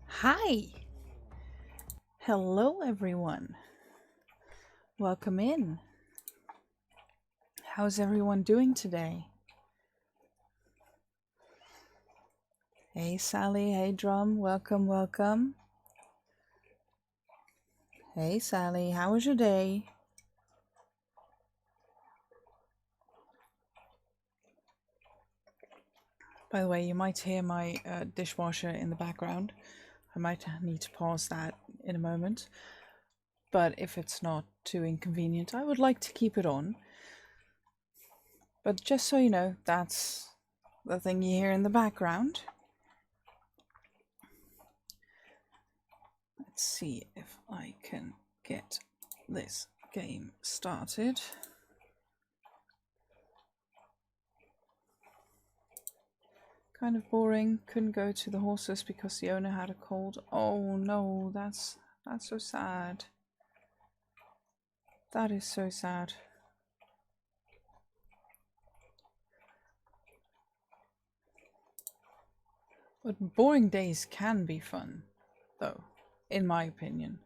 Hi! Hello, everyone. Welcome in. How's everyone doing today? Hey, Sally. Hey, Drum. Welcome, welcome. Hey, Sally. How was your day? By the way, you might hear my dishwasher in the background. I might need to pause that in a moment. But if it's not too inconvenient, I would like to keep it on. But just so you know, that's the thing you hear in the background. Let's see if I can get this game started. Kind of boring. Couldn't go to the horses because the owner had a cold. Oh no, that's so sad. That is so sad. But boring days can be fun, though, in my opinion.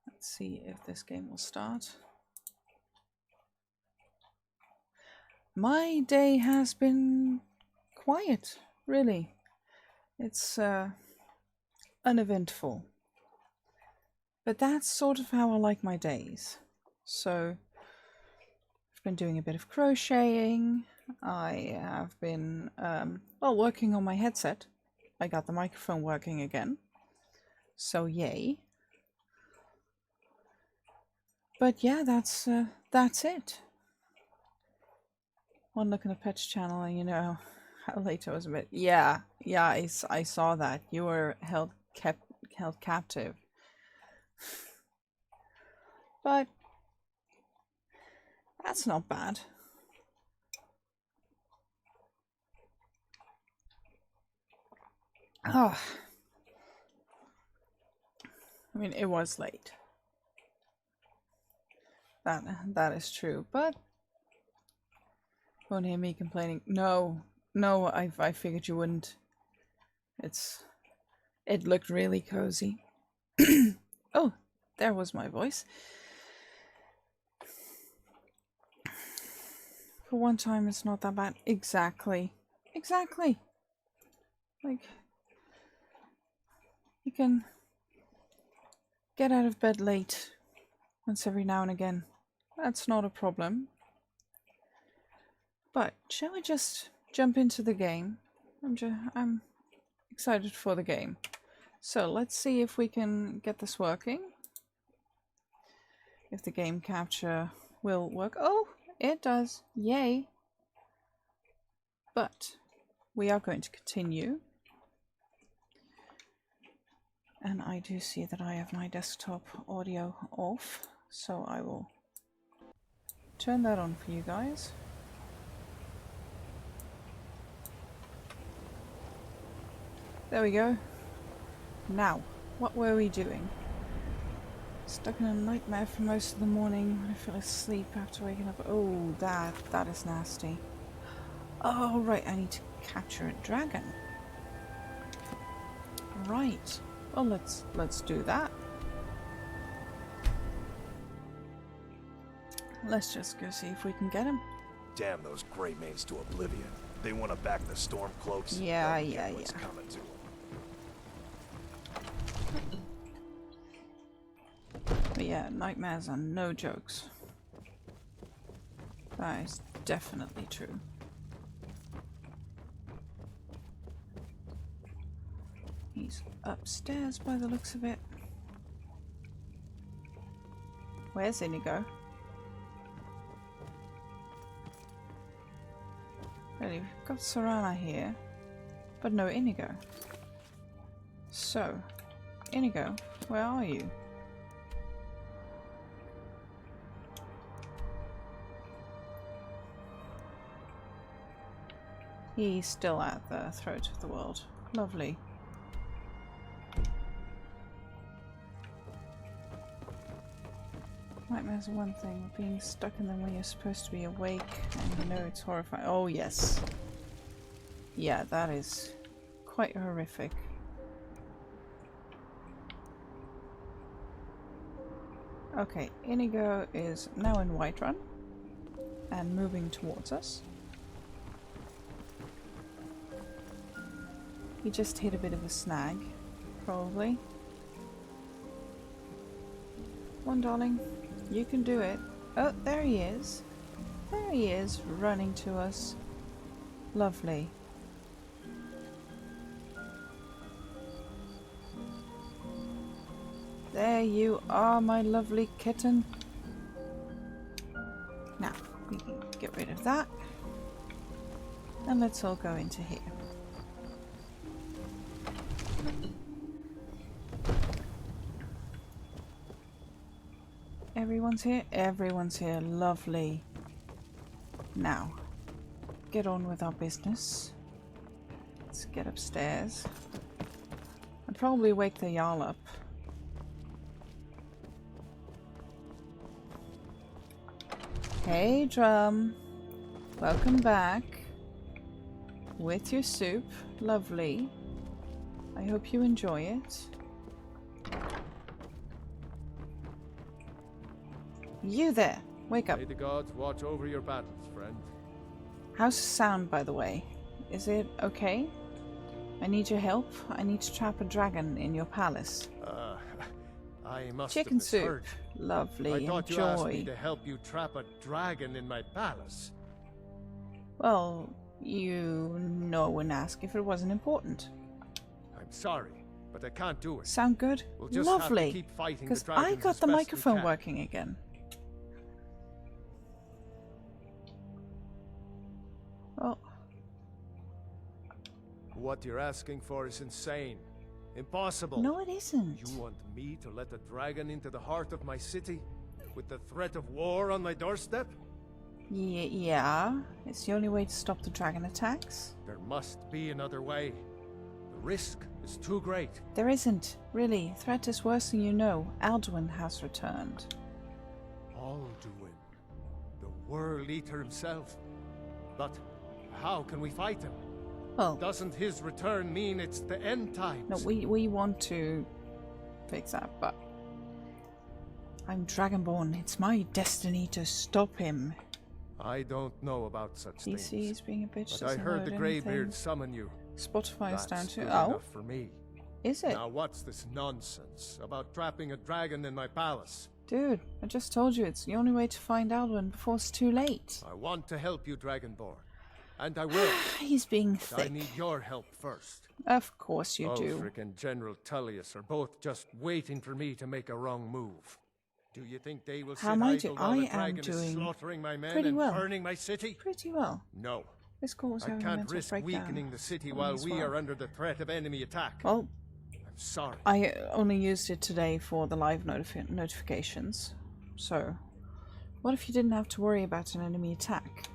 Let's see if this game will start. My day has been quiet, really. It's uneventful. But that's sort of how I like my days. So, I've been doing a bit of crocheting. I have been, working on my headset. I got the microphone working again. So, yay. But yeah, that's it. One look at the Pets channel and you know how late I was a bit. Yeah, I saw that. You were held captive. But that's not bad. Oh. I mean, it was late. That is true, but won't hear me complaining. No, I figured you wouldn't. It looked really cozy. Oh, there was my voice. For one time, it's not that bad. Exactly. Like, you can get out of bed late once every now and again. That's not a problem. But shall we just jump into the game? I'm excited for the game. So let's see if we can get this working. If the game capture will work. Oh, it does. Yay. But we are going to continue. And I do see that I have my desktop audio off, so I will turn that on for you guys. There we go. Now, what were we doing? Stuck in a nightmare for most of the morning. I fell asleep after waking up. Oh, that is nasty. Oh, right, I need to capture a dragon. Right. Well, let's do that. Let's just go see if we can get him. Damn those gray mains to oblivion. They want to back the storm cloaks. Yeah. Coming to them. But yeah, nightmares are no jokes. That is definitely true. He's upstairs by the looks of it. Where's Inigo? Really, we've got Serana here, but no Inigo. So, Inigo, where are you? He's still at the throat of the world. Lovely. Nightmares are one thing, being stuck in them when you're supposed to be awake and you know it's horrifying. Oh yes. Yeah, that is quite horrific. Okay, Inigo is now in Whiterun and moving towards us. He just hit a bit of a snag, probably. Come on, darling. You can do it. Oh, there he is. There he is, running to us. Lovely. There you are, my lovely kitten. Now, we can get rid of that. And let's all go into here. Everyone's here? Everyone's here. Lovely. Now, get on with our business. Let's get upstairs. I'd probably wake the Jarl up. Hey, Drum. Welcome back. With your soup. Lovely. I hope you enjoy it. You there. Wake up. May the gods watch over your battles, friend. How's the sound, by the way? Is it okay? I need your help. I need to trap a dragon in your palace. I must Chicken have soup. misheard. Lovely. I thought you asked me Enjoy. to help you trap a dragon in my palace. Well, you know and ask if it wasn't important. I'm sorry, but I can't do it. Sound good? We'll just have to Lovely. keep fighting the Because dragons I got as the best we microphone can. working again. Oh, What you're asking for is insane. Impossible. no it isn't. You want me to let a dragon into the heart of my city? With the threat of war on my doorstep? Yeah, it's the only way to stop the dragon attacks. There must be another way. The risk is too great. There isn't, really. Threat is worse than you know. Alduin has returned. Alduin, the World Eater himself. But how can we fight him? Well, Doesn't his return mean it's the end times? no, we want to fix that, but I'm Dragonborn. It's my destiny to stop him. I don't know about such DC things. is being a bitch. But I doesn't heard the load Greybeard anything. summon you. Spotify is down That's to good oh, enough for me. is it? Now what's this nonsense about trapping a dragon in my palace? Dude, I just told you it's the only way to find Alduin before it's too late. I want to help you, Dragonborn. And I will. He's being But I thick. need your help first. Of course you do. Ulfric and General Tullius are both just waiting for me to make a wrong move. Do you think they will How sit am I idle do- while I the am dragon is doing slaughtering my men pretty and well. burning my city? Pretty well. No. This call was I having a can't mental risk breakdown. weakening the city for me while as we well. are under the threat of enemy attack. Well, I'm sorry. I only used it today for the live notifications. So, what if you didn't have to worry about an enemy attack?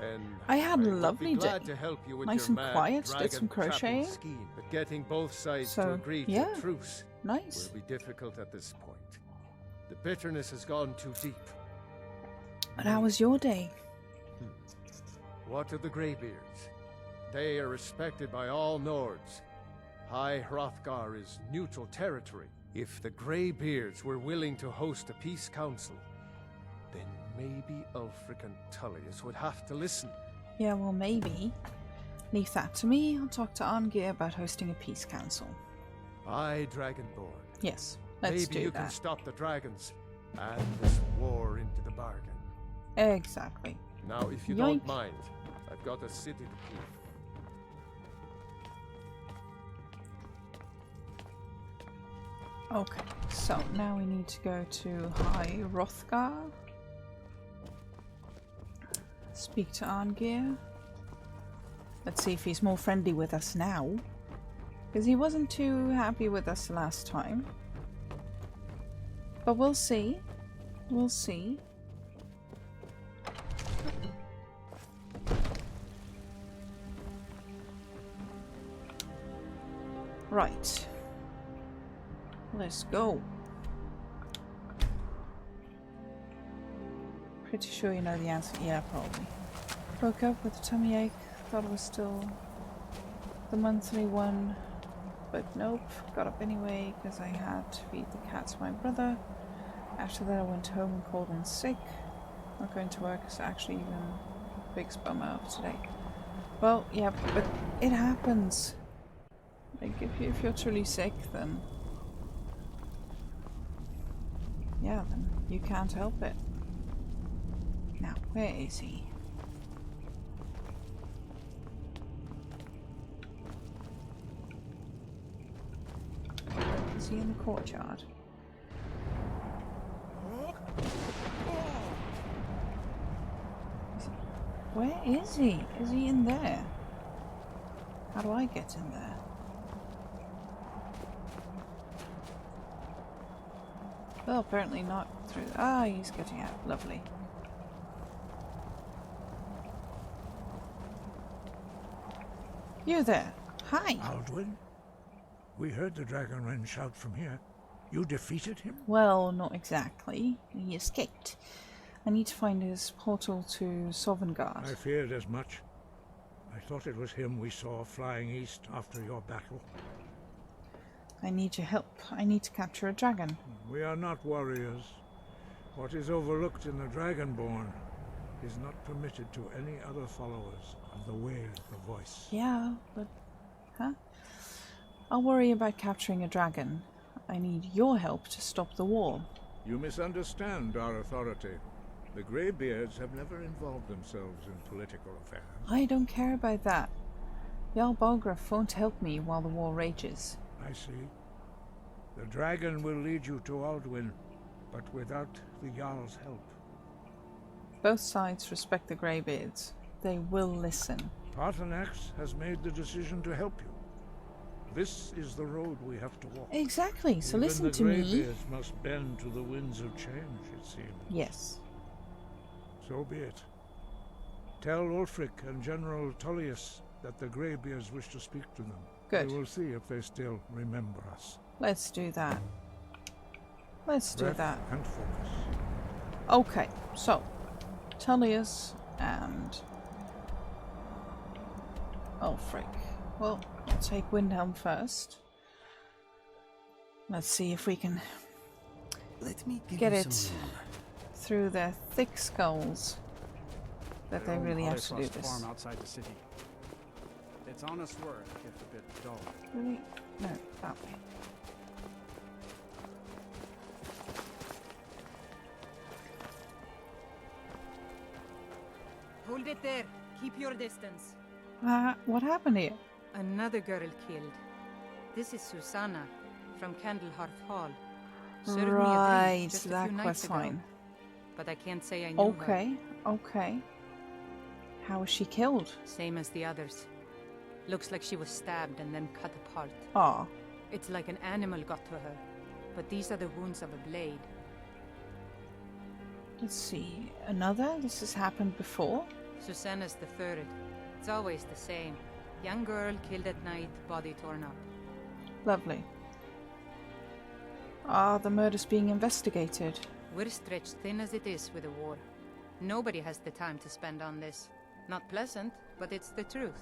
Then I had a would be lovely glad day. to help you with Nice your and mad quiet, did dragon some trapping crocheting. scheme. But getting both sides So, to agree yeah. to a truce Nice. will be difficult at this point. The bitterness has gone too deep. And how was your day? What of the Greybeards? They are respected by all Nords. High Hrothgar is neutral territory. If the Greybeards were willing to host a peace council, then maybe Ulfric and Tullius would have to listen. Yeah, well, maybe. Leave that to me. I'll talk to Arngeir about hosting a peace council. Aye, Dragonborn. Yes, let's Maybe do you can that. stop the dragons and this war into the bargain. Exactly. Now, if you Yoink. don't mind, I've got a city to keep. Okay, so now we need to go to High Hrothgar. Speak to Arngeir. Let's see if he's more friendly with us now. Because he wasn't too happy with us last time. But we'll see. We'll see. Right. Let's go. Pretty sure you know the answer. Yeah, probably. Woke up with a tummy ache. Thought it was still the monthly one. But nope. Got up anyway because I had to feed the cats my brother. After that I went home and called in sick. Not going to work is actually even a big bummer of today. Well, yeah, but it happens. Like, if you're truly sick, then... yeah, then you can't help it. Now, where is he? Is he in the courtyard? Where is he? Is he in there? How do I get in there? Well, apparently not through... ah, he's getting out. Lovely. You there. Hi. Aldwin? We heard the Dragon Wren shout from here. You defeated him? Well, not exactly. He escaped. I need to find his portal to Sovngarde. I feared as much. I thought it was him we saw flying east after your battle. I need your help. I need to capture a dragon. We are not warriors. What is overlooked in the Dragonborn is not permitted to any other followers of the way of the voice. Yeah, but... huh? I'll worry about capturing a dragon. I need your help to stop the war. You misunderstand our authority. The Greybeards have never involved themselves in political affairs. I don't care about that. Jarl Balgruuf won't help me while the war rages. I see. The dragon will lead you to Aldwin, but without the Jarl's help. Both sides respect the Greybeards. They will listen. Paarthurnax has made the decision to help you. This is the road we have to walk. Exactly, so Even listen to me. the Greybeards must bend to the winds of change, it seems. Yes. So be it. Tell Ulfric and General Tullius that the Greybeards wish to speak to them. Good. We will see if they still remember us. Let's do that. Let's do Breath that. and focus. Okay, so Tullius and Ulfric. Well, I'll take Windhelm first. Let's see if we can Let me give get you it some room. through their thick skulls that they Their own really have to do Hollyfrost this. farm outside the city. It's honest work, if a bit dull. Really? No, that way. Hold it there. Keep your distance. What happened here? Another girl killed. This is Susanna from Candlehearth Hall. Served me a Right, drink just a that few nights quest ago, line. but I can't say I knew her. Okay, okay. How was she killed? Same as the others. Looks like she was stabbed and then cut apart. Ah, It's like an animal got to her, but these are the wounds of a blade. let's see. Another? This has happened before? Susanna's the third. It's always the same. Young girl killed at night, body torn up. Lovely. Are the murders being investigated? We're stretched thin as it is with the war. Nobody has the time to spend on this. Not pleasant, but it's the truth.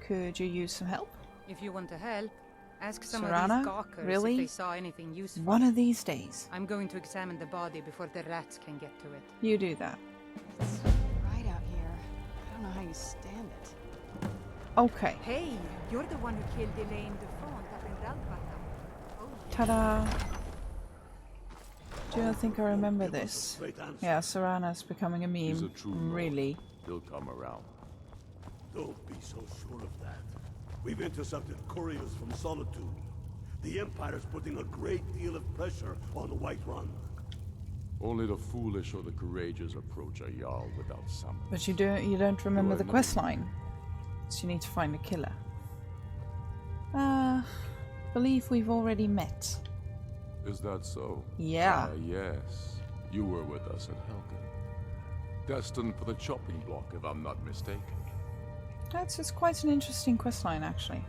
Could you use some help? If you want to help, ask some Serana? of these gawkers Really? if they saw anything useful. One of these days. I'm going to examine the body before the rats can get to it. You do that. It's right out here. I don't know how you stand it. Okay. Hey, you're the one who killed Elaine Defont up in Dalbata. Oh, Ta-da! Do you think I remember this? Yeah, Serana's becoming a He's meme. a true lord. Really. He'll come around. Don't be so sure of that. We've intercepted couriers from Solitude. The Empire's putting a great deal of pressure on the White Run. Only the foolish or the courageous approach a Jarl without summons. But you don't remember I the know? quest line. So you need to find a killer. Believe we've already met. Is that so? Yeah. Ah, yes. You were with us at Helgen. Destined for the chopping block, if I'm not mistaken. It's quite an interesting questline, actually.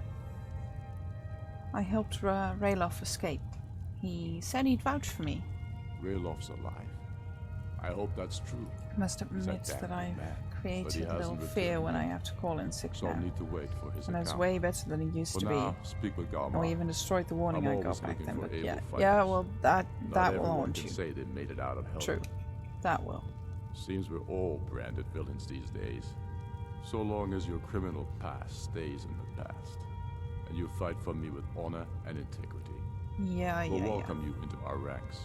I helped Ralof escape. He said he'd vouch for me. Raylof's alive. I hope that's true. Must He's a admit damn that I've man. but he created a little hasn't fear returned when I yet. have to call in sick So now. I'll need to wait for his And it's account. way better than it used For to now, be. speak with And we Garma. even destroyed the warning I'm I always got back looking then. for But able yeah, fighters. yeah, well, that Not will everyone haunt can you. say they made it out of hell. True, that will. Seems we're all branded villains these days. So long as your criminal past stays in the past, and you fight for me with honor and integrity, Yeah, we'll yeah, welcome you into our ranks.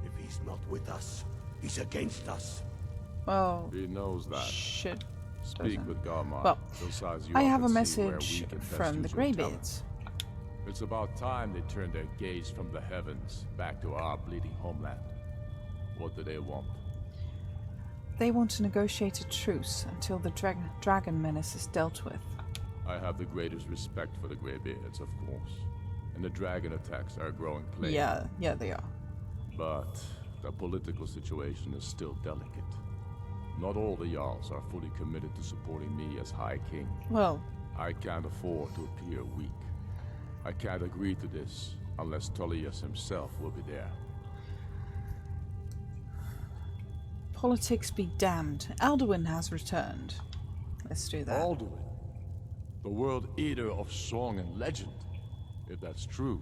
If he's not with us, he's against us. yeah. Oh, He knows that. shit. Speak doesn't. with Garma. Well, He'll size you I up have a and see where message we can best from the use your talent. Greybeards. It's about time they turned their gaze from the heavens back to our bleeding homeland. What do they want? They want to negotiate a truce until the dragon menace is dealt with. I have the greatest respect for the Greybeards, of course. And the dragon attacks are a growing plague. Yeah, they are. But the political situation is still delicate. Not all the Jarls are fully committed to supporting me as High King. Well, I can't afford to appear weak. I can't agree to this unless Tullius himself will be there. politics be damned. Alduin has returned. Let's do that. Alduin, the world eater of song and legend. If that's true,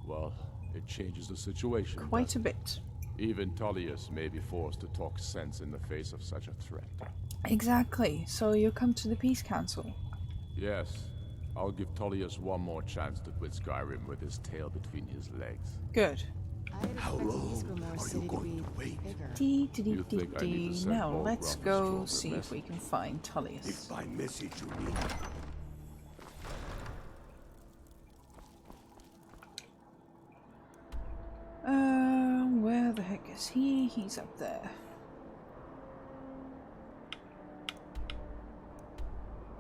well, it changes the situation. Quite a bit. Even Tullius may be forced to talk sense in the face of such a threat. Exactly. So you come to the Peace Council. Yes, I'll give Tullius one more chance to quit Skyrim with his tail between his legs. Good. I'd How expect long Eastgrimor are you City to going be to wait? bigger. Dee, dee, dee, You dee, think I need to dee. send Now more let's grumpy go stronger see if we message? can find If Tullius. by message you mean Where the heck is he? He's up there.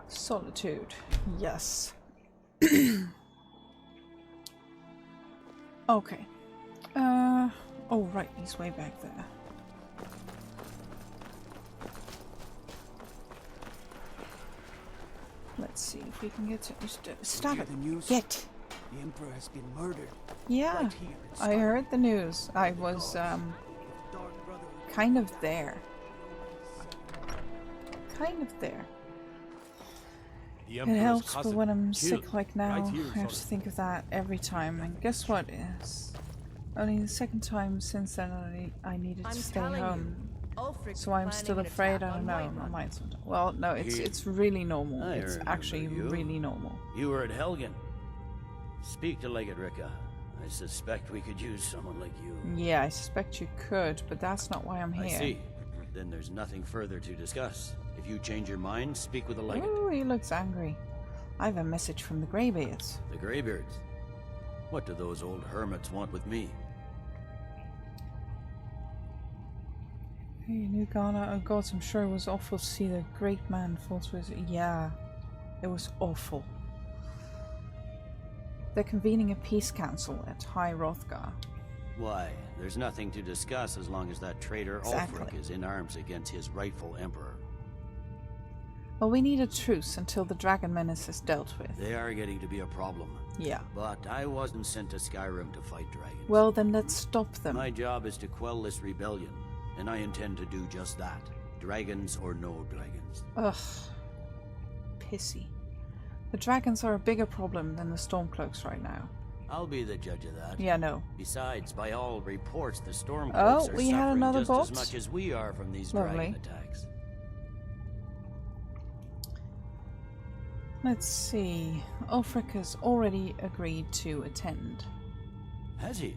Solitude. Yes. Okay. Oh right, he's way back there. Let's see if we can get to stop hear it. the news? Get. The Emperor has been murdered. Yeah, Right here in I heard the news. I was Dark Brother. kind of there. Kind of there. The It Emperor's helps, but cousin, when I'm killed, sick like now, right here in I have to front think of that every time. And guess what? It's only the second time since then I needed to stay home. So I'm still afraid. I don't know. I might. Well, no, it's really normal. I It's remember actually you. really normal. You were at Helgen. Speak to Legate Ricka. I suspect we could use someone like you. Yeah, I suspect you could, but that's not why I'm here. I see. Then there's nothing further to discuss. If you change your mind, speak with the Legate. Oh, he looks angry. I have a message from the Greybeards. The Greybeards. What do those old hermits want with me? Hey, new Ghana. Oh God, I'm sure it was awful to see the great man fall to his... Yeah, it was awful. They're convening a peace council at High Hrothgar. Why? There's nothing to discuss as long as that traitor Exactly. Ulfric is in arms against his rightful emperor. Well, we need a truce until the dragon menace is dealt with. They are getting to be a problem. Yeah. But I wasn't sent to Skyrim to fight dragons. Well, then let's stop them. My job is to quell this rebellion, and I intend to do just that. Dragons or no dragons. Ugh. Pissy. The dragons are a bigger problem than the Stormcloaks right now. I'll be the judge of that. Yeah, no. Besides, by all reports, the Stormcloaks Oh, are we had suffering another just bot? as much as we are from these Lovely. dragon attacks. Let's see. Ulfric has already agreed to attend. Has he?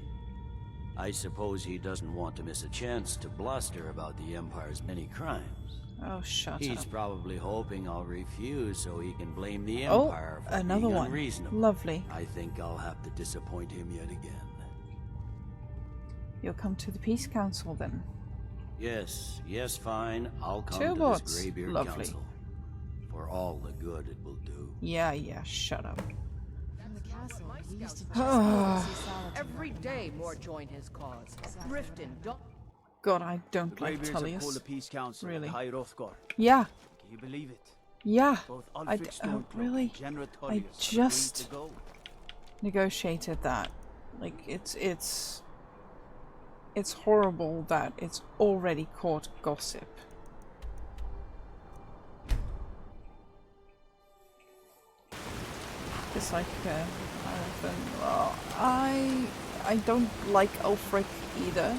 I suppose he doesn't want to miss a chance to bluster about the Empire's many crimes. Oh, shut He's up. probably hoping I'll refuse so he can blame the Oh, Empire for another being one. unreasonable. Lovely. I think I'll have to disappoint him yet again. You'll come to the Peace Council then. Yes, fine. I'll come Two to bots. this Greybeard Lovely. Council. For all the good it will do. Yeah, shut up. From the castle, we used to just Ah. go see Solitude. Every day more join his cause. Riften, God, I don't like Greybeards have called a Tullius. peace council Really. at High Hrothgar. Yeah, Can you believe it? yeah. Both I Ulfric oh, Stormcloak really? and General I Tullius have agreed just to go. negotiated that. Like, it's horrible that it's already caught gossip. Just like Jonathan. Well, I don't like Ulfric either.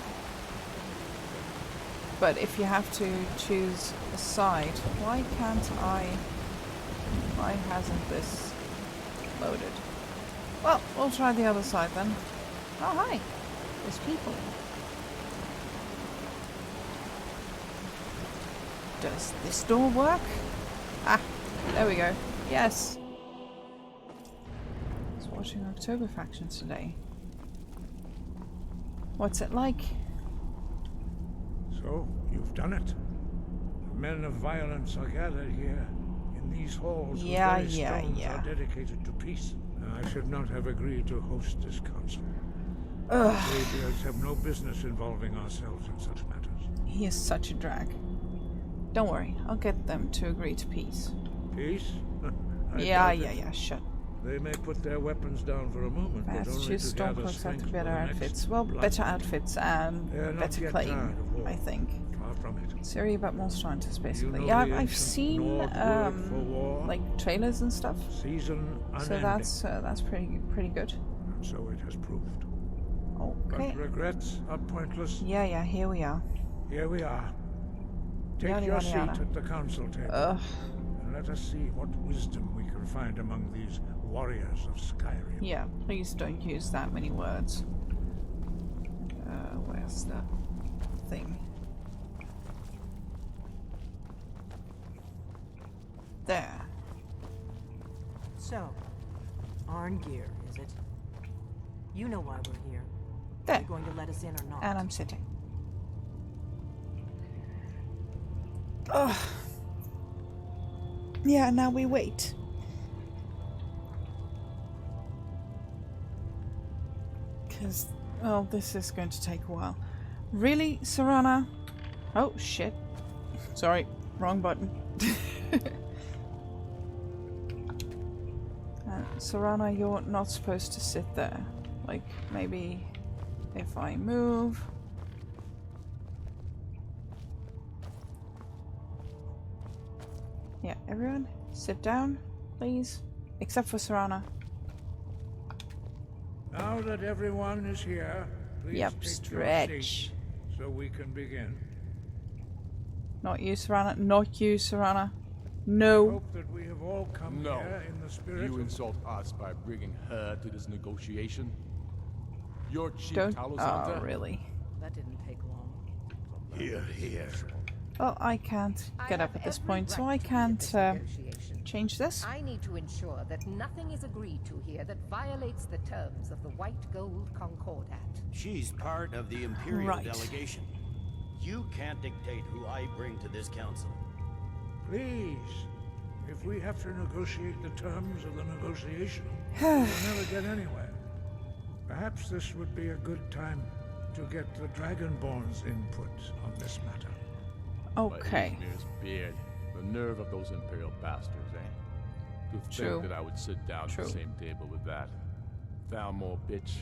But if you have to choose a side, why can't I? Why hasn't this loaded? Well, we'll try the other side then. Oh hi, there's people. Does this door work? Ah, there we go. Yes. I was watching October Factions today. What's it like? So, you've done it. The men of violence are gathered here, in these halls whose very stones are dedicated to peace. I should not have agreed to host this council. Greybeards have no business involving ourselves in such matters. He is such a drag. Don't worry, I'll get them to agree to peace. Peace? Yeah, shut. They may put their weapons down for a moment, but only choose to gather Stormcloaks strength have for better the next outfits. Well, blood. better outfits and They are not better yet claim, tired of war. I think. Far from it. Syria, but more strongest, basically. You know Yeah, the I've ancient seen Nord word for war? like trailers and stuff. Season So unending. that's pretty good. And so it has proved. Okay. But regrets are pointless. Yeah, here we are. Here we are. Take Yada, your yada, seat yada. at the council table. And let us see what wisdom we can find among these warriors of Skyrim. Yeah, please don't use that many words. Where's the thing? There. So, Arngeir, is it? You know why we're here. There. Are you going to let us in or not? And I'm sitting. Ugh. Yeah, now we wait. Because, well, this is going to take a while. Really, Serana? Oh, shit. Sorry, wrong button. Serana, you're not supposed to sit there. Like, maybe if I move... Yeah, everyone, sit down, please. Except for Serana. Now that everyone is here, please Yep, take your stretch. seats so we can begin. Not you, Serana. Not you, Serana. I No. hope that we have all come No. here in the spirit You of... insult us by bringing her to this negotiation? Your chief Don't. Talos Oh, Hunter? really? That didn't take long. Here. Well, I can't get up at this point, so I can't change this. I need to ensure that nothing is agreed to here that violates the terms of the White Gold Concordat. She's part of the Imperial Right. delegation. You can't dictate who I bring to this council. Please, if we have to negotiate the terms of the negotiation, we'll never get anywhere. Perhaps this would be a good time to get the Dragonborn's input on this matter. Okay. Izmir's beard. The nerve of those Imperial bastards, eh? To True. think that I would sit down at True. the same table with that. Thalmor bitch.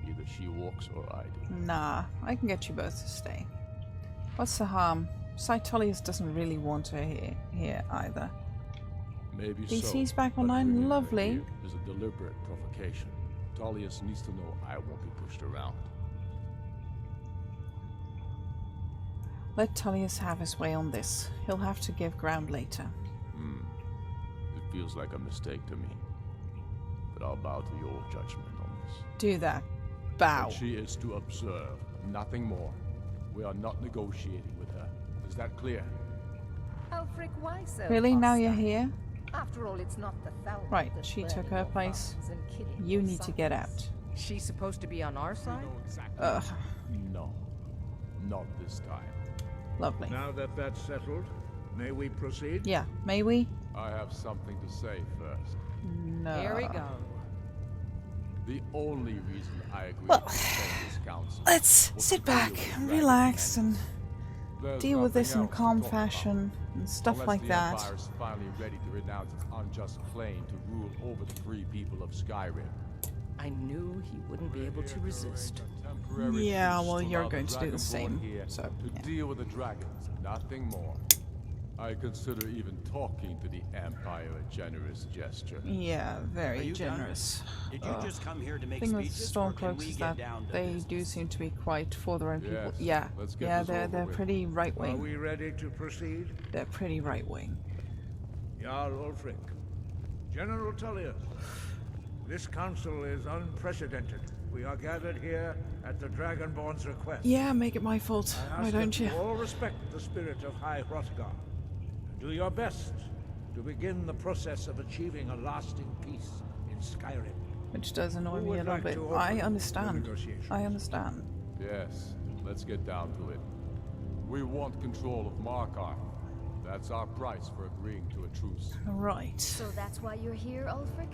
Either she walks or I do. Nah, I can get you both to stay. What's the harm? Saitolius doesn't really want her here either. Maybe DC's so. back but online, bringing her lovely. here is a deliberate provocation. Tullius needs to know I won't be pushed around. Let Tullius have his way on this. He'll have to give ground later. It feels like a mistake to me. But I'll bow to your judgment on this. Do that. Bow. But she is to observe, nothing more. We are not negotiating with her. Is that clear? Alfric, why so? Really? Now hostile? you're here? After all, it's not the Thalmor Right, that's she burning took her your place. farms and killing You your need to get sons. out. She's supposed to be on our side? Ugh. No. Not this time. Lovely. Now that that's settled, may we proceed? Yeah, may we? I have something to say first. No. Here we go. The only reason I agree Well, to attend this council Let's was sit to deal back with and Dragon relax Men. and There's deal with this nothing in else to calm talk about, fashion and stuff unless like the that. Empire is finally ready to renounce its unjust claim to rule over the free people of Skyrim. I knew he wouldn't be able to resist. Temporary Yeah, truce well, to you're allow going to do the Dragonborn same, here so, to yeah. deal with the dragons, nothing more. I consider even talking to the Empire a generous gesture. Yeah, very generous. Did you just come here to make thing with speeches, or can Stormcloaks we is get that down to they business? do seem to be quite for their own people. Yes, Yeah, let's get yeah, this over they're with. pretty right Are wing. we ready to proceed? They're pretty right wing. Jarl Ulfric. General Tullius. This council is unprecedented. We are gathered here at the Dragonborn's request. Yeah, make it my fault. I Why ask don't that you? all respect the spirit of High Hrothgar. Do your best to begin the process of achieving a lasting peace in Skyrim. Which does annoy Who me a would little like bit. to I open the understand. negotiations? I understand. Yes, let's get down to it. We want control of Markarth. That's our price for agreeing to a truce. Right. So that's why you're here, Ulfric?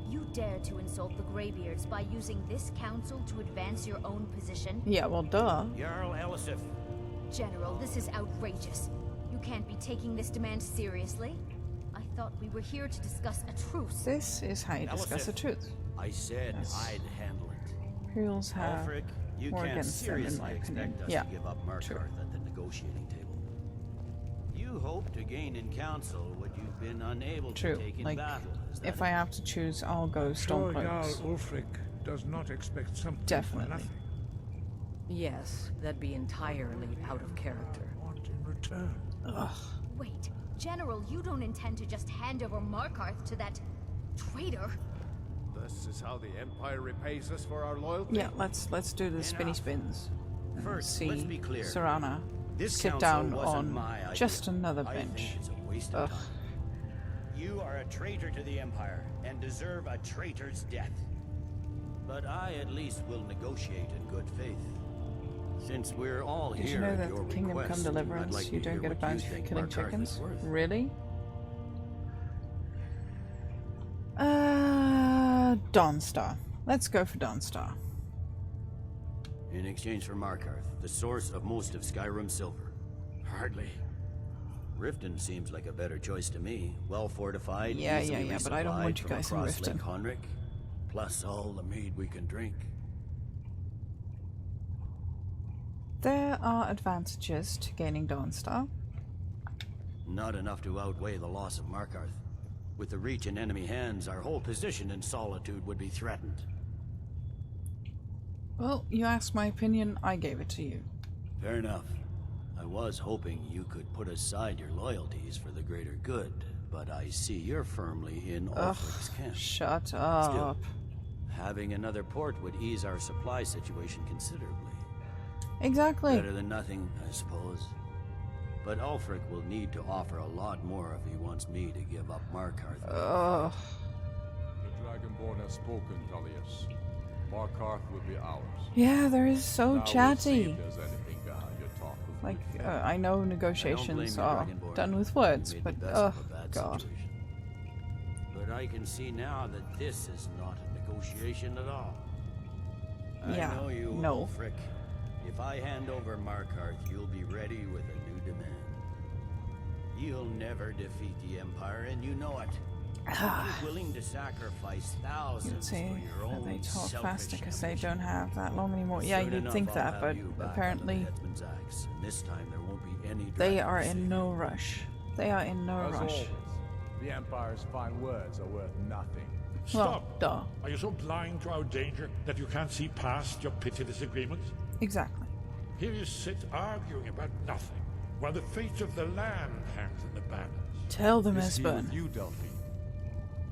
You dare to insult the Greybeards by using this council to advance your own position? Yeah, well, duh. Jarl Elisif. General, this is outrageous. You can't be taking this demand seriously. I thought we were here to discuss a truce. This is how you discuss the truth. I said Yes. I'd handle it. Imperials have Ulfric, you more can't against them, in seriously my opinion. expect us Yeah, to give up true. Markarth at the negotiating table. You hope to gain in council what you've been unable True. to take in Like, battle. Is that if I have to choose, I'll go Sure, Jarl Stormcloaks. Ulfric does not expect something Definitely. for nothing. Yes, that'd be entirely out of character. Want in return. Ugh. Wait, General, you don't intend to just hand over Markarth to that traitor? This is how the Empire repays us for our loyalty? Yeah, let's do the spinny spins. And First, see let's be clear. Serana This sit council down wasn't on my idea. just another I bench. think it's a waste of time. You are a traitor to the Empire and deserve a traitor's death. But I at least will negotiate in good faith. Since we're all Did here you know at that your the Kingdom Come request, I'd Deliverance, like you to don't hear get a what bounty you for think killing Markarth chickens? is worth. Really? Dawnstar. Let's go for Dawnstar. In exchange for Markarth, the source of most of Skyrim's silver. Hardly. Riften seems like a better choice to me. Well fortified, Yeah, easily but I don't resupplied want you from guys in across Lake Riften. Honric, plus all the mead we can drink. There are advantages to gaining Dawnstar. Not enough to outweigh the loss of Markarth. With the Reach in enemy hands, our whole position in Solitude would be threatened. Well, you asked my opinion, I gave it to you. Fair enough. I was hoping you could put aside your loyalties for the greater good, but I see you're firmly in Ulfric's camp. Shut up. Still, having another port would ease our supply situation considerably. Exactly. Better than nothing, I suppose. But Ulfric will need to offer a lot more if he wants me to give up Markarth. Ugh. The Dragonborn has spoken, Tullius. Markarth will be ours. Yeah, there is so Now we'll see chatty. if there's anything behind your talk with Like, Riften. I know I don't negotiations blame you, are Dragonborn. done with words, You made but the best oh of a bad god. situation. But I can see now that this is not a negotiation at all. Yeah, I know you, no. Ulfric. If I hand over Markarth, you'll be ready with a new demand. You'll never defeat the Empire, and you know it. You're willing to sacrifice You'd thousands say for your that own they talk selfish faster because they ambition. don't have that long anymore. Yeah, Soon you'd enough, think I'll that, have but you back apparently under the headsman's axe, and this time there won't be any they dragon are to in save no you. rush. They are in no As rush. always, the Empire's fine words are worth nothing. Well, Stop! duh. Are you so blind to our danger that you can't see past your pitiless agreements? Exactly. Here you sit arguing about nothing, while the fate of the land hangs in the balance. Tell them, Is he Esbern. with you, Delphine?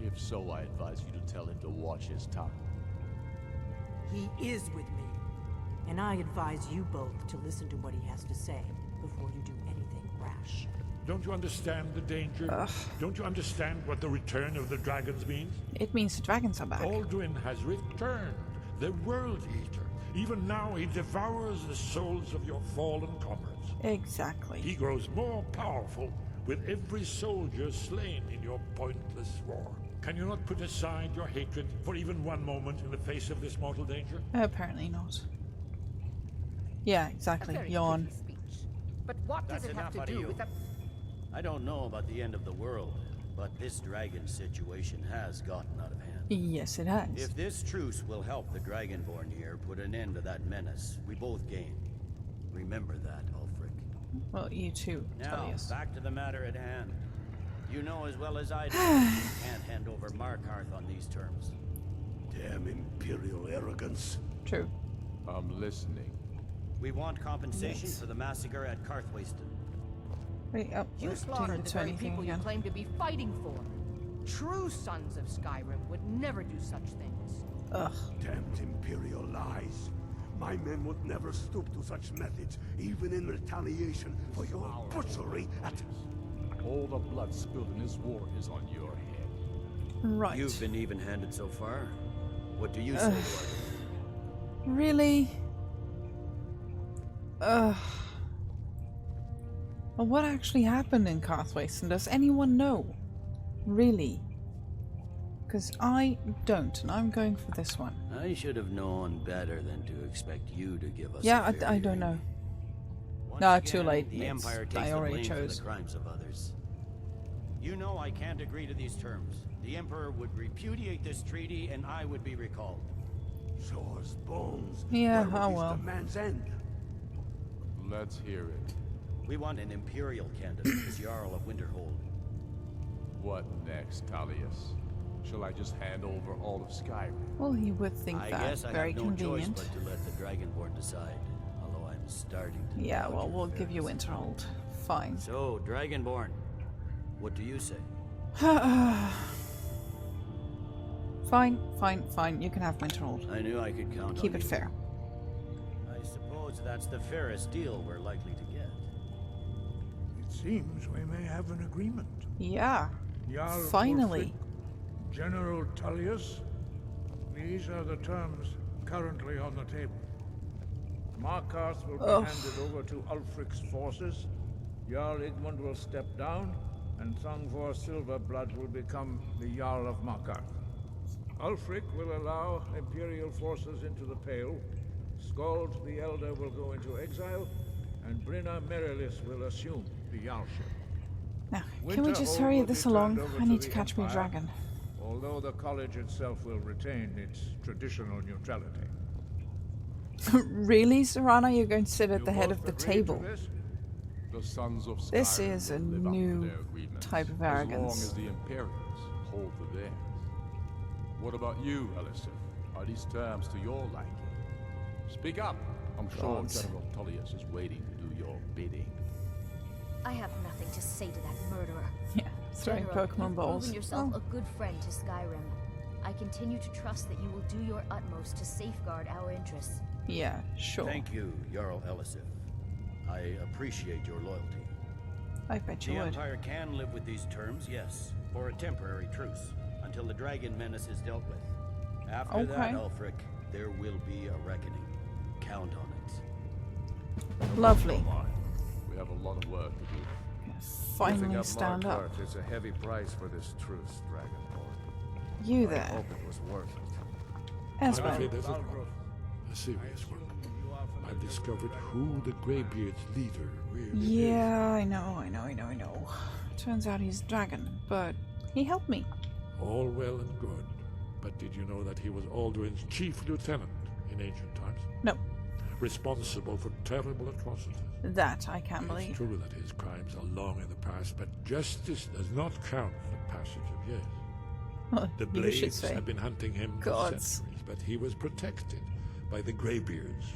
If so, I advise you to tell him to watch his tongue. He is with me. And I advise you both to listen to what he has to say before you do anything rash. Don't you understand the danger? Ugh. Don't you understand what the return of the dragons means? It means the dragons are back. Alduin has returned, the World Eater. Even now he devours the souls of your fallen comrades. Exactly. He grows more powerful with every soldier slain in your pointless war. Can you not put aside your hatred for even one moment in the face of this mortal danger? Apparently not. Yeah, exactly. A very Yawn. pretty speech. But what That's does it have enough to out of do you. with the... I don't know about the end of the world, but this dragon situation has gotten out of hand. Yes, it has. If this truce will help the Dragonborn here put an end to that menace, we both gain. Remember that, Ulfric. Well, you too, Now, Tullius. back to the matter at hand. You know as well as I do that you can't hand over Markarth on these terms. Damn Imperial arrogance. True. I'm listening. We want compensation for the massacre at Karthwasten. Wait, oh, You slaughtered didn't the do very anything people you again. claim to be fighting for. True sons of Skyrim would never do such things. Ugh. Damned Imperial lies. My men would never stoop to such methods, even in retaliation for your butchery at... All the blood spilled in this war is on your head. Right. You've been even-handed so far. What do you say, Lord? Really? Ugh. Well, what actually happened in Karthwasten? Does anyone know? Really? Because I don't, and I'm going for this one. I should have known better than to expect you to give us. Yeah, I don't know. No, too late. The Empire takes I the already blame chose. for the crimes of others. You know I can't agree to these terms. The Emperor would repudiate this treaty, and I would be recalled. Shaw's bones. Yeah, Where oh would well. these demands end? Let's hear it. We want an Imperial candidate as Jarl of Winterhold. What next, Tullius? Shall I just hand over all of Skyrim? Well, he would think I that. guess I Very have no convenient. choice but to let the Dragonborn decide. Although I'm starting to. Yeah, doubt well, your we'll give you fairness. Winterhold. Fine. So, Dragonborn, what do you say? Fine, fine, fine. You can have Winterhold. I knew I could count Keep on it you. fair. I suppose that's the fairest deal we're likely to get. It seems we may have an agreement. Yeah. Jarl Finally. Ulfric, General Tullius, these are the terms currently on the table. Markarth will be handed over to Ulfric's forces, Jarl Igmund will step down, and Thongvor Silverblood will become the Jarl of Markarth. Ulfric will allow Imperial forces into the Pale, Skald the Elder will go into exile, and Brynna Merilis will assume the Jarlship. Now, can we just hurry this along? I need to catch me a dragon. Although the college itself will retain its traditional neutrality. Really, Serana? You're going to sit at the head of the table? The sons of Skyrim This is a will live up to new their agreements, type of as long arrogance. as the Imperials hold to theirs. What about you, Elisif? Are these terms to your liking? Speak up. I'm sure Gods. General Tullius is waiting to do your bidding. I have nothing to say to that murderer. Yeah, throwing General, Pokemon you've balls. proven yourself Oh. a good friend to Skyrim. I continue to trust that you will do your utmost to safeguard our interests. Yeah, sure. Thank you, Jarl Elisif. I appreciate your loyalty. I bet The you would. Empire can live with these terms, yes, for a temporary truce, until the dragon menace is dealt with. After that, Ulfric, there will be a reckoning. Count on it. Lovely. Come on. We have a lot of work to do. Giving Finally up stand up. Markarth is a heavy price for this truce, Dragonborn. You I there. hope it was worth it. I'm Espen. afraid there's a serious one. I've discovered who the Greybeard's leader really is. Yeah, I know. Turns out he's a dragon, but he helped me. All well and good. But did you know that he was Aldrin's chief lieutenant in ancient times? No, Responsible for terrible atrocities. that I can't believe. It's true that his crimes are long in the past, but justice does not count the passage of years. Well, The you should Blades say. have been hunting him for Gods. centuries, but he was protected by the Greybeards,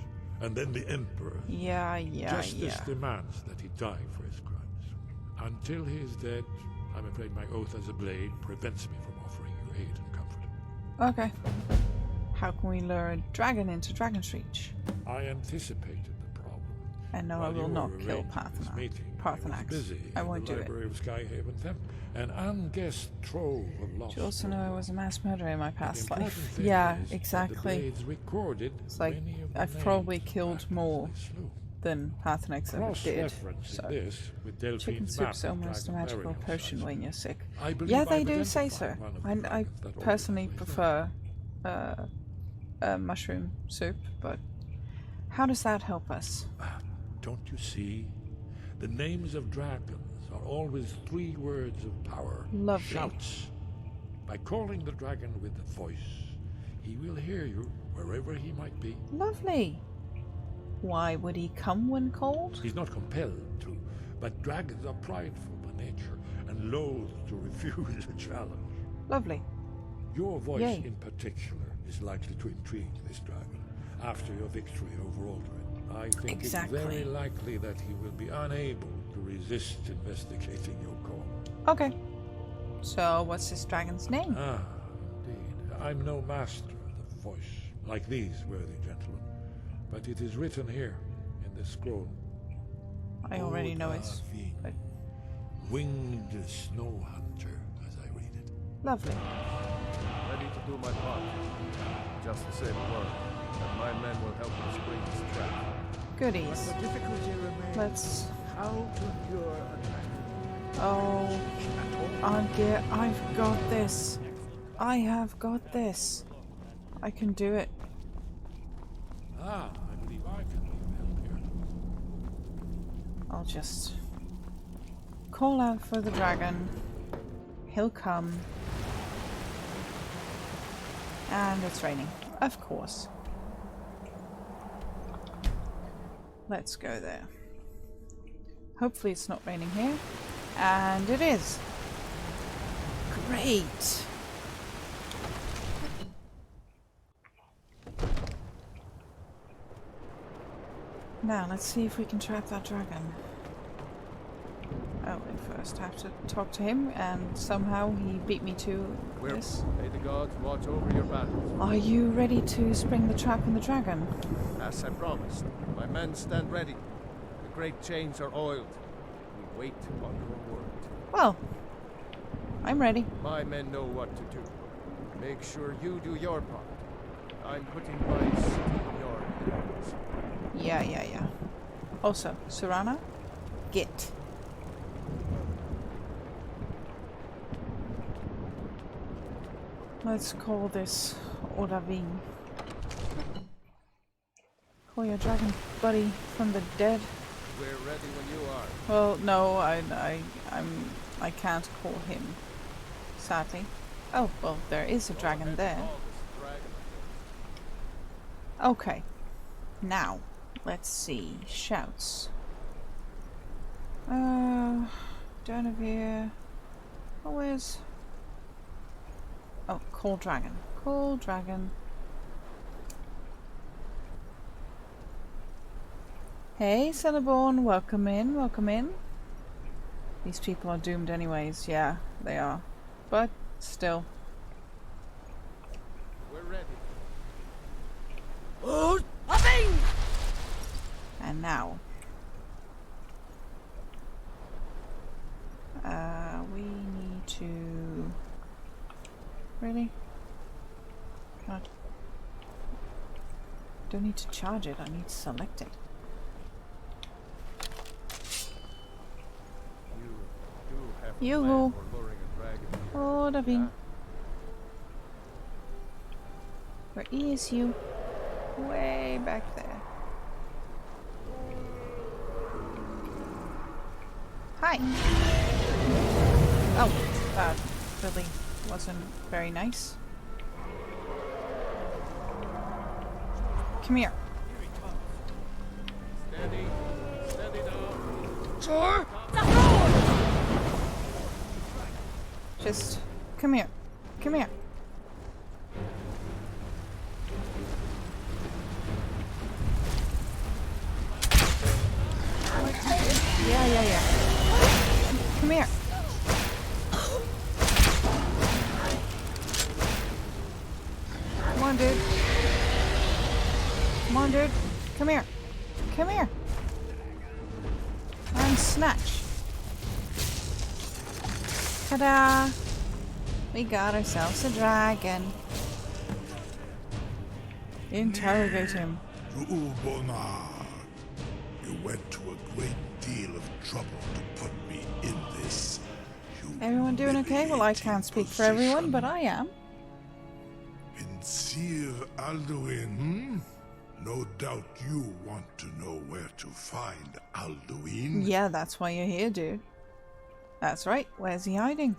and then the Emperor. Yeah. Justice demands that he die for his crimes. Until he is dead, I'm afraid my oath as a Blade prevents me from offering you aid and comfort. Okay. How can we lure a dragon into Dragon's Reach? I anticipated the problem. And no, I While you will were not kill arranging this meeting, I was Parthenax. busy I in won't the do it. library of Skyhaven Temple, an unguessed trove of lost Do you also know I was a mass murderer in my The past important life? thing Yeah, is that the exactly. Blades recorded It's like many of the I've names probably of killed dragons more they slew. than Parthenax ever did. Cross-referencing So, this with chicken Delphine's map soup's of almost a dragon magical burial potion sites. when you're sick. I believe Yeah, I've they do say so. identified one of the And I dragons that personally always plays prefer mushroom soup, but how does that help us? Don't you see? The names of dragons are always 3 words of power. Lovely. Shouts. By calling the dragon with the voice, he will hear you wherever he might be. Lovely. Why would he come when cold? He's not compelled to, but dragons are prideful by nature and loath to refuse a challenge. Lovely. Your voice Yay. in particular is likely to intrigue this dragon after your victory over Aldrin. I think Exactly. it's very likely that he will be unable to resist investigating your call. Okay. So, what's this dragon's name? Ah, indeed. I'm no master of the voice, like these worthy gentlemen, but it is written here in this scroll. I already know it. But... Winged snow hunter, as I read it. Lovely. Ready to do my part. Just to say the word, and my men will help us bring this trap. Goodies. But the difficulty remains Let's... how to lure a dragon. Oh, Argir, I've got this. I have got this. I can do it. Ah, I believe I can be of help here. I'll just call out for the dragon. He'll come. And it's raining. Of course. Let's go there. Hopefully it's not raining here. And it is. Great. Now let's see if we can trap that dragon. Oh, we first have to talk to him, and somehow he beat me to this. May the gods watch over your battles. Are you ready to spring the trap on the dragon? As I promised, my men stand ready. The great chains are oiled. We wait on your word. Well, I'm ready. My men know what to do. Make sure you do your part. I'm putting my city in your hands. Yeah. Also, Serana, get. Let's call this Odavin. Call your dragon buddy from the dead. We're ready when you are. Well, no, I can't call him. Sadly. Oh, well, there is a dragon there. Okay. Now, let's see. Shouts. Donavir. Oh, where's... Oh, call dragon. Call dragon. Hey, Celebon, welcome in, welcome in. These people are doomed anyways, yeah, they are. But, still. We're ready. Oh, hopping! And now. We need to... Really? God. Don't need to charge it, I need to select it. Yoo-hoo! Oh, Davin. Where is you? Way back there. Hi! Oh, that really wasn't very nice. Come here. Steady. Steady now. Sure. Just come here. Come here. Yeah. Come here. Come on, dude. Come on, dude. Come here. Come here. And snatch. Ta-da! We got ourselves a dragon. Interrogate him. To Ulbonar. You went to a great deal of trouble to put me in this. Everyone doing okay? Well, I can't speak for everyone, but I am. In Sir Alduin, No doubt you want to know where to find Alduin. Yeah, that's why you're here, dude. That's right. Where's he hiding?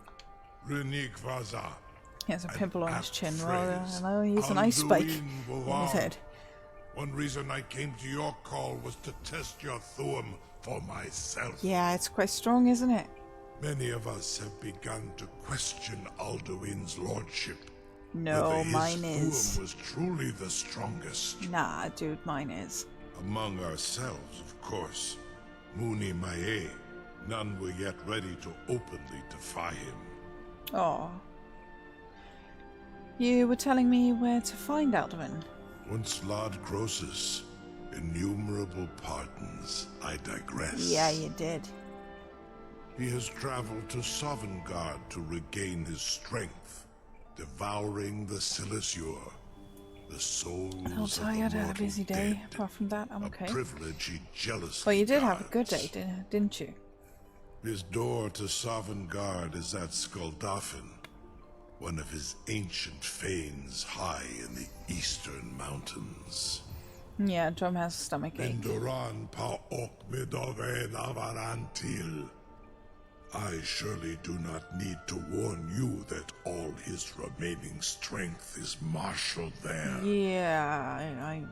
Renik Vaza. He has a pimple on his chin. Well, I know he's an ice spike in his head. One reason I came to your call was to test your Thuum for myself. Yeah, it's quite strong, isn't it? Many of us have begun to question Alduin's lordship. No, whether mine his is. Thuum was truly the strongest. Nah, dude, mine is. Among ourselves, of course. Muni Mae. None were yet ready to openly defy him. Oh. You were telling me where to find Alduin. Once Lord Croesus, innumerable pardons, I digress. Yeah, you did. He has traveled to Sovngarde to regain his strength, devouring the Silesure, the souls A little tired, of the had a busy mortal day. dead, Apart from that, I'm a okay. privilege he jealously Well, you did have a guards. good day, didn't you? His door to Sovngarde is at Skuldafn, one of his ancient fanes high in the eastern mountains. Yeah, Drum has a stomach ache. Enduran pa ok midove navarantil. I surely do not need to warn you that all his remaining strength is marshaled there. Yeah, I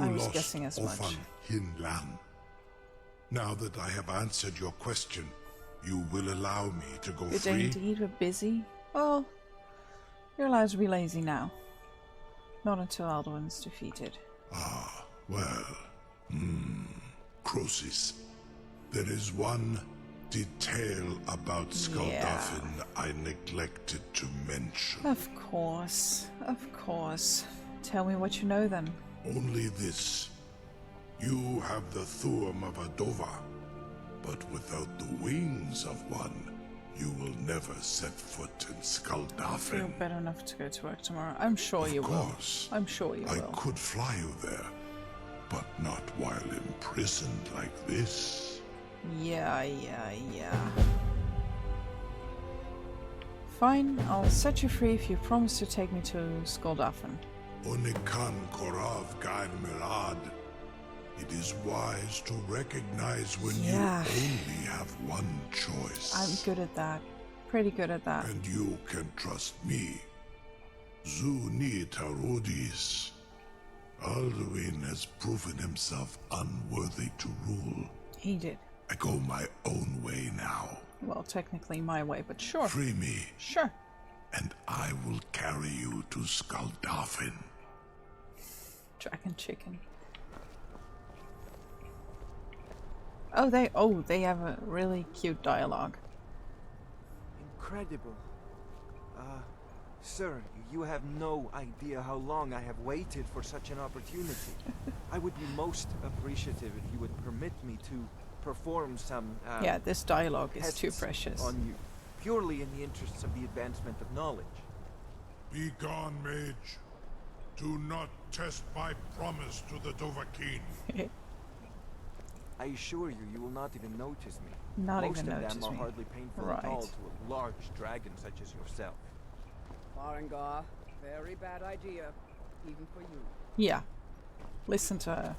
was guessing as much. Ofan Hinlan. Now that I have answered your question, you will allow me to go Good day free? indeed, but busy. Well, you're allowed to be lazy now. Not until Alduin's defeated. Ah, well. Croesus. There is one detail about Skuldafn I neglected to mention. Of course, of course. Tell me what you know then. Only this. You have the Thuum of a Dova, but without the wings of one, you will never set foot in Feel Skuldafn. better enough to go to work tomorrow. I'm sure you Of will. course. I'm sure you I will. could fly you there, but not while imprisoned like this. Yeah. Fine, I'll set you free if you promise to take me to Skuldafn. Onikan Korav Gain Mirad. It is wise to recognize when you only have one choice. I'm good at that. Pretty good at that. And you can trust me. Zuni Tarudis. Alduin has proven himself unworthy to rule. He did. I go my own way now. Well, technically my way, but sure. Free me, Sure. and I will carry you to Skuldafn. Dragon chicken. Oh, they have a really cute dialogue. Incredible. Sir, you have no idea how long I have waited for such an opportunity. I would be most appreciative if you would permit me to perform some, yeah, this dialogue is too tests precious. on you, purely in the interests of the advancement of knowledge. Be gone, mage. Do not test my promise to the Dovahkiin. I assure you, you will not even notice me. Not Most even of notice them are me. hardly painful Right. at all to a large dragon such as yourself. Farengar, very bad idea, even for you. Yeah. Listen to her.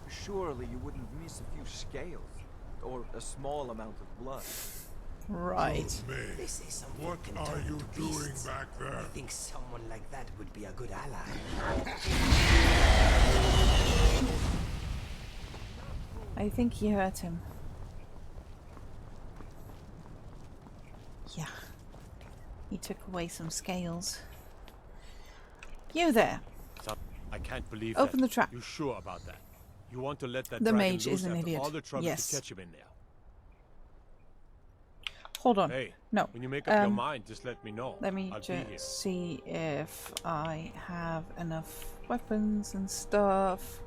Surely you wouldn't miss a few scales, or a small amount of blood. Right. This is what are you doing back there? I think someone like that would be a good ally. I think he hurt him. Yeah. He took away some scales. You there. I can't believe Open that. the trap. You sure about that? You want to let that The dragon mage loose is an after idiot. all the trouble Yes. to catch him in there? Hold on. Hey, No. when you make up your mind, just let me know. Let me I'll be here. just see if I have enough weapons and stuff.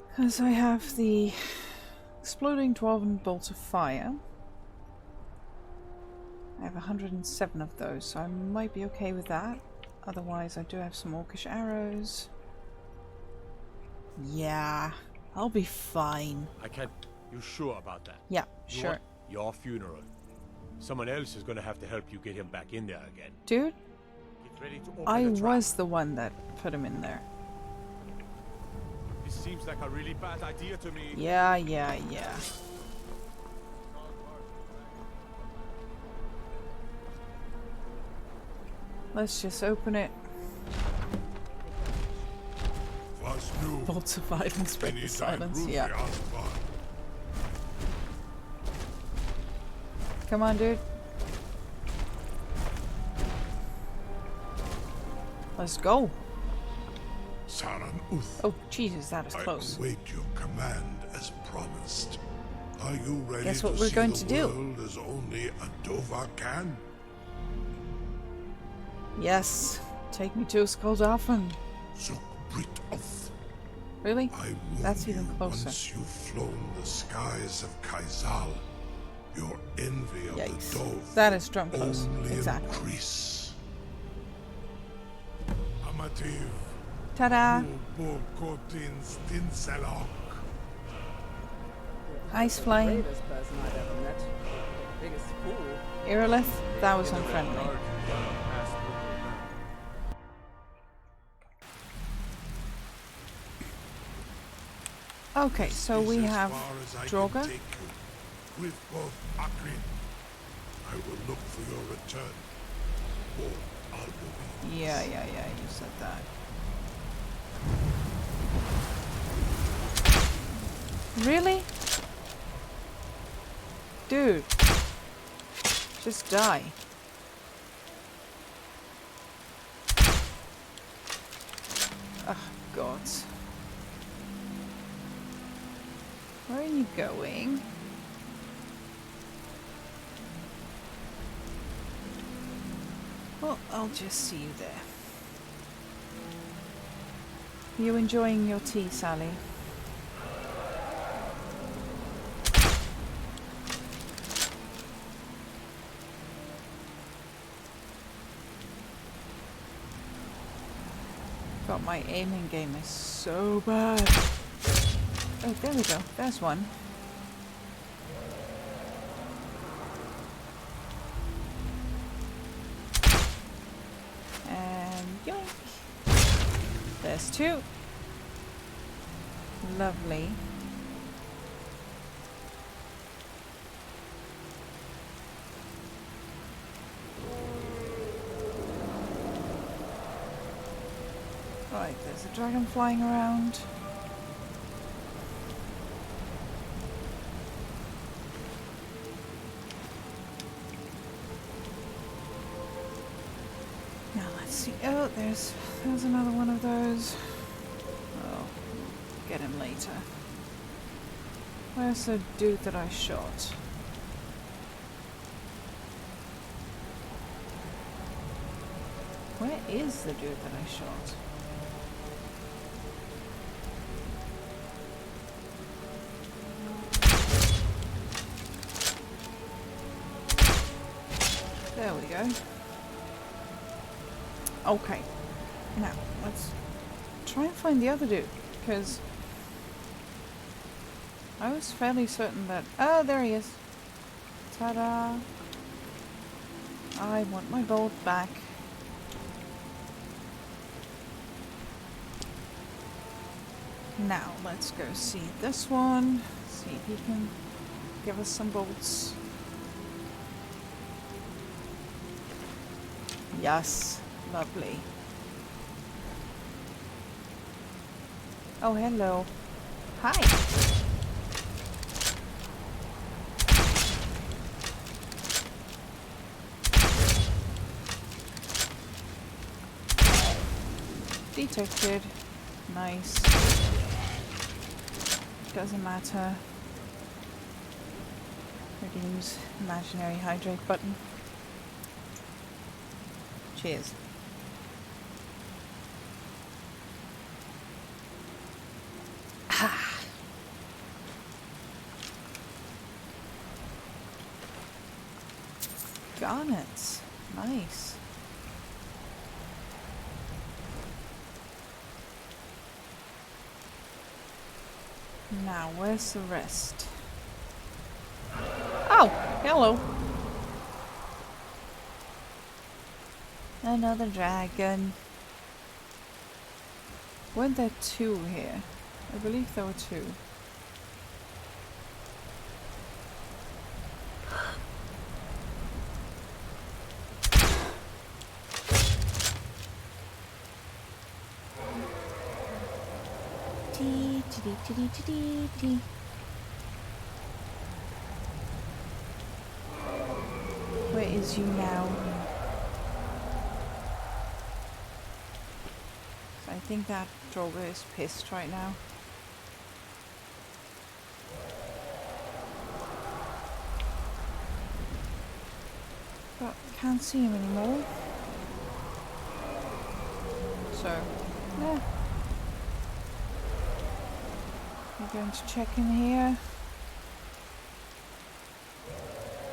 Because I have the exploding dwarven bolt of fire. I have 107 of those, so I might be okay with that. Otherwise, I do have some orcish arrows. Yeah, I'll be fine. I can't. You sure about that? Yeah, You sure. want your funeral. Someone else is gonna have to help you get him back in there again. Dude, Get ready to open I the trap. was the one that put him in there. This seems like a really bad idea to me. Yeah. Let's just open it. Bolt survive and spread the silence. Yeah. Come on, dude. Let's go. Oh, Jesus, that is close. I await your command as promised. Are you ready Guess what to we're see going the to do? world as only a Dova can? Yes. Take me to Skoldafen. Really? That's even closer. Once you've flown the skies of Kaizal, your envy of Yikes. the Dove That is drum close. only Exactly. increase. Amativ. Ta-da! Bokotin Stinselok. Ice flame. Bravest person I've ever met. Biggest fool. Irilith, that was unfriendly. Okay, so we have Droga. With both Akrin, I will look for your return. Or I'll be. Yeah, you said that. Really? Dude. Just die. Oh, God. Where are you going? Well, I'll just see you there. You enjoying your tea, Sally? God, my aiming game is so bad. Oh, there we go. There's one. And yoink. There's two. Lovely. Right, there's a dragon flying around. Now let's see. Oh, there's another one of those. Oh, get him later. Where's the dude that I shot? Where is the dude that I shot? There we go. Okay. Now, let's try and find the other dude, because I was fairly certain that... Oh, there he is. Ta-da! I want my bolt back. Now, let's go see this one. See if he can give us some bolts. Yes, lovely. Oh, hello. Hi. Detected. Nice. Doesn't matter. Redeems imaginary hydrate button. Cheers. Ah. Garnets. Nice. Now, where's the rest? Oh, hello. Another dragon. Weren't there two here? I believe there were two. Where is you now? I think that Drogo is pissed right now. But can't see him anymore. So, yeah. We're going to check in here.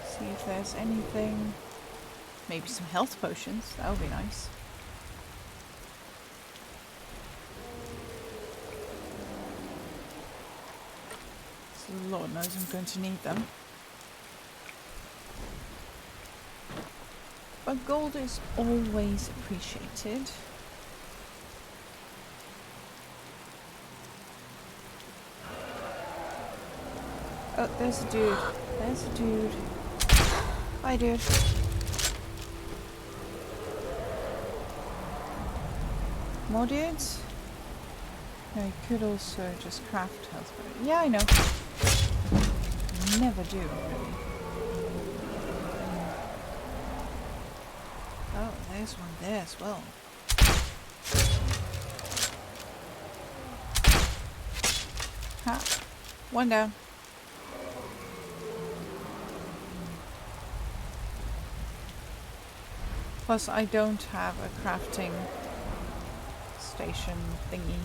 See if there's anything. Maybe some health potions. That would be nice. So Lord knows I'm going to need them. But gold is always appreciated. Oh, there's a dude. There's a dude. Hi, dude. More dudes? No, you could also just craft health. Yeah, I know. Never do, really. Oh, there's one there as well. Ha! One down. Plus, I don't have a crafting station thingy.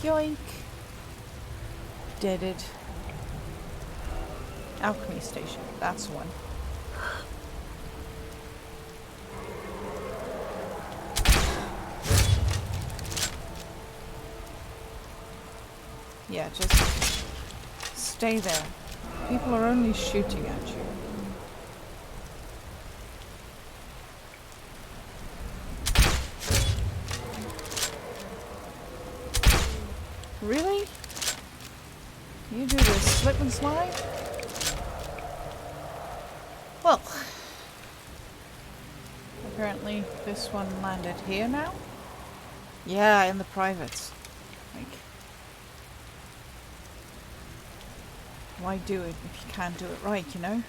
Yoink! Deaded. Alchemy station, that's one. Yeah, just stay there. People are only shooting at you. Really? You do this slip and slide? Well, apparently this one landed here now? Yeah, in the privates. Like, why do it if you can't do it right, you know?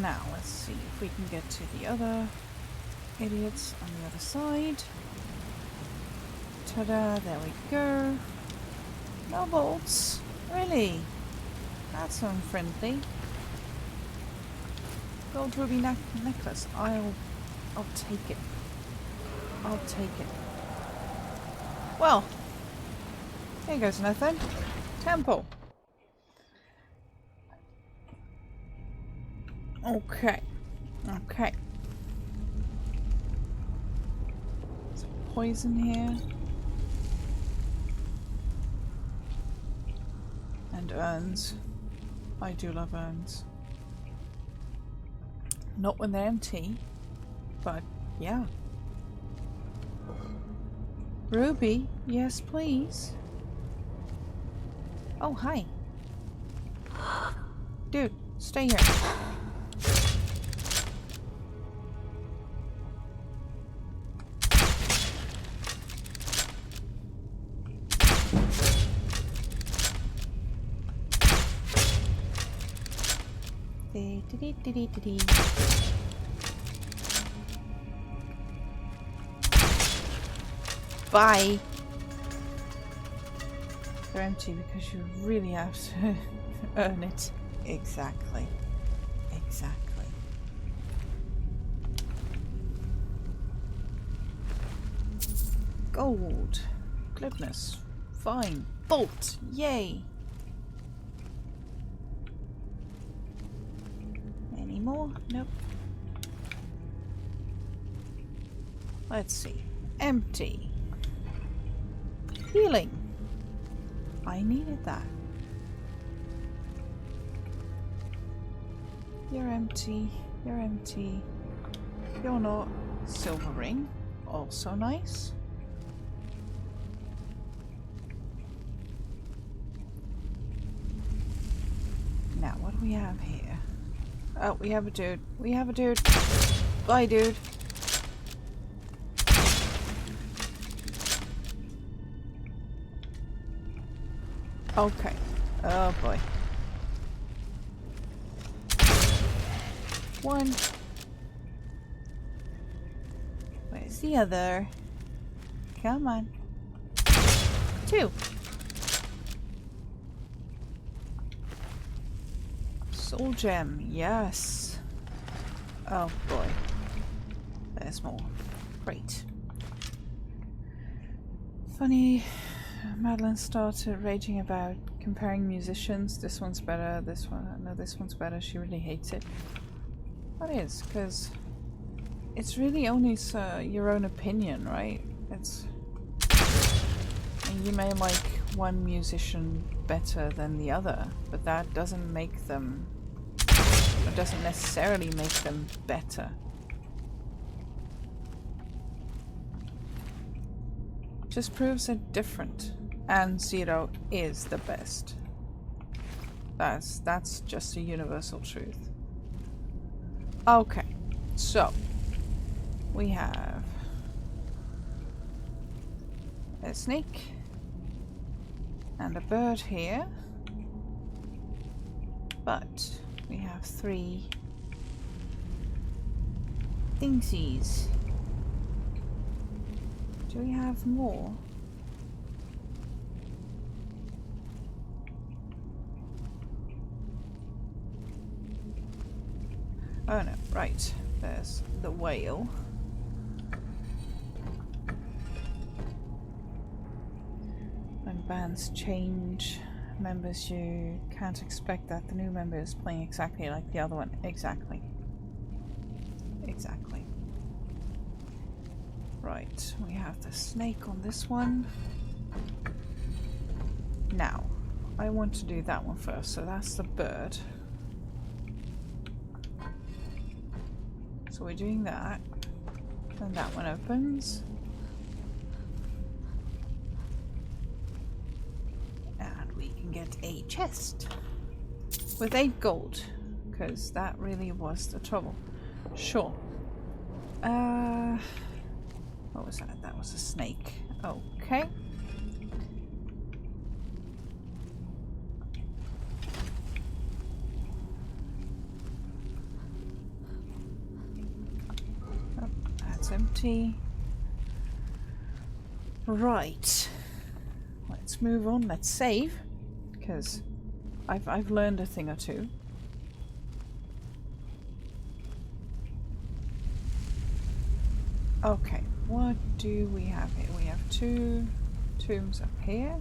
Now, let's see if we can get to the other idiots on the other side. Ta-da, there we go. No bolts. Really? That's unfriendly. Gold ruby necklace. I'll take it. I'll take it. Well, here goes nothing. Temple. Okay. Okay. Some poison here. And urns. I do love urns. Not when they're empty, but yeah. Ruby, yes please. Oh, hi. Dude, stay here. Bye. They're empty because you really have to earn it. Exactly. Exactly. Gold. Glibness. Fine. Bolt. Yay. Any more? Nope. Let's see. Empty. Healing. I needed that. You're empty. You're empty. You're not. Silver ring. Also nice. Now what do we have here? Oh, we have a dude. We have a dude. Bye, dude. Okay. Oh boy. One. Where's the other? Come on. Two. Soul gem, yes. Oh boy. There's more. Great. Funny, Madeline started raging about comparing musicians. This one's better, this one, no, this one's better. She really hates it. That is, because it's really only your own opinion, right? It's... And you may like one musician better than the other, but that doesn't make them... It doesn't necessarily make them better. Just proves they're different. And Zero is the best. That's just a universal truth. Okay, so we have a snake and a bird here, but we have 3 thingsies. Do we have more? Oh no, right. There's the whale. When bands change members, you can't expect that the new member is playing exactly like the other one. Exactly. Exactly. Right, we have the snake on this one. Now, I want to do that one first, so that's the bird. So we're doing that, and that one opens. And we can get a chest with 8 gold, because that really was the trouble. Sure. What was that? That was a snake. Okay. Oh, that's empty. Right. Let's move on. Let's save, because I've learned a thing or two. Okay, what do we have here? We have 2 tombs up here.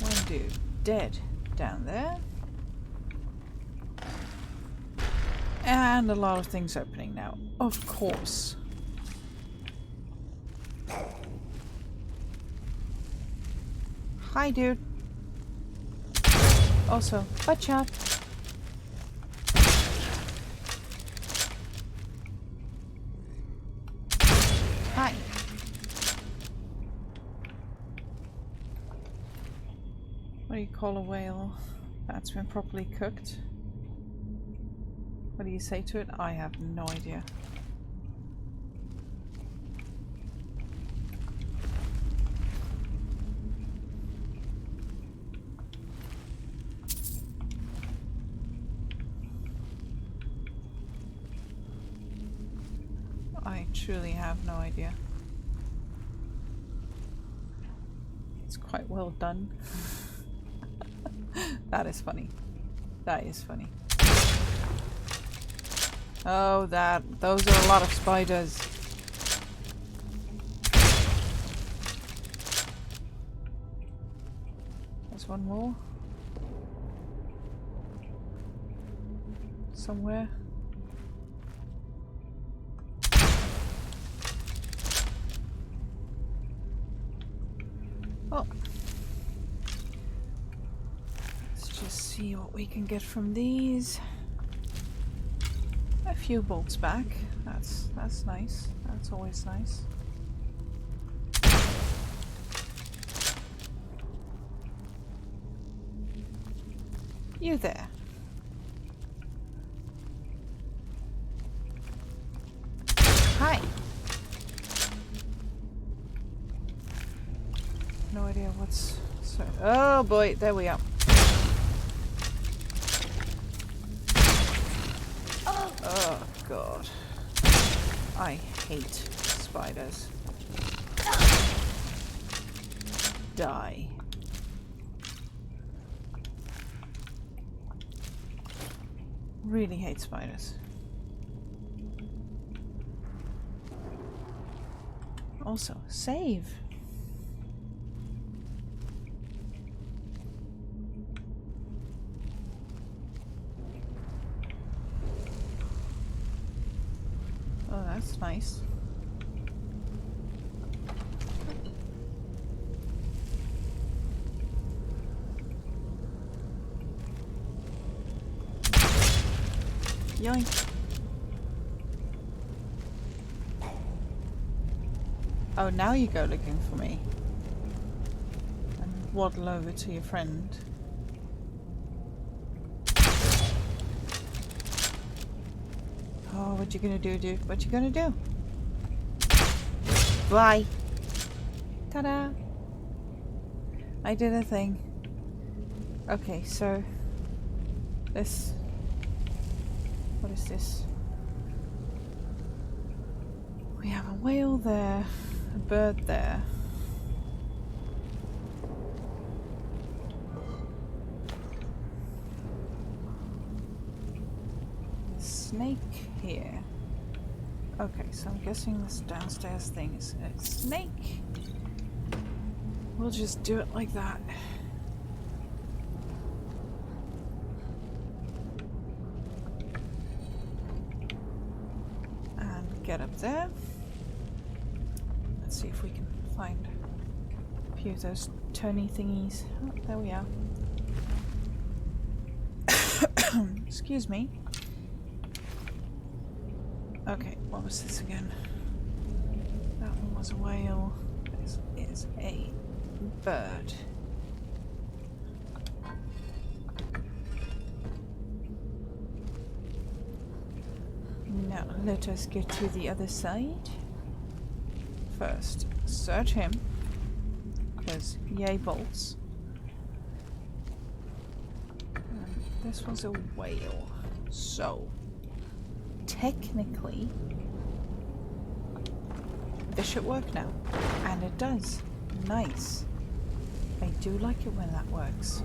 One dude dead down there. And a lot of things opening now, of course. Hi, dude. Also, butt shot. Hi. What do you call a whale that's been properly cooked? What do you say to it? I have no idea. I truly have no idea. It's quite well done. That is funny. That is funny. Oh, those are a lot of spiders. There's one more. Somewhere. Oh. Let's just see what we can get from these. A few bolts back. That's nice. That's always nice. You there. Hi. No idea what's... So, oh boy, there we are. Oh god. I hate spiders. Die. Really hate spiders. Also, save. Oh, that's nice. Yoink. Oh, now you go looking for me. And waddle over to your friend. Oh, what you gonna do, dude? What you gonna do? Bye. Ta-da! I did a thing. Okay, so... this... what is this? We have a whale there, a bird there. Snake here. Okay, so I'm guessing this downstairs thing is a snake. We'll just do it like that. And get up there. Let's see if we can find a few of those turny thingies. Oh, there we are. Excuse me. Okay, what was this again? That one was a whale. This is a bird. Now let us get to the other side. First, search him, because yay bolts. And this was a whale, so technically this should work now, and it does. Nice. I do like it when that works.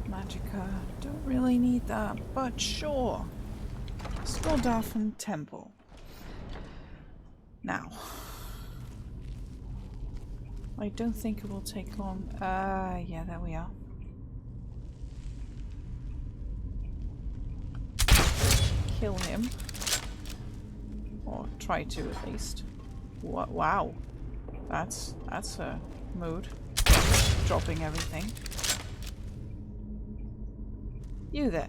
Magicka, don't really need that, but sure. Skoldarfen Temple. Now, I don't think it will take long. Yeah, there we are. Kill him. Or try to at least. Wow. That's a mood. Dropping everything. You there.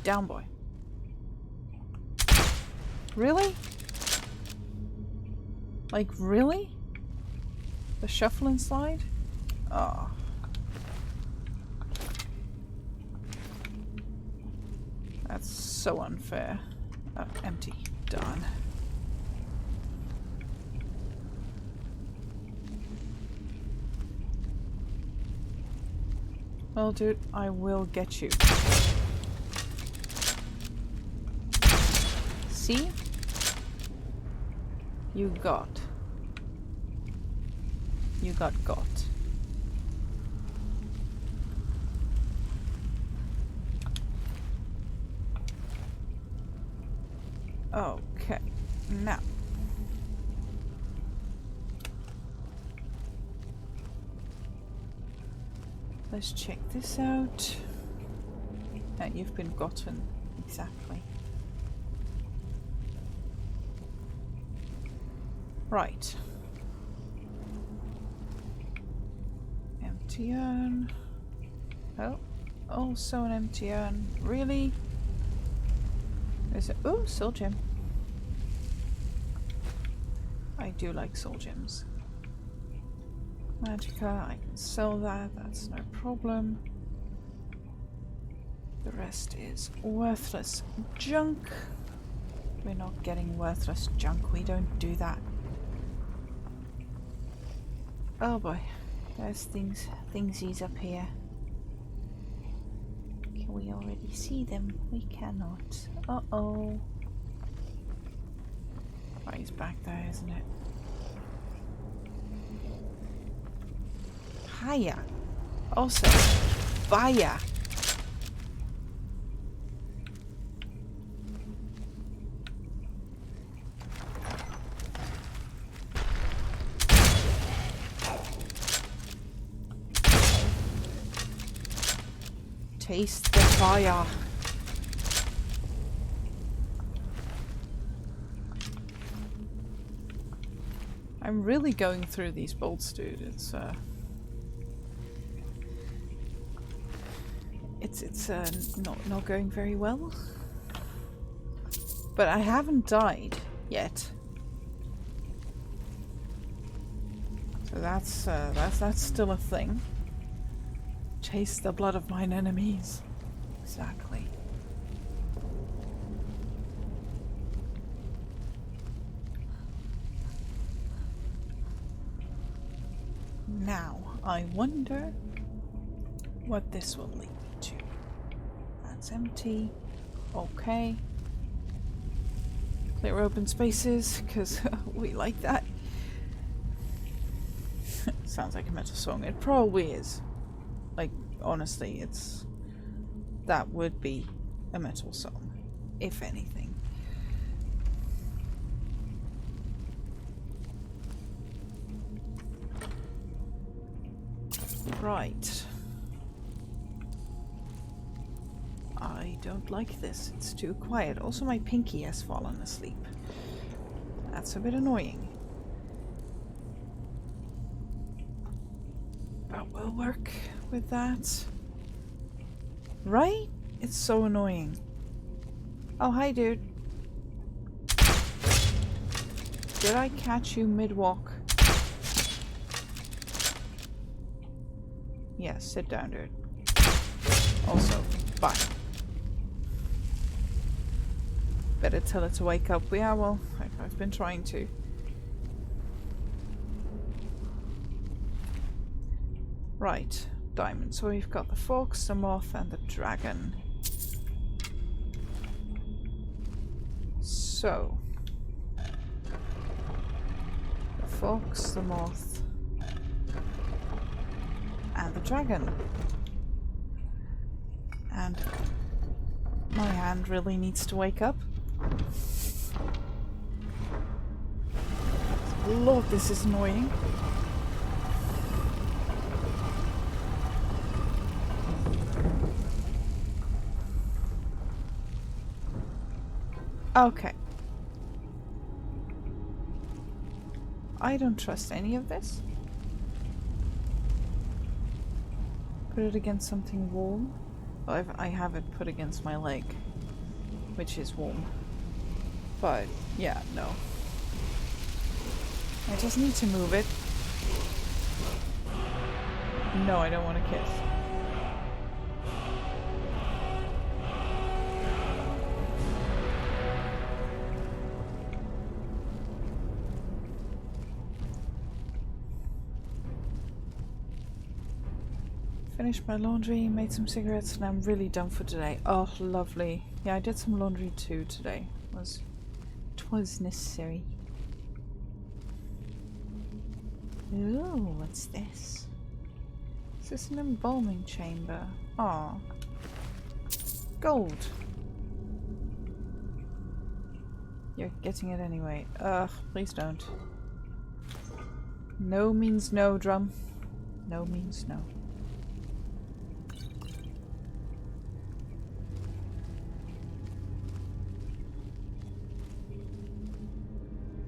Down, boy. Really? Like, really? The shuffle and slide? Oh. That's so unfair. Oh, empty. Darn. Well, dude, I will get you. See? You got. Okay, now. Let's check this out. You've been gotten. Exactly. Right. Empty urn. Oh, also an empty urn. Really? There's a... ooh, soul gem. I do like soul gems. Magicka, I can sell that, that's no problem. The rest is worthless junk. We're not getting worthless junk, we don't do that. Oh boy, there's thingsies up here. Can we already see them? We cannot. Uh-oh. Oh, he's back there, isn't it? Hiya. Also, Baya. Taste the fire. I'm really going through these bolts, dude. It's not going very well. But I haven't died yet. So that's still a thing. Chase the blood of mine enemies. Exactly. Now, I wonder what this will lead me to. That's empty. Okay. Clear open spaces, because we like that. Sounds like a metal song. It probably is. Like, honestly, that would be a metal song, if anything. Right. I don't like this. It's too quiet. Also, my pinky has fallen asleep. That's a bit annoying. But we'll work with that. Right? It's so annoying. Oh, hi, dude. Did I catch you mid-walk? Yeah, sit down, dude. Also, bye. Better tell it to wake up. Yeah, well, I've been trying to. Right, diamond. So we've got the fox, the moth, and the dragon. So, the fox, the moth, and the dragon. And my hand really needs to wake up. Lord, this is annoying. Okay. I don't trust any of this. Put it against something warm. Well, I have it put against my leg, which is warm. But, yeah, no. I just need to move it. No, I don't want to kiss. Finished my laundry, made some cigarettes, and I'm really done for today. Oh, lovely. Yeah, I did some laundry too today. It was necessary. Ooh, what's this? Is this an embalming chamber? Aw. Gold. You're getting it anyway. Ugh, please don't. No means no, drum. No means no.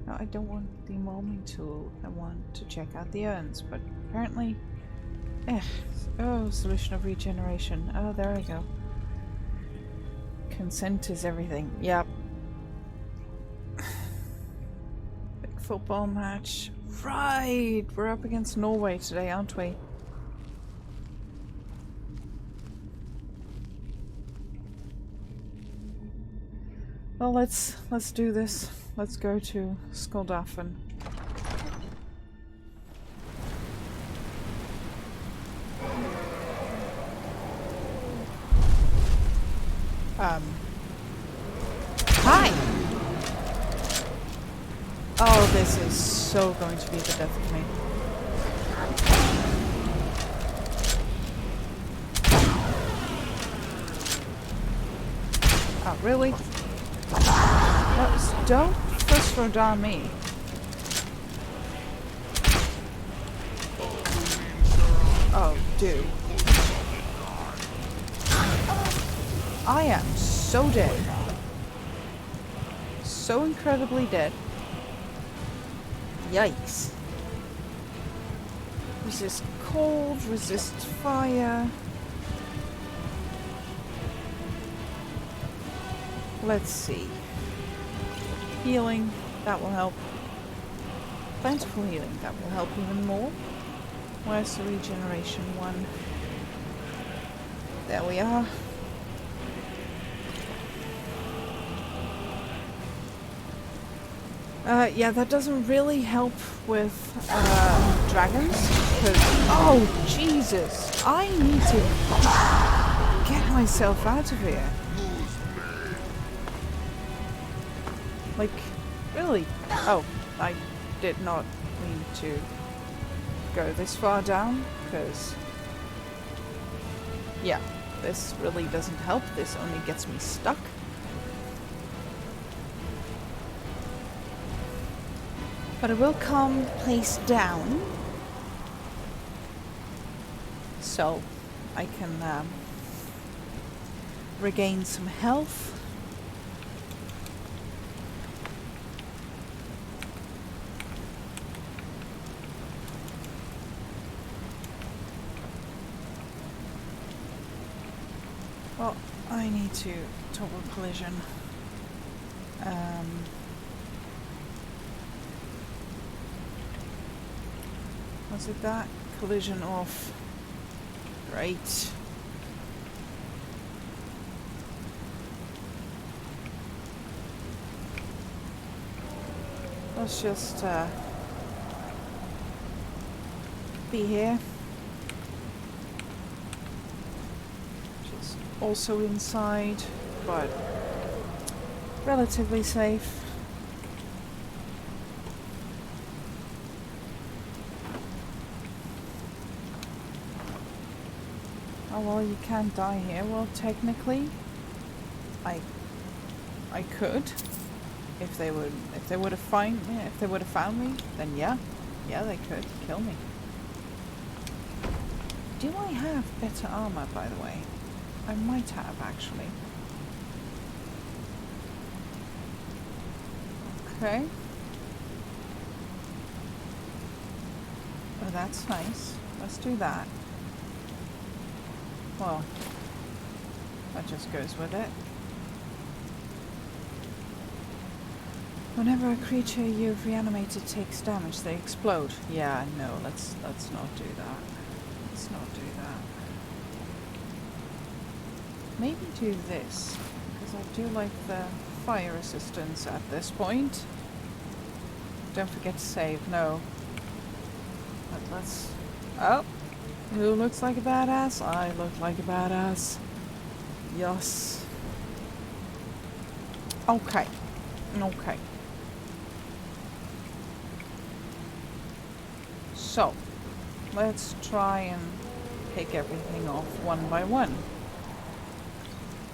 No, I don't want the embalming tool. I want to check out the urns, but apparently... Oh, solution of regeneration. Oh, there we go. Consent is everything. Yep. Big football match. Right, we're up against Norway today, aren't we? Well, let's do this. Let's go to Skoldafen. Hi! Oh, this is so going to be the death of me. Oh, really? No, don't frustradar me. Oh, dude. I am so dead. So incredibly dead. Yikes. Resist cold, resist fire. Let's see. Healing, that will help. Plentiful healing, that will help even more. Where's the regeneration one? There we are. Yeah, that doesn't really help with dragons, because oh Jesus, I need to get myself out of here. Like, really? Oh, I did not mean to go this far down, because yeah, this really doesn't help. This only gets me stuck. But I will calm the place down, so I can regain some health. Well, I need to toggle collision. Was it that? Collision off. Great. Let's just be here. Just also inside, but relatively safe. Oh well, you can't die here. Well, technically, I could, if they would have found me, then yeah, they could kill me. Do I have better armor, by the way? I might have actually. Okay. Oh, that's nice. Let's do that. Well, that just goes with it. Whenever a creature you've reanimated takes damage, they explode. Yeah, no, let's not do that. Let's not do that. Maybe do this, because I do like the fire resistance at this point. Don't forget to save, no. But let's... Oh! Who looks like a badass? I look like a badass. Yes. Okay. Okay. So, let's try and pick everything off one by one.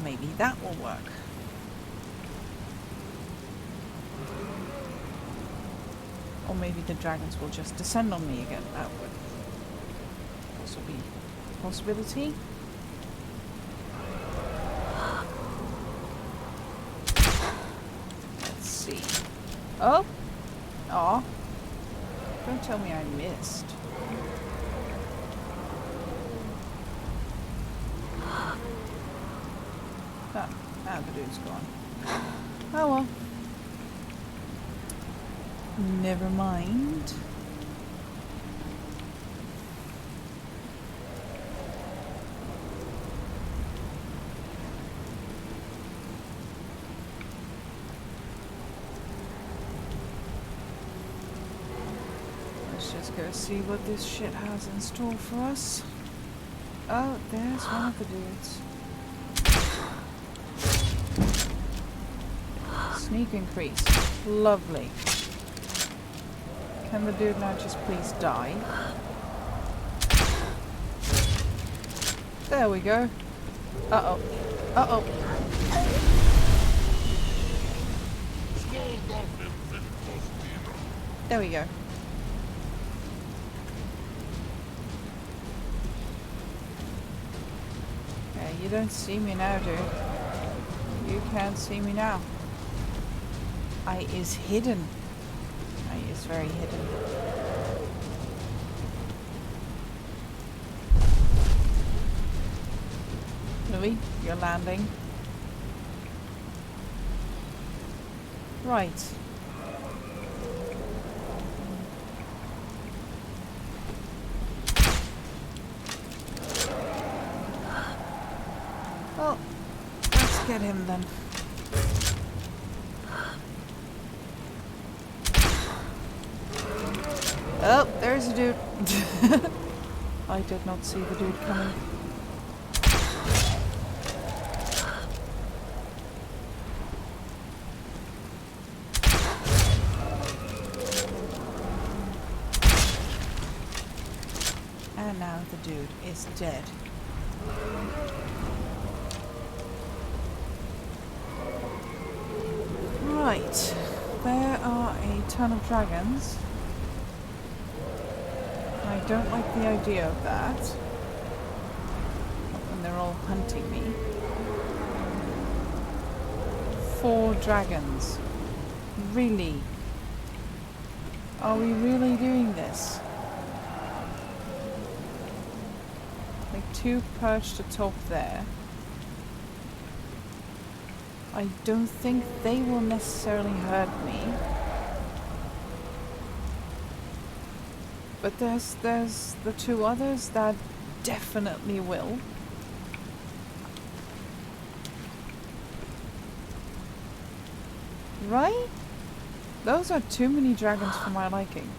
Maybe that will work. Or maybe the dragons will just descend on me again. That would also be a possibility. Let's see. Oh! Aw. Don't tell me I missed. Ah, the dude's gone. Oh well. Never mind. Let's just go see what this shit has in store for us. Oh, there's one of the dudes. Sneak increase. Lovely. Can the dude now just please die? There we go. Uh-oh. Uh-oh. There we go. Okay, you don't see me now, dude. You can't see me now. I is hidden. I is very hidden. Louis, you're landing. Right. Well, let's get him then. Oh, there's a dude. I did not see the dude coming. And now the dude is dead. Right. There are a ton of dragons. I don't like the idea of that. When they're all hunting me. 4 dragons. Really? Are we really doing this? Like 2 perched atop there. I don't think they will necessarily hurt me. But there's the 2 others that definitely will. Right? Those are too many dragons for my liking.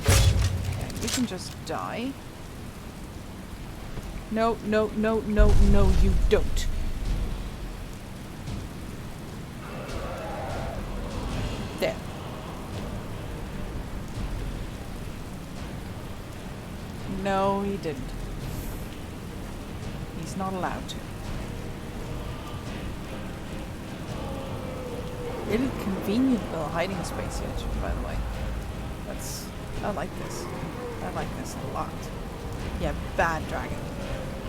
Okay, you can just die. No, no, no, no, no, you don't. There. No, he didn't. He's not allowed to. Really convenient little hiding space here, by the way. I like this. I like this a lot. Yeah, bad dragon.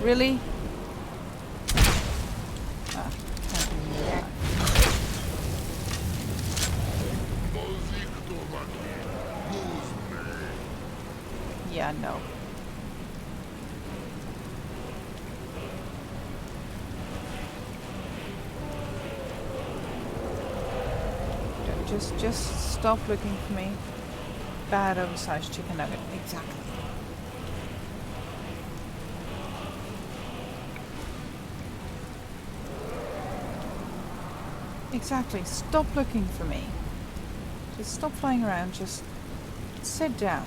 Really? Ah, can't do that. Yeah, no. Just stop looking for me. Bad oversized chicken nugget. Exactly. Exactly. Stop looking for me. Just stop flying around. Just sit down.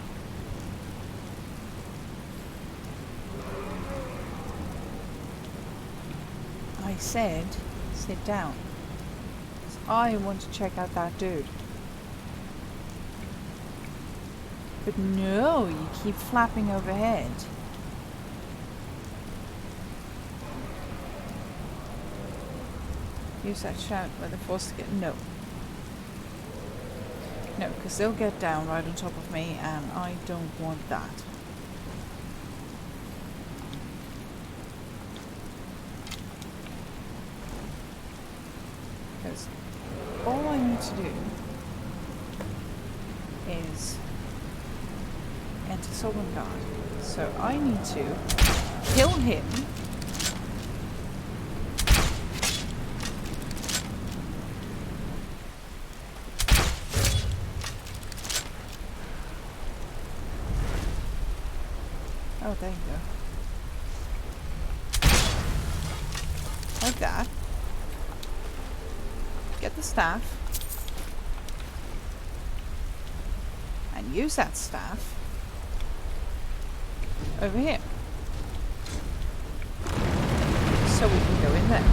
I said sit down. I want to check out that dude. But no, you keep flapping overhead. Use that shout where they're forced to get... No. No, because they'll get down right on top of me and I don't want that. Because all I need to do is enter Sovereign Guard. So I need to kill him Oh, there you go. Like that. Get the staff. And use that staff over here. So we can go in there.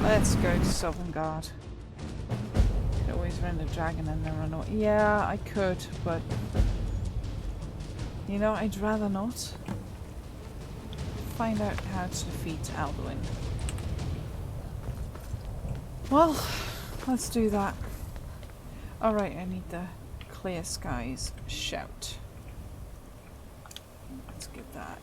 Let's go to Sovngarde. Could always run a dragon and then run away. Yeah, I could, but you know, I'd rather not. Find out how to defeat Alduin. Well, let's do that. Alright, I need the Clear Skies shout. Let's get that.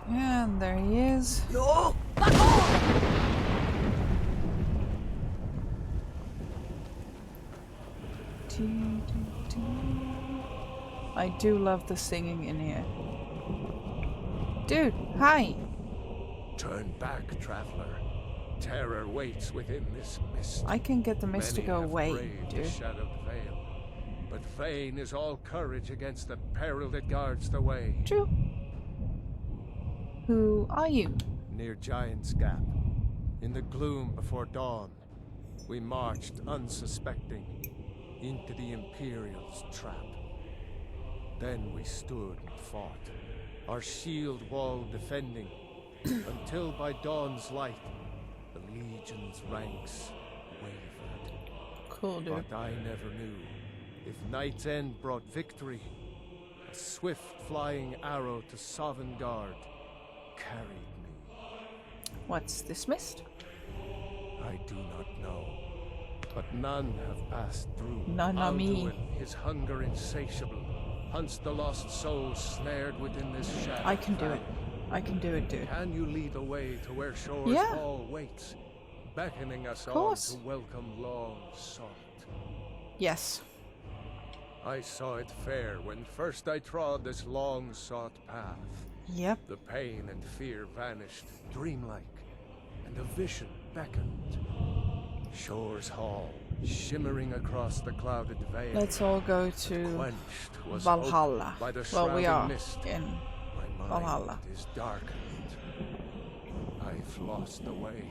And there he is. No! I do love the singing in here. Dude, hi! Turn back, traveler. Terror waits within this mist. I can get the mist to Many go have away, braved dude. the shadowed veil, but vain is all courage against the peril that guards the way. True. Who are you? Near Giant's Gap, in the gloom before dawn, we marched unsuspecting into the Imperial's trap. Then we stood and fought, our shield wall defending, until by dawn's light, the Legion's ranks wavered. Cool, dude. But I never knew if Night's End brought victory, a swift flying arrow to Sovngarde carried me. What's this mist? I do not know, but none have passed through. None are me. Alduin, his hunger insatiable, hunts the lost souls snared within this shadow. I can do it. I can do it, dude. Can you lead the way to where Shore's Yeah. Hall waits, beckoning us Of on course. to welcome long sought? Yes. I saw it fair when first I trod this long sought path. Yep. The pain and fear vanished, dreamlike, and a vision beckoned. Shore's Hall, shimmering across the clouded veil. Let's all go to Quenched was Valhalla. hope by the Well, we shrouding are mist. in My Valhalla. mind is darkened. I've lost the way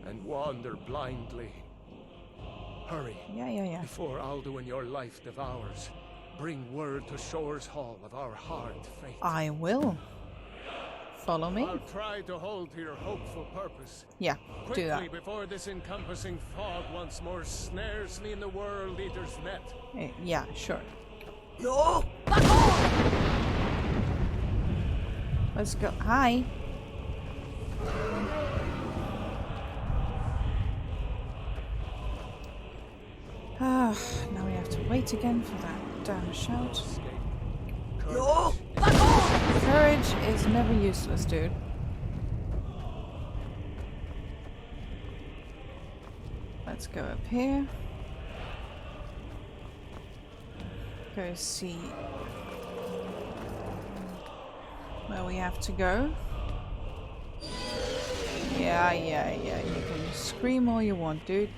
and wander blindly. Hurry. Yeah. Before Alduin your life devours, bring word to Shore's Hall of our hard fate. I will. Follow me. I'll try to hold to your hopeful purpose. Yeah, Quickly, do that. before this encompassing fog once more snares me in the World Eater's net. Yeah, sure. No! Let's go. Hi. Ah, now we have to wait again for that damn shout. No! Courage is never useless, dude. Let's go up here. Go see where we have to go. Yeah. You can scream all you want, dude.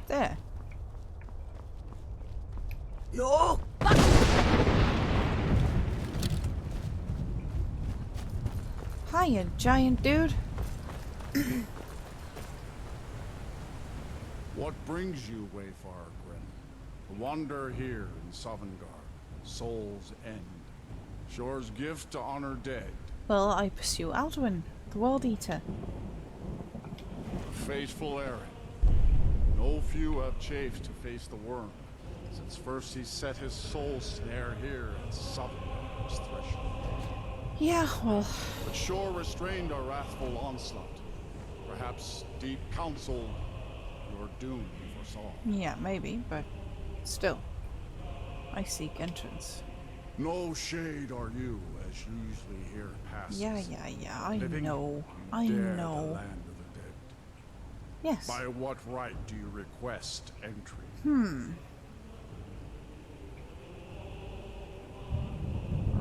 There. No! Hiya, giant dude. What brings you, Wayfarer Grim? To wander here in Sovngarde, Soul's End. Shore's gift to honor dead. Well, I pursue Alduin, the World Eater. A fateful errand. No few have chafed to face the worm, since first he set his soul snare here at Sovngarde's threshold. Yeah, well... But Shore restrained our wrathful onslaught. Perhaps deep counsel your doom foresaw. Yeah, maybe, but still. I seek entrance. No shade are you, as usually here passes. Yeah, I Living, know. you I dare know. the land of the dead. Yes. By what right do you request entry?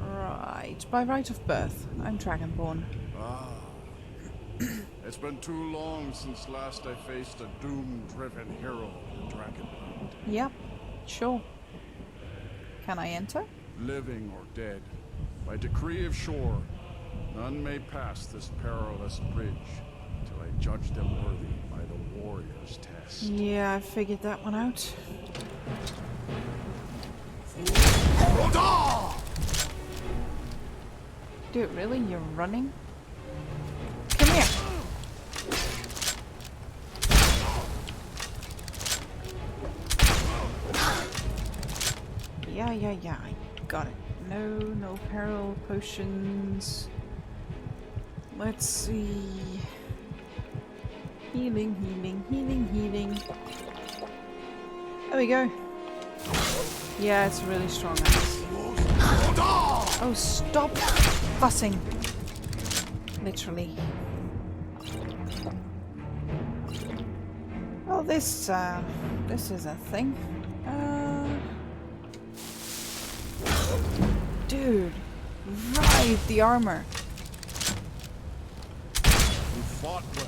Right. By right of birth. I'm Dragonborn. Ah. It's been too long since last I faced a doom-driven hero in Dragonland. Yep. Sure. Can I enter? Living or dead, by decree of Shore, none may pass this perilous bridge till I judge them worthy by the warrior's test. Yeah, I figured that one out. Dude, really? You're running? Come here! Yeah, I got it. No peril potions. Let's see. Healing. There we go. Yeah, it's really strong. Oh, stop fussing. Literally. Well, this is a thing. Dude, ride the armor. You fought well.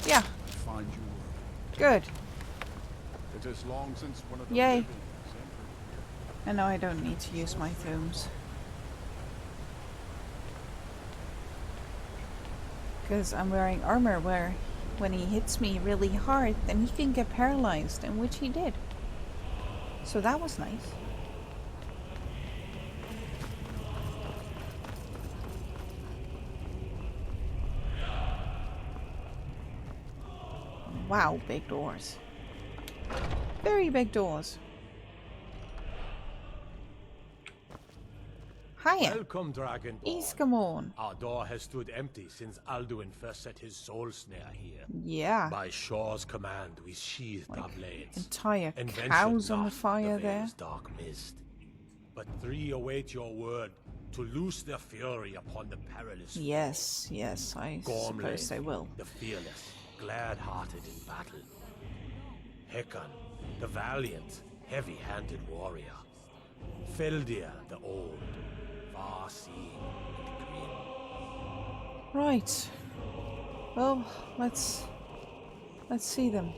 Yeah. I find you worthy. Good. It is long since one of the Yay. living has entered. And now I don't need to use my thumbs. Because I'm wearing armor where when he hits me really hard, then he can get paralyzed, and which he did. So that was nice. Wow, big doors. Very big doors. Hiya. Welcome, Dragonborn. Iskamorn. Our door has stood empty since Alduin first set his soul snare here. Yeah. By Shore's command, we sheathed our blades. Entire and cows ventured on the not fire the there. Vale's dark mist. But 3 await your word to loose their fury upon the perilous. Yes, I suppose they will. The fearless, glad-hearted in battle. Hekon, the valiant, heavy-handed warrior. Feldir, the old, far-seeing and grim. Right. Well, let's see them.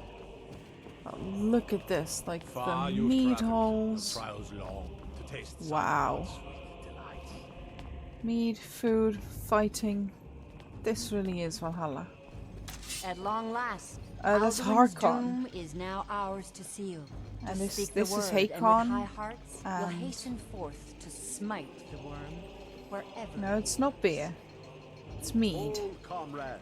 Oh, look at this, like Far the you've meat traveled, halls. the trials long, to taste Wow. some sweet delight. Mead, food, fighting. This really is Valhalla. At long last, That's Alduin's Harkon. doom is now ours to seal. And To this speak the is word, Hakon, and with high hearts, we'll and- hasten forth to smite the worm wherever. No, it's not beer. It's mead. Old comrades,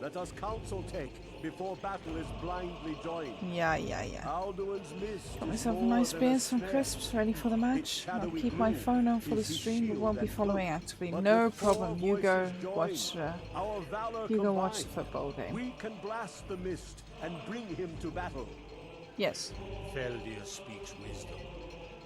let us counsel take before battle is blindly joined. Yeah. Alduin's mist Got is myself a more nice than beer, a some snare. crisps, ready for the match. Its I'll shadowy keep my gloom phone on for the is his stream, but shield won't be and following cloak. actively. But No with 4 problem. You go voices joined, watch. our valor You go watch the combined, football game. We can blast the mist and bring him to battle. Yes. Feldir speaks wisdom.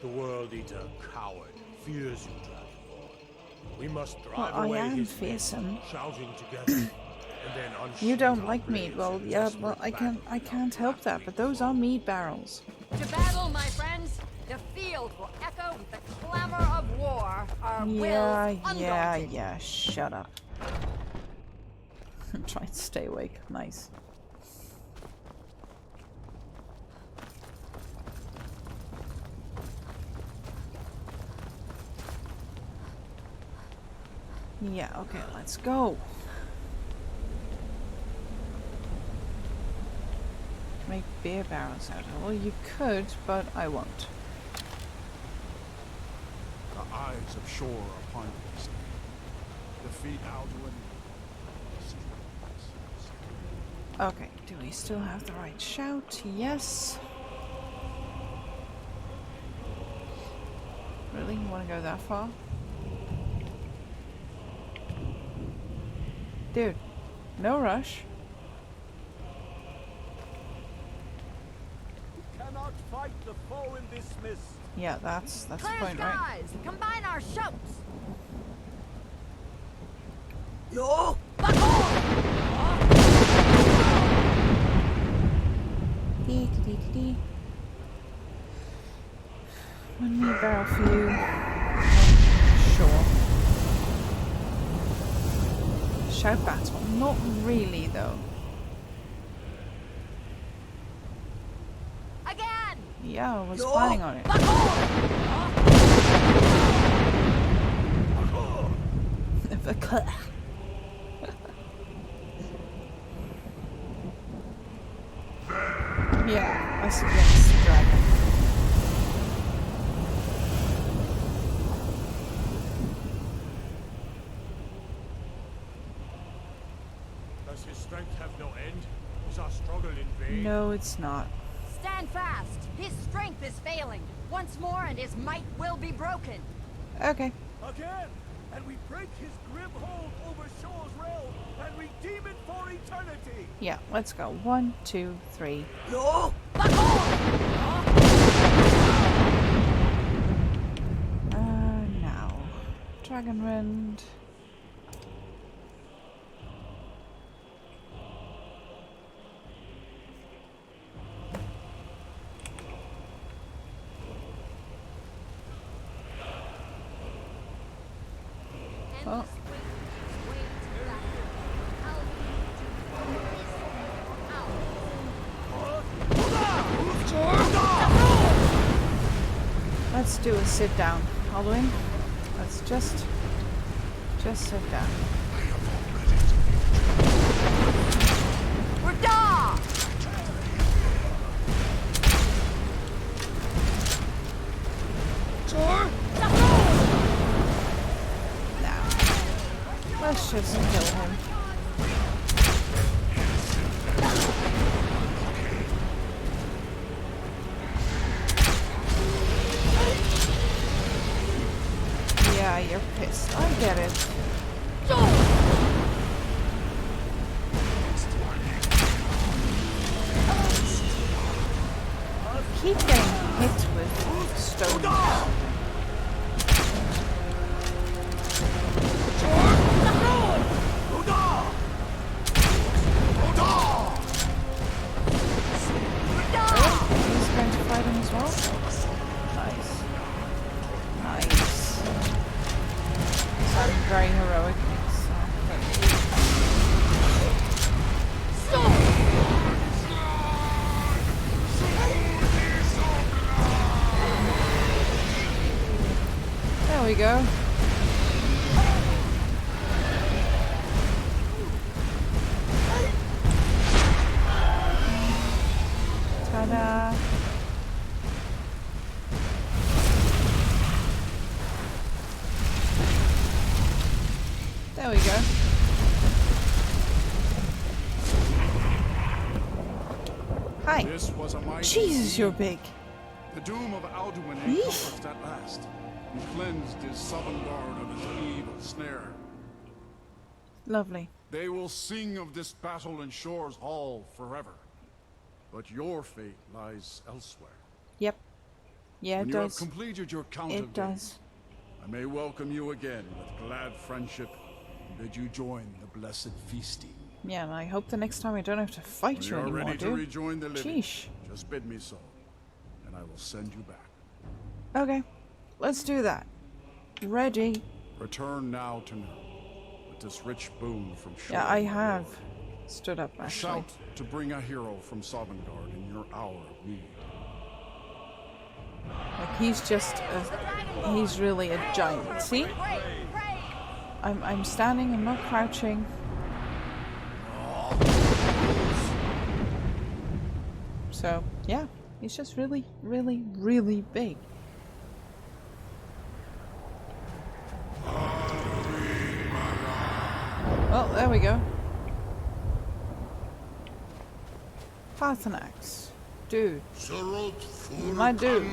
The World Eater, coward, fears you, Dragonborn. We must drive Well, I away am his men, fearsome. shouting together, and then You unsheathe don't our like mead. blades Well, in yeah, desperate well, I battle. can't help that. But those are mead barrels. To battle, my friends! The field will echo with the clamor of war. Our wills undaunted. Yeah. Shut up. I'm trying to stay awake. Nice. Yeah, okay, let's go. Make beer barrels out of it. Well, you could, but I won't. The eyes of Shore upon us. Defeat Alduin. Okay, do we still have the right shout? Yes. Really? You want to go that far? Dude, no rush. Cannot fight the foe in this mist. Yeah, that's the Clear point, right? skies! Combine our shouts! Yo! One more barrel for you. Sure. Shout battle. Not really, though. Again! Yeah, I was planning on it. Yeah, I suggest the dragon. Does his strength have no end? Is our struggle in vain? No, it's not. Stand fast! His strength is failing. Once more and his might will be broken. Okay. Again! And we break his grim hold over Shaw's realm and redeem it for eternity! Yeah, let's go. 1, 2, 3. No! Now. Dragon Rend. Oh. Let's do a sit down, Alduin. Let's just sit down. We're done! Now, let's just kill him. Yeah, you're pissed. I get it. Keep getting hit with stones. He's going to fight him as well. Nice. Nice. I'm very heroic. There we go. Ta-da! There we go. Hi. This was a mighty Jesus, you're big. The doom of Alduin encompassed at last, and cleansed his Sovngarde of his evil snare. Lovely. They will sing of this battle in Shore's Hall forever. But your fate lies elsewhere. Yep. Yeah, when it you does. have completed your count It of does. days, I may welcome you again with glad friendship and bid you join the blessed feasting. Yeah, and I hope the next time I don't have to fight When you you are anymore, ready to dude. rejoin the living, Sheesh. just bid me so, and I will send you back. Okay, let's do that. Ready. Return now to Nurgle with this rich boon from Shore. Yeah, I have stood up A actually. shout to bring a hero from Sovngarde in your hour of need. Like he's really a giant. See? I'm standing, I'm not crouching. So, yeah, he's just really, really, really big. Well, there we go. Pathanax. Dude. My dude.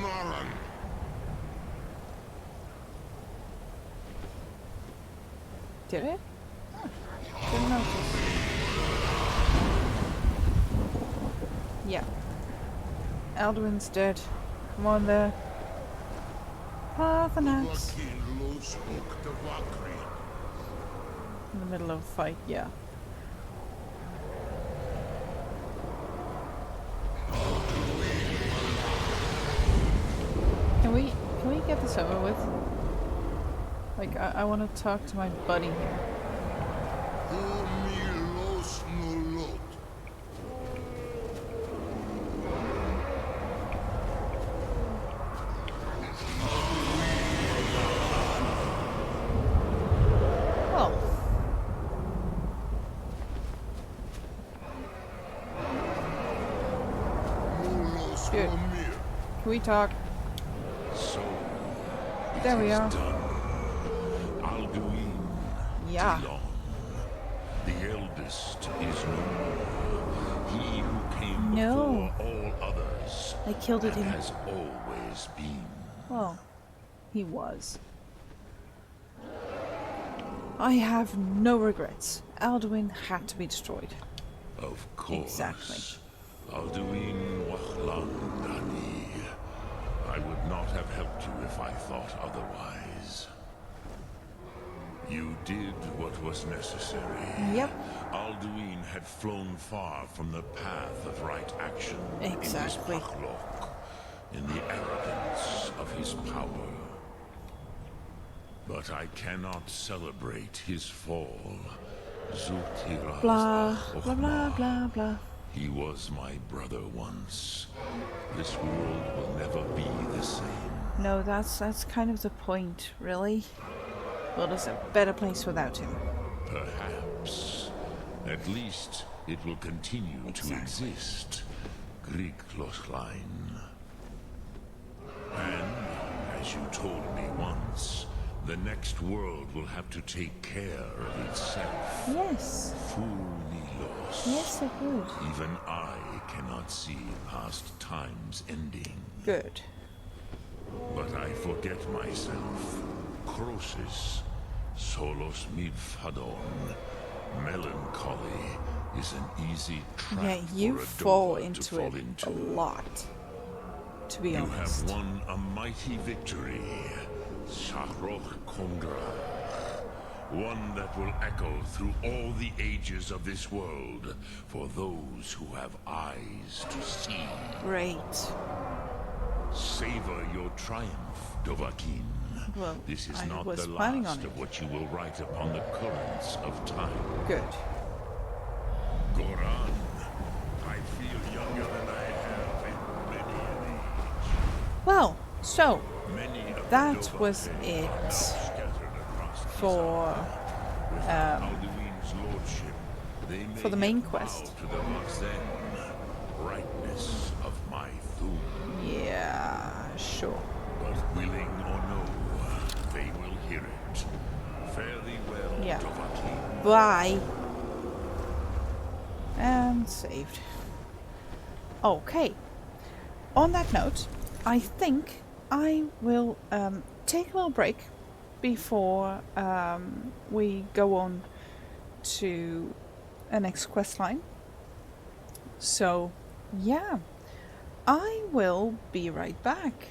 Did it? Huh. Didn't notice. Yeah. Alduin's dead. Come on there. Pathanax. In the middle of a fight, yeah. this over with. Like, I want to talk to my buddy here. Oh. Good. Can we talk? So, there we are. Alduin, yeah. Tilon, the eldest is no more. He who came before all others. I killed it. Has always been. Well, he was. I have no regrets. Alduin had to be destroyed. Of course. Exactly. Alduin Wachlan Dani. I would not have helped you if I thought otherwise. You did what was necessary. Yep. Alduin had flown far from the path of right action. Exactly. In his Pachlok, in the arrogance of his power. But I cannot celebrate his fall. Zutira. Blah, blah, blah, blah, blah. He was my brother once. This world will never be the same. No, that's kind of the point, really. World is a better place without him. Perhaps. At least it will continue to exist. Grieg Lochlein. And, as you told me once, the next world will have to take care of itself. Yes. Fool Nilos. Yes, it would. Even I cannot see past time's ending. Good. But I forget myself. Crosis, solos midfadon. Melancholy is an easy trap yeah, you for a fall Dova into to fall it into. a lot. To be you honest. have won a mighty victory. Shahroch Kondra. One that will echo through all the ages of this world for those who have eyes to see. Great. Savor your triumph, Dovahkiin. Well, this is I not was the planning last on of what you will write upon the currents of time. Good. Goran, I feel younger than I have in many an age. Well, so that was it for the main quest. To the brightness of my Thum. Yeah, sure. But willing or no, they will hear it. Fare thee well, Yeah. Dovahkiin. Bye. And saved. Okay. On that note, I think I will take a little break before we go on to a next quest line. So, yeah. I will be right back.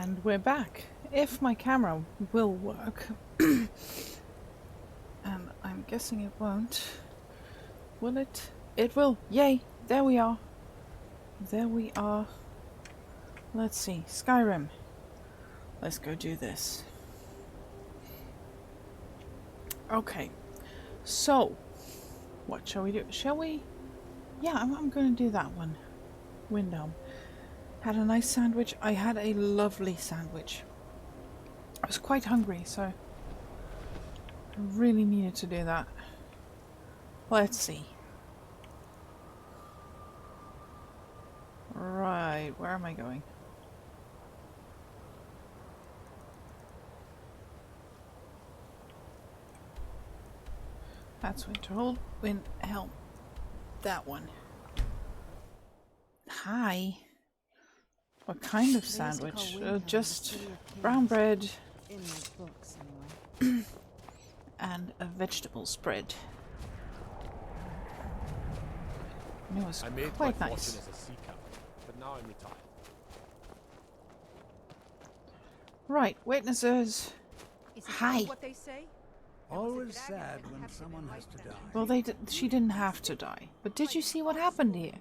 And we're back. If my camera will work. And I'm guessing it won't. Will it? It will. Yay! There we are. There we are. Let's see. Skyrim. Let's go do this. Okay. So, what shall we do? Shall we? Yeah, I'm going to do that one. Window. Had a nice sandwich. I had a lovely sandwich. I was quite hungry, so I really needed to do that. Let's see. Right, where am I going? That's Winterhold. Helm. That one. Hi. What kind of sandwich? Just brown bread In the books, anyway. and a vegetable spread. And it was I made quite my nice. fortune as a sea captain, but now I'm retired. Right, witnesses. Hi. What they say? Always sad when someone has to die. Well, she didn't have to die. But did you see what happened here?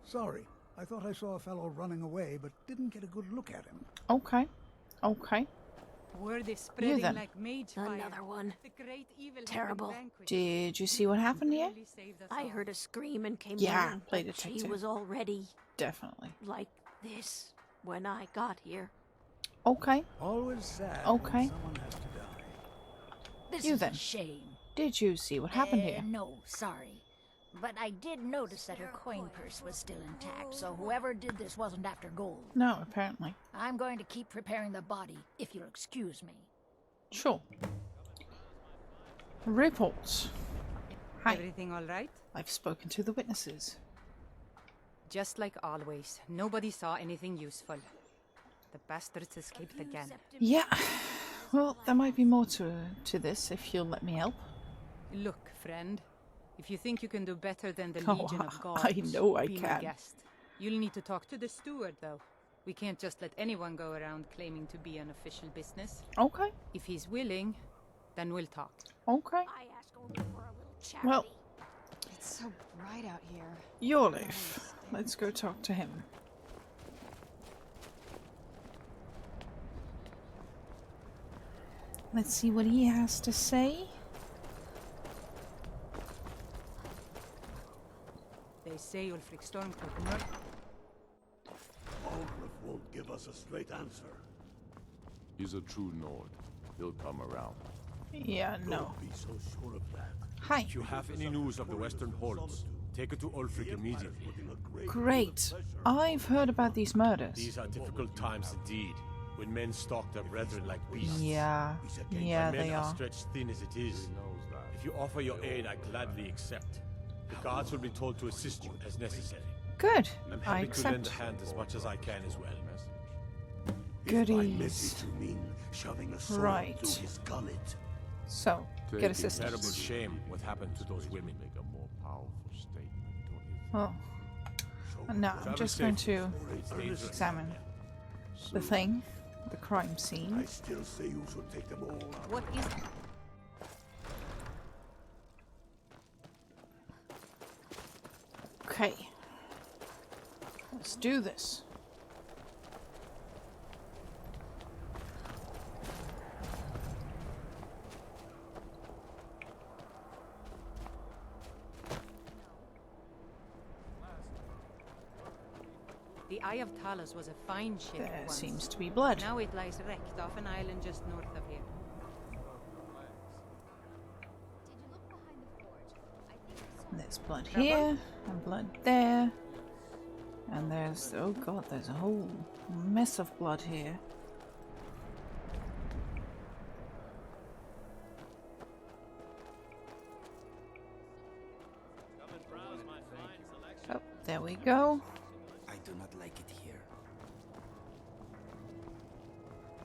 Sorry, I thought I saw a fellow running away, but didn't get a good look at him. Okay. Okay. Word is spreading then. like mage fire. Another one. The great evil has been Terrible. vanquished. Did you see what happened here? Really saved us I all. heard a scream and came Yeah, running, play but she detective. was already Definitely. like this when I got here. Okay. Always sad Okay. when someone has to die. This You is then. a shame. Did you see what happened here? No, sorry. But I did notice that her coin purse was still intact, so whoever did this wasn't after gold. No, apparently. I'm going to keep preparing the body, if you'll excuse me. Sure. Reports. Hi. Everything all right? I've spoken to the witnesses. Just like always, nobody saw anything useful. The bastards escaped again. Yeah. Well, there might be more to this if you'll let me help. Look, friend. If you think you can do better than the Oh, Legion of Gods, I know I be my can. guest. You'll need to talk to the steward, though. We can't just let anyone go around claiming to be an official business. Okay. If he's willing, then we'll talk. Okay. I ask only for a little charity. Well, It's so bright out here. Yorleif. Let's go talk to him. Let's see what he has to say. They say Ulfric Stormcloak murdered. Ulfric won't give us a straight answer. He's a true Nord. He'll come around. Yeah, no. Don't be so sure of that. Hi. If you have any news of the Western Hordes, take it to Ulfric immediately. Great. I've heard about these murders. These are difficult times indeed, when men stalk their brethren like beasts. Yeah. Yeah, My men they are are. stretched thin as it is. If you offer your aid, I gladly accept. The guards will be told to assist you as necessary. Good. I'm I happy to lend accept. a hand as much as I can as well. Goodies. You mean shoving a sword Right. through his gullet? So, get Terrible assistance. shame what happened to those women. Make a more powerful statement, don't you think? Oh. No, I'm Travel just going to safely. It's dangerous. examine the thing, the crime scene. I still say you should take them all out. What is... Okay. Let's do this. The Eye of Talos was a fine ship There once. seems to be blood. Now it lies wrecked off an island just north of here. There's blood here, and blood there. And there's, oh god, there's a whole mess of blood here. Oh, there we go. I do not like it here.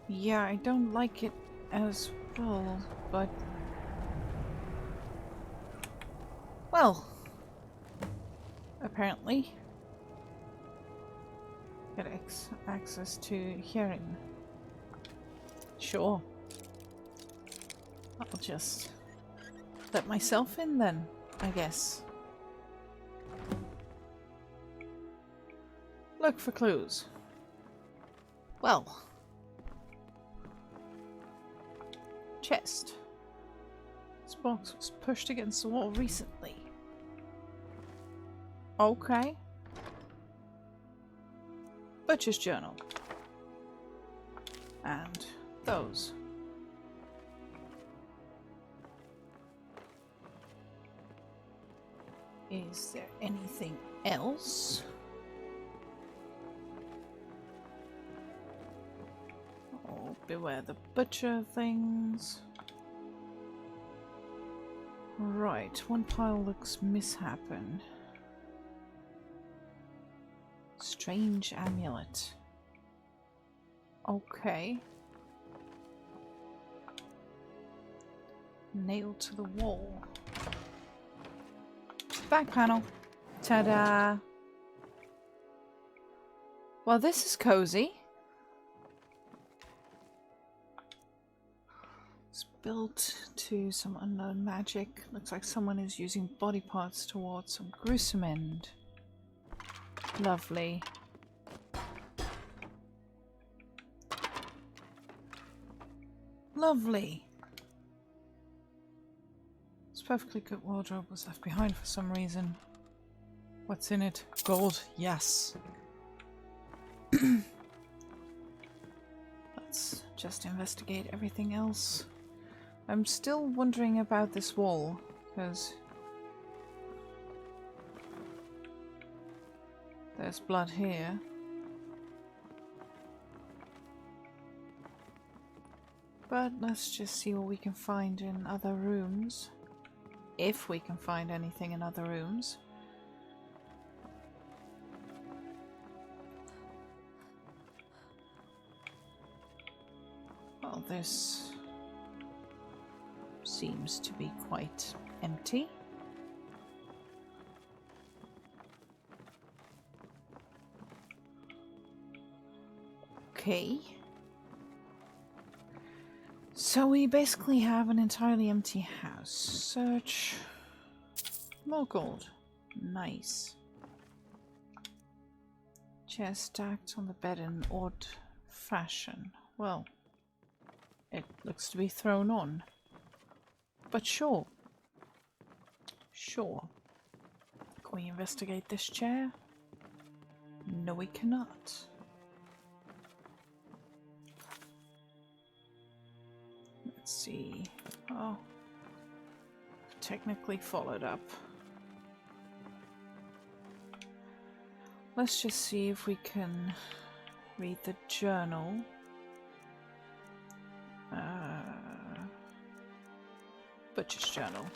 Yeah, I don't like it as well, but... Well, apparently, get access to hearing Sure. I'll just let myself in then, I guess. Look for clues. Well. Chest. This box was pushed against the wall recently. Okay. Butcher's journal. And those. Is there anything else? Oh, beware the butcher things. Right, one pile looks mishappen. Strange amulet. Okay. Nailed to the wall. Back panel. Ta-da! Well, this is cozy. It's built to some unknown magic. Looks like someone is using body parts towards some gruesome end. Lovely. Lovely. This perfectly good wardrobe was left behind for some reason. What's in it? Gold. Yes. Let's just investigate everything else. I'm still wondering about this wall, because there's blood here. But let's just see what we can find in other rooms. If we can find anything in other rooms. Well, this seems to be quite empty. Okay. So we basically have an entirely empty house. Search. More gold. Nice. Chair stacked on the bed in odd fashion. Well, it looks to be thrown on. But sure. Sure. Can we investigate this chair? No, we cannot. Let's see. Oh. Technically followed up. Let's just see if we can read the journal. Butcher's journal.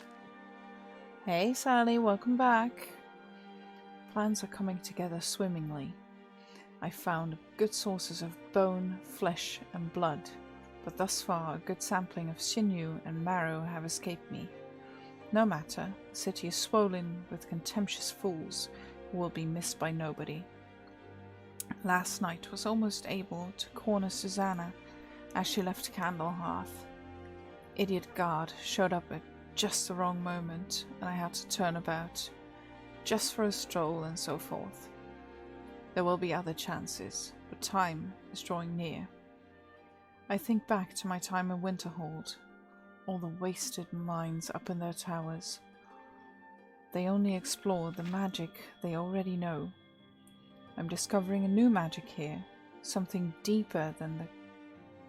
Hey Sally, welcome back. Plans are coming together swimmingly. I found good sources of bone, flesh and blood, but thus far a good sampling of sinew and marrow have escaped me. No matter, the city is swollen with contemptuous fools who will be missed by nobody. Last night was almost able to corner Susanna as she left Candlehearth. Idiot guard showed up at just the wrong moment and I had to turn about, just for a stroll and so forth. There will be other chances, but time is drawing near. I think back to my time in Winterhold, all the wasted minds up in their towers. They only explore the magic they already know. I'm discovering a new magic here, something deeper than the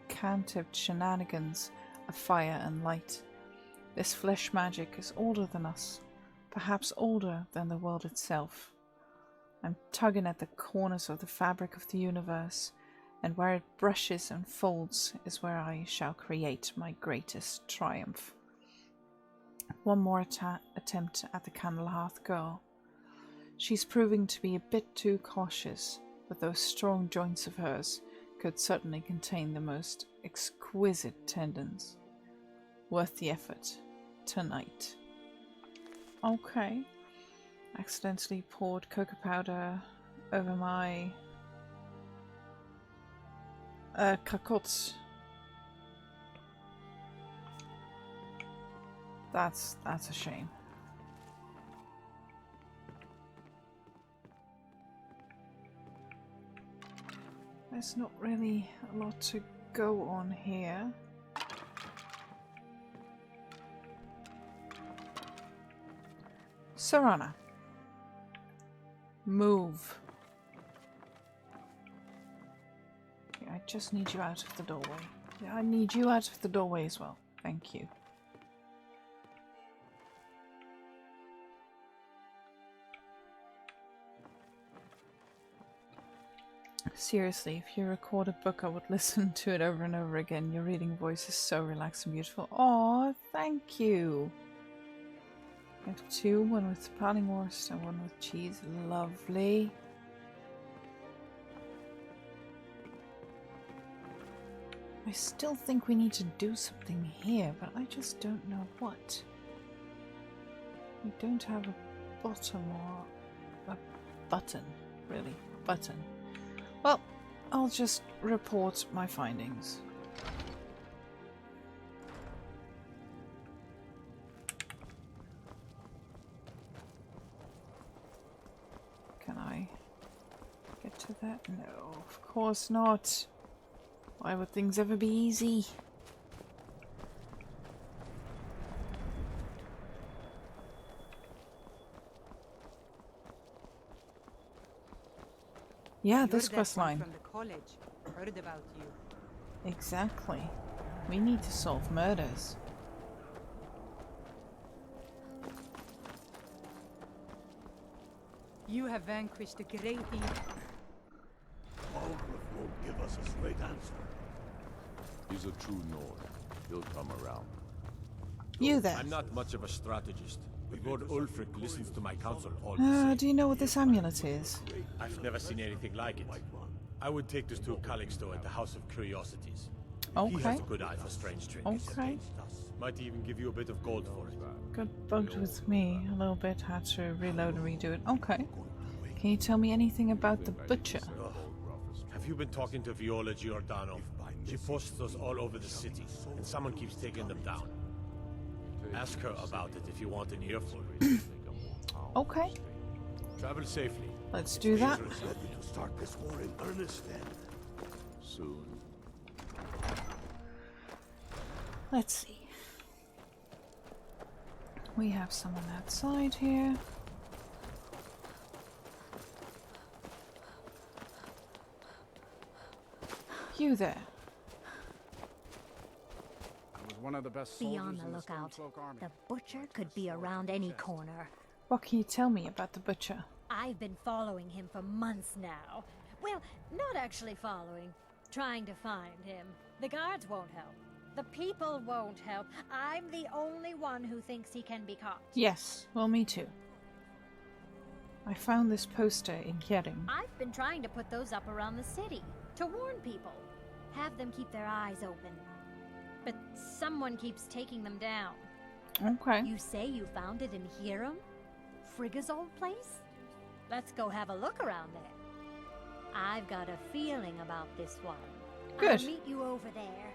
cantipped shenanigans of fire and light. This flesh magic is older than us, perhaps older than the world itself. I'm tugging at the corners of the fabric of the universe, and where it brushes and folds is where I shall create my greatest triumph. One more attempt at the Candlehearth girl. She's proving to be a bit too cautious, but those strong joints of hers could certainly contain the most exquisite tendons. Worth the effort. Tonight. Okay. Accidentally poured cocoa powder over my cacotte. That's a shame. There's not really a lot to go on here. Serana. Move. Okay, I just need you out of the doorway. Yeah, I need you out of the doorway as well. Thank you. Seriously, if you record a book, I would listen to it over and over again. Your reading voice is so relaxed and beautiful. Oh, thank you. I have two, one with Paddingworst and one with cheese. Lovely. I still think we need to do something here, but I just don't know what. We don't have a bottom or a button, really. Button. Well, I'll just report my findings. Can I get to that? No, of course not. Why would things ever be easy? Yeah, this quest line. From the college. Heard about you. Exactly. We need to solve murders. You have vanquished a great evil. Algrith won't give us a straight answer. He's a true Nord. He'll come around. You there. I'm not much of a strategist, but Lord Ulfric listens to my counsel all the same. Do you know what this amulet is? I've never seen anything like it. I would take this to Calixto at the House of Curiosities. Okay. He has a good eye for strange trinkets. Okay. Might even give you a bit of gold for it. Got bugged with me a little bit. Had to reload and redo it. Okay. Can you tell me anything about the butcher? Have you been talking to Viola Giordano? She posts those all over the city, and someone keeps taking them down. Ask her about it if you want an earful. Okay. Travel safely. Let's do that. Ready to start this war in earnest then. Soon. Let's see. We have someone outside here. You there. One of the best Be soldiers on the in lookout. Stormcloak army. The butcher could be around any corner. What can you tell me about the butcher? I've been following him for months now. Well, not actually following. Trying to find him. The guards won't help. The people won't help. I'm the only one who thinks he can be caught. Yes, well, me too. I found this poster in Kjerim. I've been trying to put those up around the city. To warn people. Have them keep their eyes open. But someone keeps taking them down. Okay. You say you found it in Kjerim? Frigga's old place? Let's go have a look around there. I've got a feeling about this one. Good. I'll meet you over there.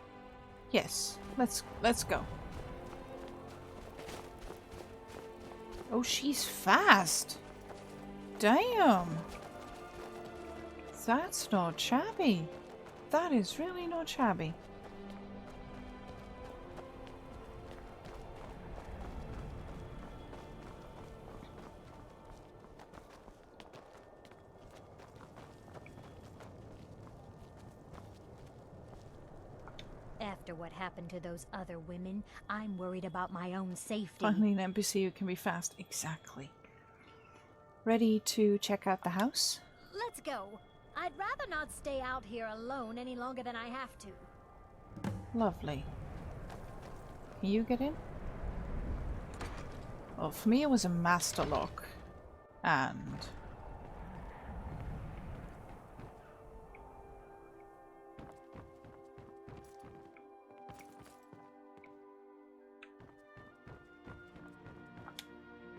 Yes, let's go. Oh, she's fast. Damn. That's not shabby. That is really not shabby. After what happened to those other women, I'm worried about my own safety. Finally, an NPC who can be fast. Exactly. Ready to check out the house? Let's go. I'd rather not stay out here alone any longer than I have to. Lovely. Can you get in? Well, for me it was a master lock. And...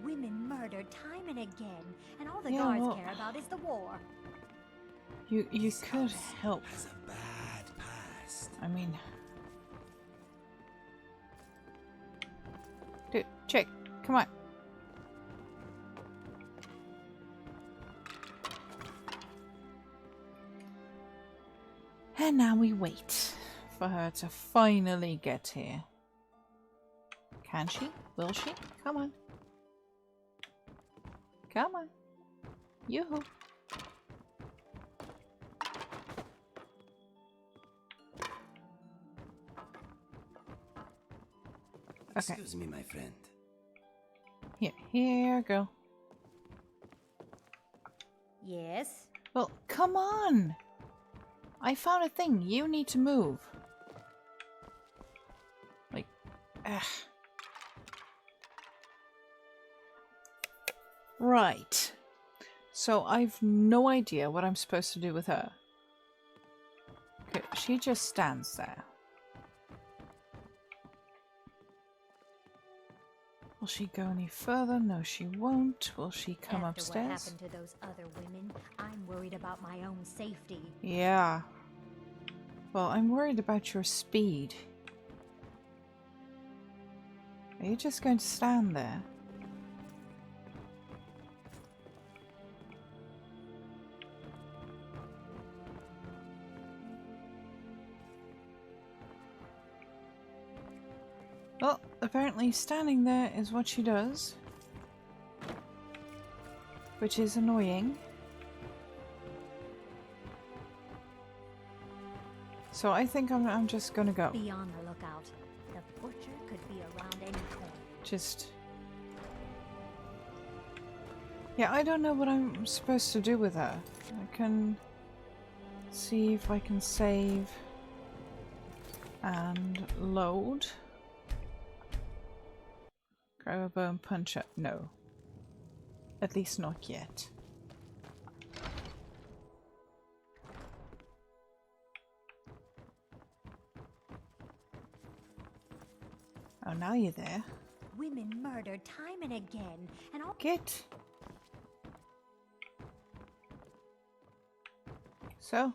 Women murdered time and again, and all the Yeah, guards well- care about is the war. You could help. Has a bad past. I mean... Dude, chick, come on. And now we wait for her to finally get here. Can she? Will she? Come on. Come on. Yoo-hoo. Okay. Excuse me, my friend. Here, girl. Yes? Well, come on! I found a thing. You need to move. Like, ugh. Right. So I've no idea what I'm supposed to do with her. Okay, she just stands there. Will she go any further? No, she won't. Will she come upstairs? After what happened to those other women, I'm worried about my own safety. Yeah. Well, I'm worried about your speed. Are you just going to stand there? Well, apparently standing there is what she does. Which is annoying. So I think I'm just gonna go. Be on the lookout. The butcher could be around any corner. Just... Yeah, I don't know what I'm supposed to do with her. I can see if I can save and load. Grab a bow and punch up. No. At least not yet. Oh, now you're there. Women murdered time and again, and all. Get. So,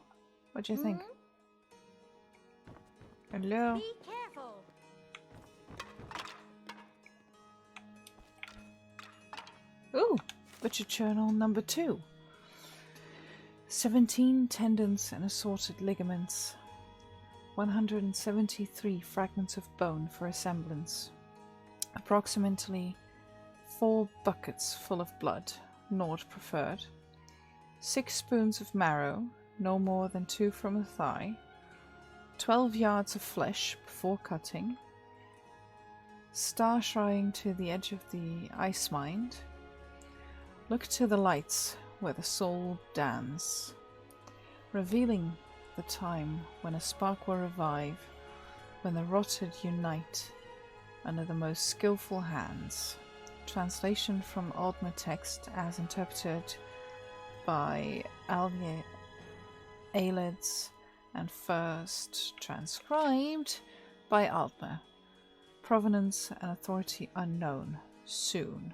what do you think? Hello. Be careful. Ooh, butcher journal number 2. 17 tendons and assorted ligaments. 173 fragments of bone for a semblance. Approximately 4 buckets full of blood, Nord preferred. 6 spoons of marrow, no more than 2 from the thigh. 12 yards of flesh before cutting. Star shrying to the edge of the ice mind. Look to the lights where the soul dance, revealing the time when a spark will revive, when the rotted unite under the most skillful hands. Translation from Aldmer text as interpreted by Aelids and first transcribed by Aldmer. Provenance and authority unknown. Soon.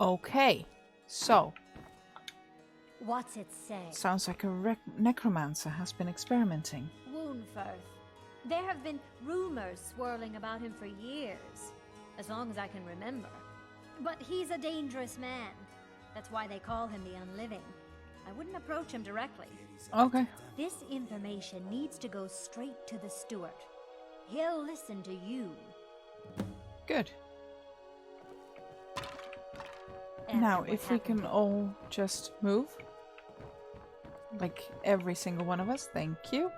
Okay, so. What's it say? Sounds like a necromancer has been experimenting. Woundfirth. There have been rumors swirling about him for years, as long as I can remember. But he's a dangerous man. That's why they call him the Unliving. I wouldn't approach him directly. Okay. This information needs to go straight to the steward. He'll listen to you. Good. Now, if we can all just move. Like every single one of us, thank you.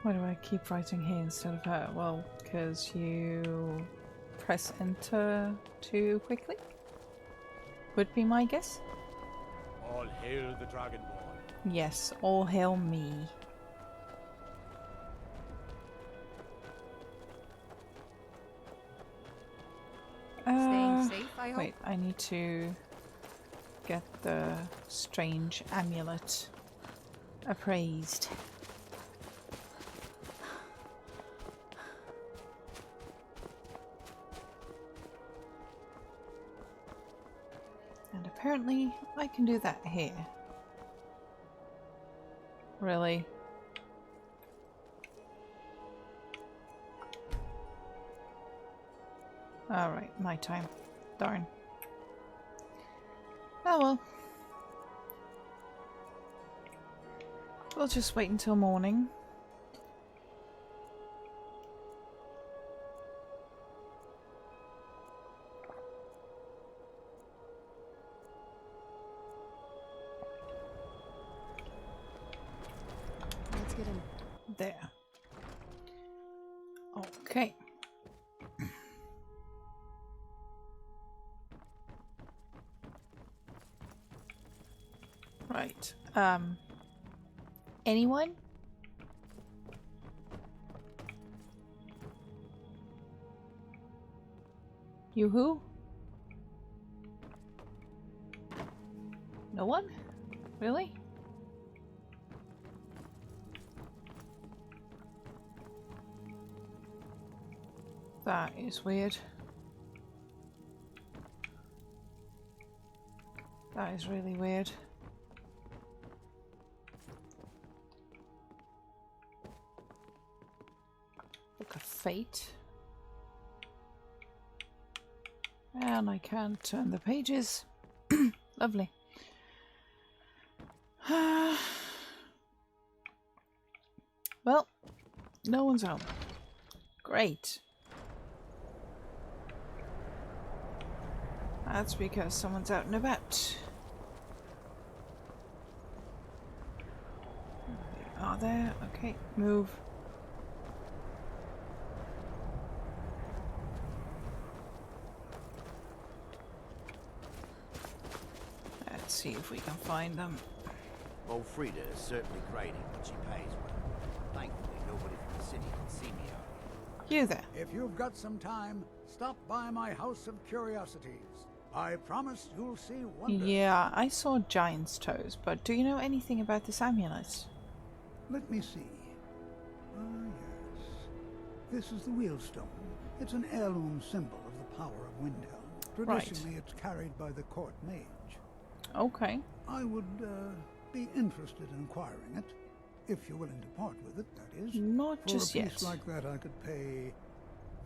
Why do I keep writing here instead of her? Well, because you press enter too quickly? Would be my guess. All hail the Dragonborn. Yes, all hail me. Staying safe, I hope? Wait, I need to get the strange amulet appraised. And apparently I can do that here. Really? Alright, nighttime. Darn. Oh well. We'll just wait until morning. Let's get in. There. Okay. Right. Anyone? You who? No one? Really? That is weird. That is really weird. Book of Fate. And I can't turn the pages. Lovely. Well, no one's home. Great. That's because someone's out and about. They are there. Okay, move. Let's see if we can find them. Old Frida is certainly great at what she pays well. Thankfully, nobody from the city can see me out here. You there. If you've got some time, stop by my House of Curiosities. I promise you'll see wonders. Yeah, I saw giant's toes, but do you know anything about this amulet? Let me see. Ah, yes. This is the Wheelstone. It's an heirloom symbol of the power of Windhelm. Traditionally, it's carried by the court mage. Okay. I would be interested in acquiring it, if you're willing to part with it, that is. Not just yet. For a piece like that, I could pay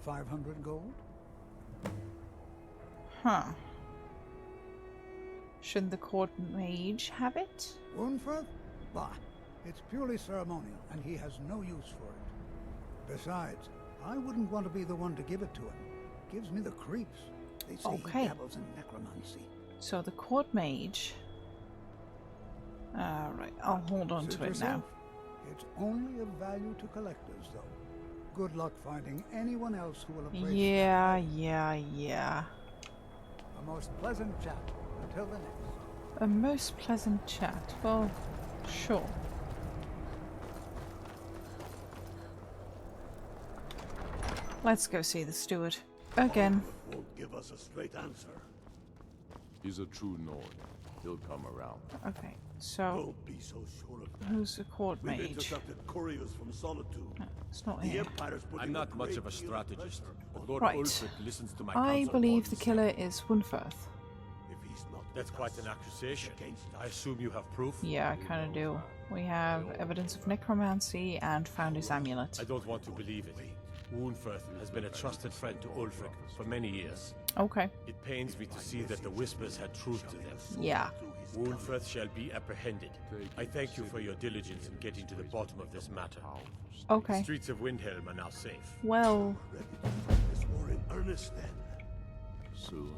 500 gold. Huh. Shouldn't the court mage have it? Unferth? Bah. It's purely ceremonial, and he has no use for it. Besides, I wouldn't want to be the one to give it to him. Gives me the creeps. They say he dabbles in necromancy. So the court mage... Alright, I'll hold on to it now. It's only of value to collectors, though. Good luck finding anyone else who will appraise it. Yeah. A most pleasant chat. Until the next. A most pleasant chat. Well, sure. Let's go see the steward. Again. Won't give us a straight answer. He's a true Nord. He'll come around. Okay, so... Don't be so sure of that. Who's the court mage? We've intercepted couriers from Solitude. It's not the here. I'm not much of a strategist, but Lord Right. Ulfric listens to my I counsel. believe the killer is Windferth. That's quite an accusation. I assume you have proof? Yeah, I kind of do. We have evidence of necromancy and found his amulet. I don't want to believe it. Woundfirth has been a trusted friend to Ulfric for many years. Okay. It pains me to see that the Whispers had truth to them. Yeah. Woundfirth shall be apprehended. I thank you for your diligence in getting to the bottom of this matter. Okay. The streets of Windhelm are now safe. Well... This war in earnest, then? Soon.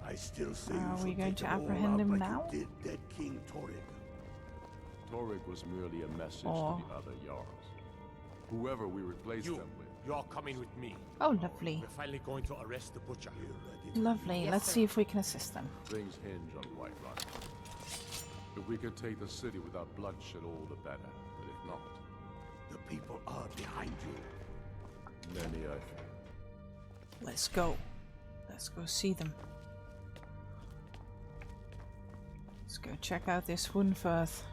I still say Are you we should going take to them all apprehend out him like now? You did dead King Torrig. Torrig was merely a message Or- to the other Jarls. Whoever we replaced them with. You're coming with me. Oh, lovely. We're finally going to arrest the butcher. Lovely. Yes, Let's sir. see if we can assist them. Things hinge on Whiterun. If we could take the city without bloodshed, all the better. But if not, The people are behind you. many I fear. Let's go. Let's go see them. Let's go check out this Windferth.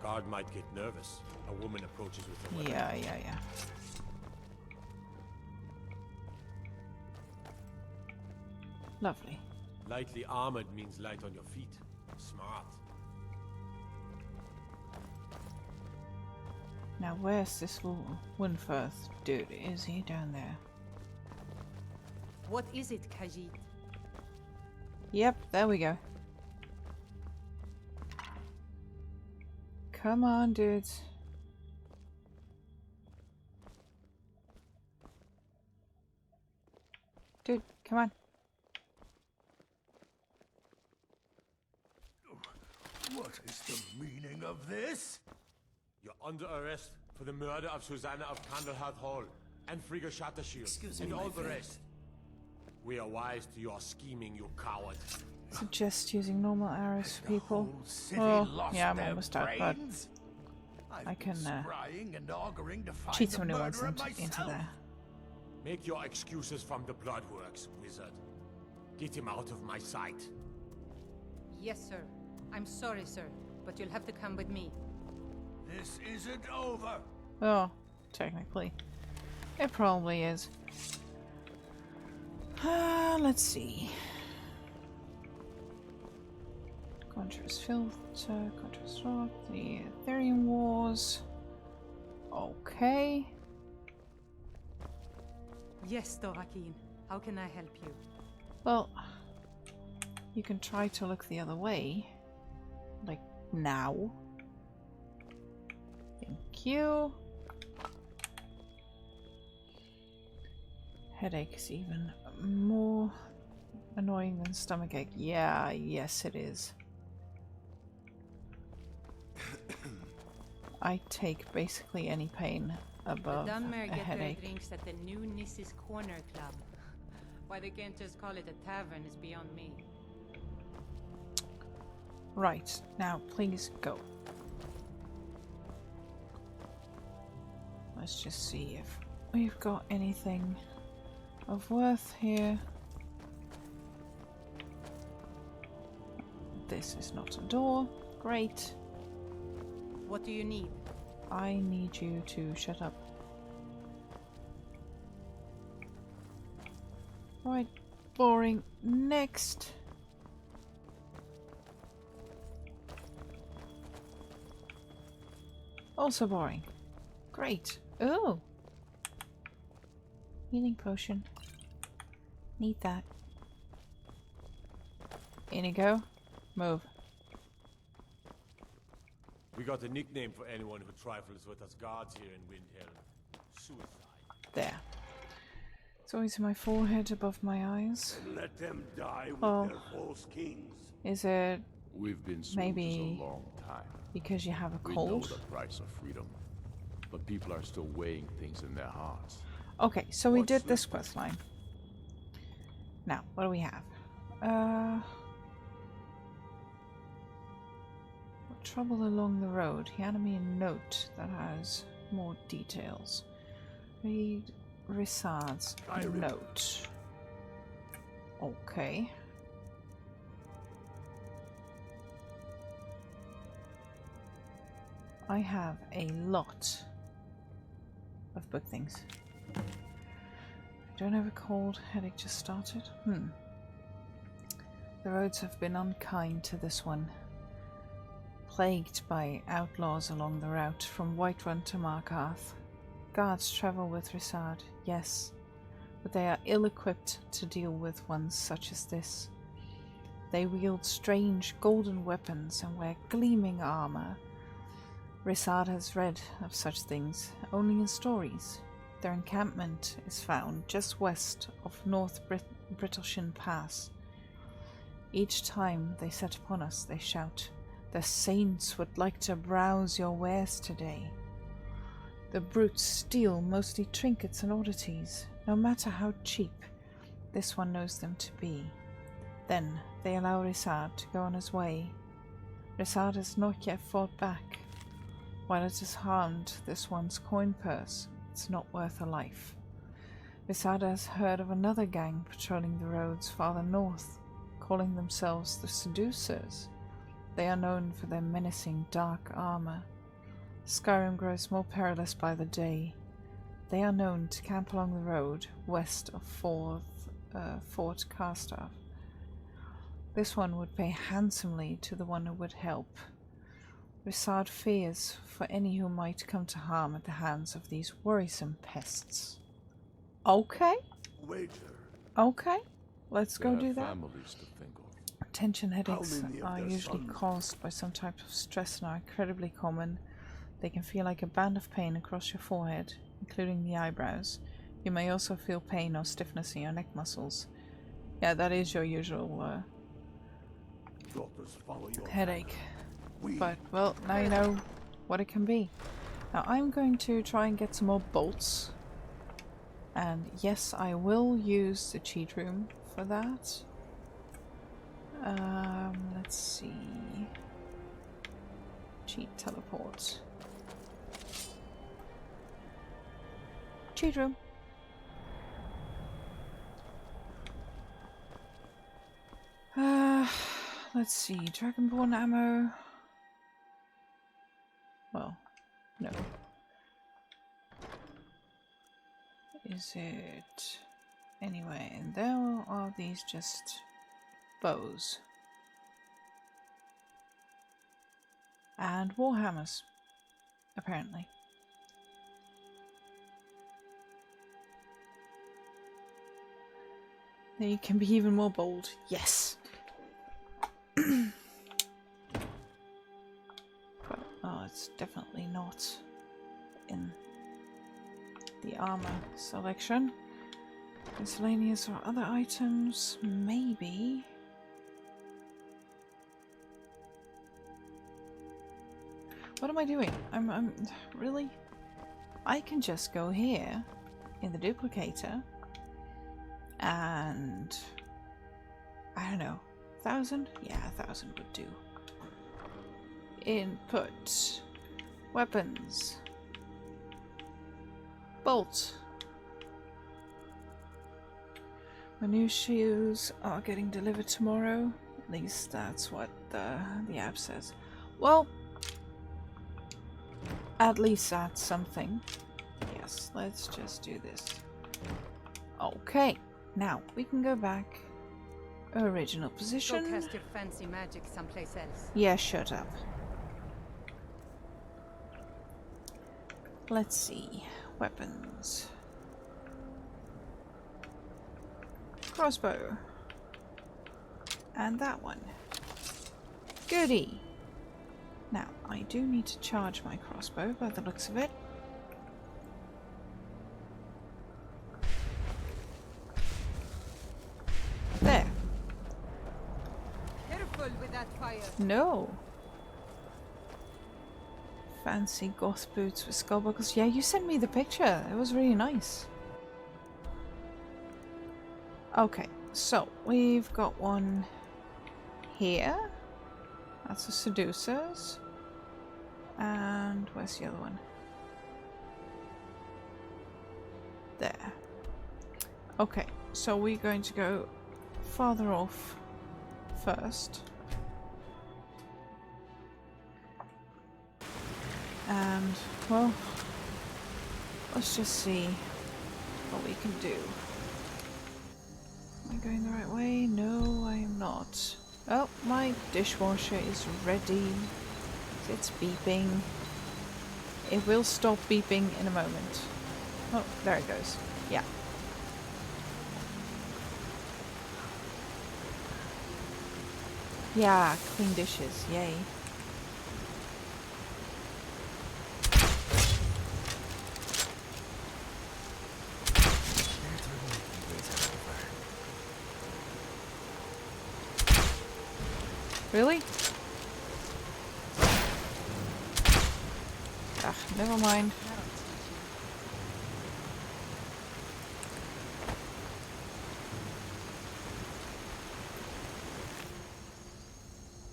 Guard might get nervous. A woman approaches with a weapon. Yeah. Lovely. Lightly armored means light on your feet. Smart. Now where's this little Windfirth dude? Is he down there? What is it, Khajiit? Yep, there we go. Come on, dudes. Dude, come on. What is the meaning of this? You're under arrest for the murder of Susanna of Candlehearth Hall and Frigga Shattershield and all the rest. We are wise to your scheming, you coward. Suggest using normal arrows for people. Oh, yeah, I'm almost out, but I can cheat some new ones into there. Make your excuses from the Bloodworks, wizard. Get him out of my sight. Yes, sir. I'm sorry, sir, but you'll have to come with me. This isn't over. Oh, technically. It probably is. Let's see. Contra's Filter, Contra's Rock, the Ethereum Wars. Okay. Yes, Dovahkiin. How can I help you? Well, you can try to look the other way. Like now. Thank you. Headache is even more annoying than stomachache. Yeah, yes it is. I take basically any pain above the a Dunmer get headache. their drinks at the new Nissa's Corner Club. Why they can't just call it a tavern is beyond me. Right, now please go. Let's just see if we've got anything of worth here. This is not a door. Great. What do you need? I need you to shut up. Right, boring. Next. Also boring. Great. Oh. Healing potion. Need that. In you go. Move. We got a nickname for anyone who trifles with us guards here in Windhelm. Suicide. There. It's always in my forehead above my eyes. And let them die with their false kings. Is it We've been maybe a long time. because you have a We know cold? the price of freedom, but people are still weighing things in their hearts. Okay, so we did this quest line. Now, what do we have? Trouble along the road. He handed me a note that has more details. Read Rissard's note. Okay. I have a lot of book things. I don't have a cold. Headache just started. The roads have been unkind to this one. Plagued by outlaws along the route from Whiterun to Markarth. Guards travel with Rissard, yes, but they are ill-equipped to deal with ones such as this. They wield strange golden weapons and wear gleaming armor. Rissard has read of such things only in stories. Their encampment is found just west of North Brittleshin Pass. Each time they set upon us, they shout, "The saints would like to browse your wares today." The brutes steal mostly trinkets and oddities, no matter how cheap this one knows them to be. Then they allow Rissard to go on his way. Rissard has not yet fought back. While it has harmed this one's coin purse, it's not worth a life. Rissard has heard of another gang patrolling the roads farther north, calling themselves the Seducers. They are known for their menacing dark armor. Skyrim grows more perilous by the day. They are known to camp along the road west of Fort Carstaff, This one would pay handsomely to the one who would help. Resard fears for any who might come to harm at the hands of these worrisome pests. Okay. Wager. Okay. Let's go do that. Families to think of. Tension headaches many of are their usually sons? caused by some type of stress and are incredibly common. They can feel like a band of pain across your forehead, including the eyebrows. You may also feel pain or stiffness in your neck muscles. Yeah, that is your usual headache. But, well, now you know what it can be. Now I'm going to try and get some more bolts. And yes, I will use the cheat room for that. Let's see. Cheat teleport. Cheat room. Let's see. Dragonborn ammo. Well, no. Is it... Anyway, and there are these just bows. And warhammers, apparently. Then you can be even more bold. Yes! But, oh, it's definitely not in the armor selection. Miscellaneous or other items, maybe. What am I doing? I'm really... I can just go here in the duplicator and I don't know, 1,000? Yeah, 1,000 would do. Input. Weapons. Bolt. My new shoes are getting delivered tomorrow. At least that's what the app says. Well, at least that's something. Yes, let's just do this. Okay, now we can go back. Original position. Go cast your fancy magic someplace else. Yeah, shut up. Let's see. Weapons. Crossbow. And that one. Goody! Now, I do need to charge my crossbow by the looks of it. There. Careful with that fire. No. Fancy goth boots with skull buckles. Yeah, you sent me the picture. It was really nice. Okay, so we've got one here. That's the Seducers. And where's the other one? There. Okay, so we're going to go farther off first. And, well, let's just see what we can do. Am I going the right way? No, I am not. Oh, my dishwasher is ready. It's beeping. It will stop beeping in a moment. Oh, there it goes. Yeah. Yeah, clean dishes. Yay. Really? Ah, never mind.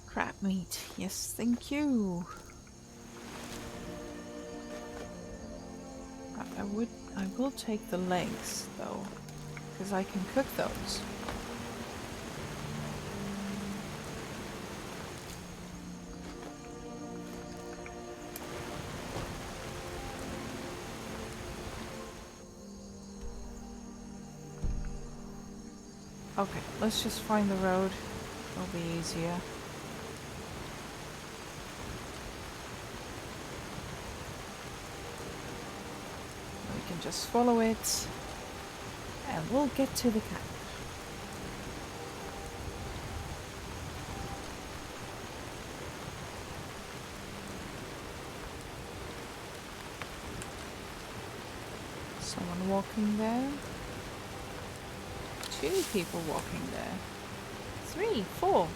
Crab meat. Yes, thank you. I will take the legs though, because I can cook those. Okay, let's just find the road. It'll be easier. We can just follow it and we'll get to the camp. Someone walking there. 2 people walking there. 3, 4.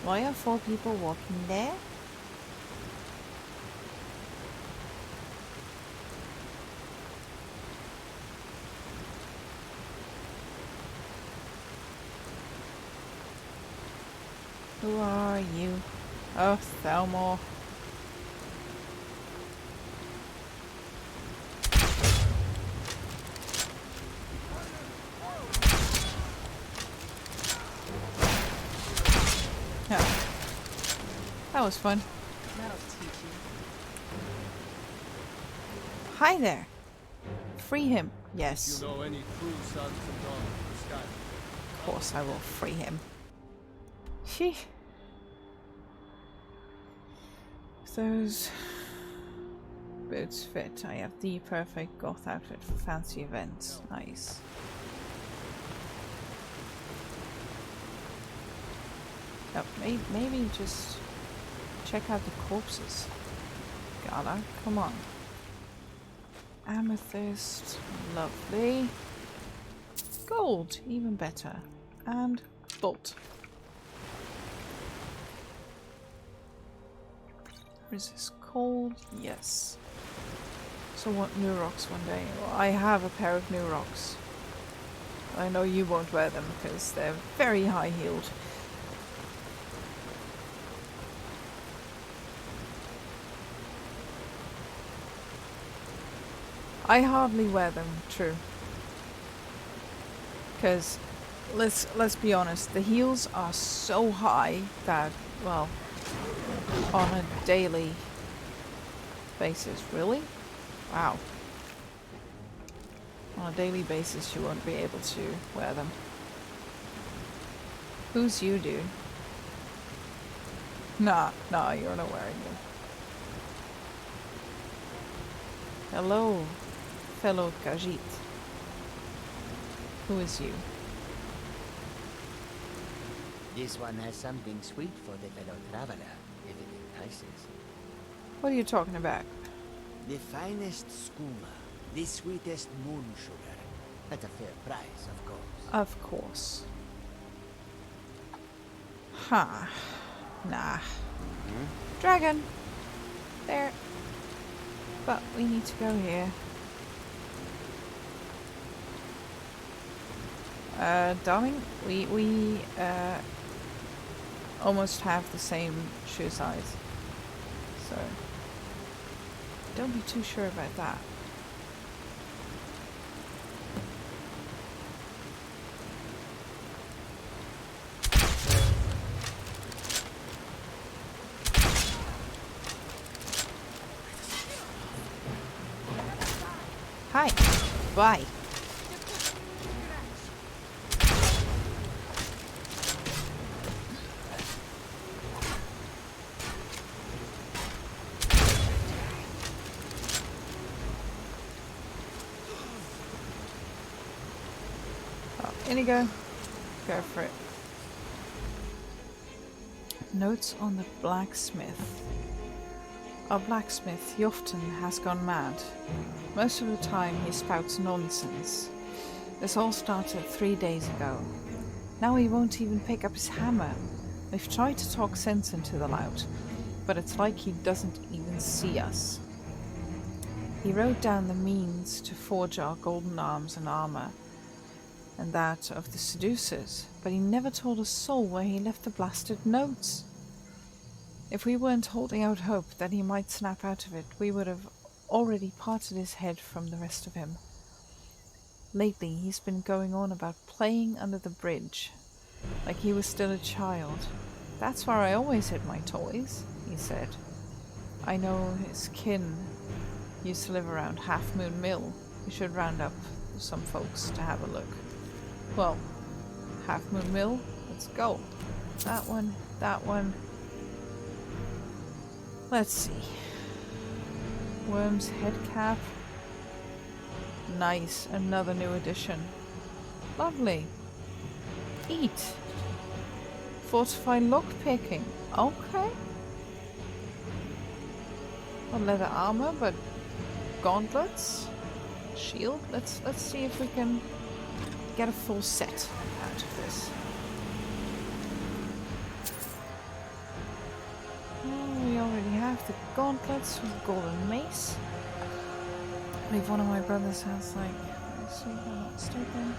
Why are 4 people walking there? Who are you? Oh, Thelmore. That was fun. That'll teach you. Hi there. Free him. Yes. You know any true sons and daughters of the sky? Of course I will free him. She. Those boots fit. I have the perfect goth outfit for fancy events. Nice. Oh, maybe just check out the corpses. Gala, come on. Amethyst, lovely. Gold, even better. And bolt. Resist cold, yes. So want new rocks one day. Well, I have a pair of new rocks. I know you won't wear them because they're very high heeled. I hardly wear them, true. Because let's be honest, the heels are so high that, well, on a daily basis, really? Wow. On a daily basis you won't be able to wear them. Who's you, dude? Nah, you're not wearing them. Hello, fellow Khajiit. Who is you? This one has something sweet for the fellow traveler, if it entices. What are you talking about? The finest skooma, the sweetest moon sugar, at a fair price, of course. Of course. Huh. Nah. Dragon! There. But we need to go here. Darling, we almost have the same shoe size. So don't be too sure about that. Hi. Bye. In you go. Go for it. Notes on the blacksmith. Our blacksmith, Yofton, has gone mad. Most of the time he spouts nonsense. This all started 3 days ago. Now he won't even pick up his hammer. We've tried to talk sense into the lout, but it's like he doesn't even see us. He wrote down the means to forge our golden arms and armor, and that of the seducers, but he never told a soul where he left the blasted notes. If we weren't holding out hope that he might snap out of it, we would have already parted his head from the rest of him. Lately, he's been going on about playing under the bridge, like he was still a child. That's where I always hid my toys, he said. I know his kin used to live around Half Moon Mill. We should round up some folks to have a look. Well, Half Moon Mill, let's go. That one. That one. Let's see. Worm's head cap. Nice. Another new addition. Lovely. Eat. Fortify lockpicking. Okay. Not leather armor, but gauntlets. Shield. Let's see if we can get a full set out of this. Oh, we already have the gauntlets with golden mace. I believe one of my brothers has like, let's see if I'm not mistaken.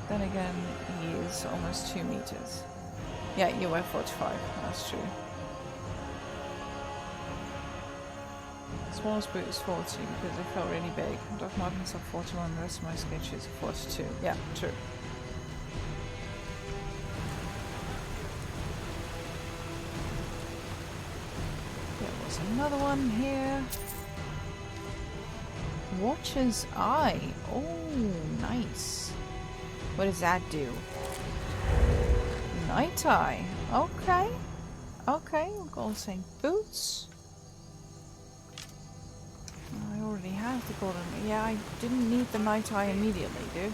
Then again, he is almost 2 meters. Yeah, you wear 45, that's true. Smallest boot is 40 because they felt really big. Doc Martens are 41, the rest of my sketches are 42. Yeah, true. There was another one here. Watcher's Eye. Oh, nice. What does that do? Night Eye. Okay. Okay, we'll go saying boots. I already have the golden. Yeah, I didn't need the Night Eye immediately, dude.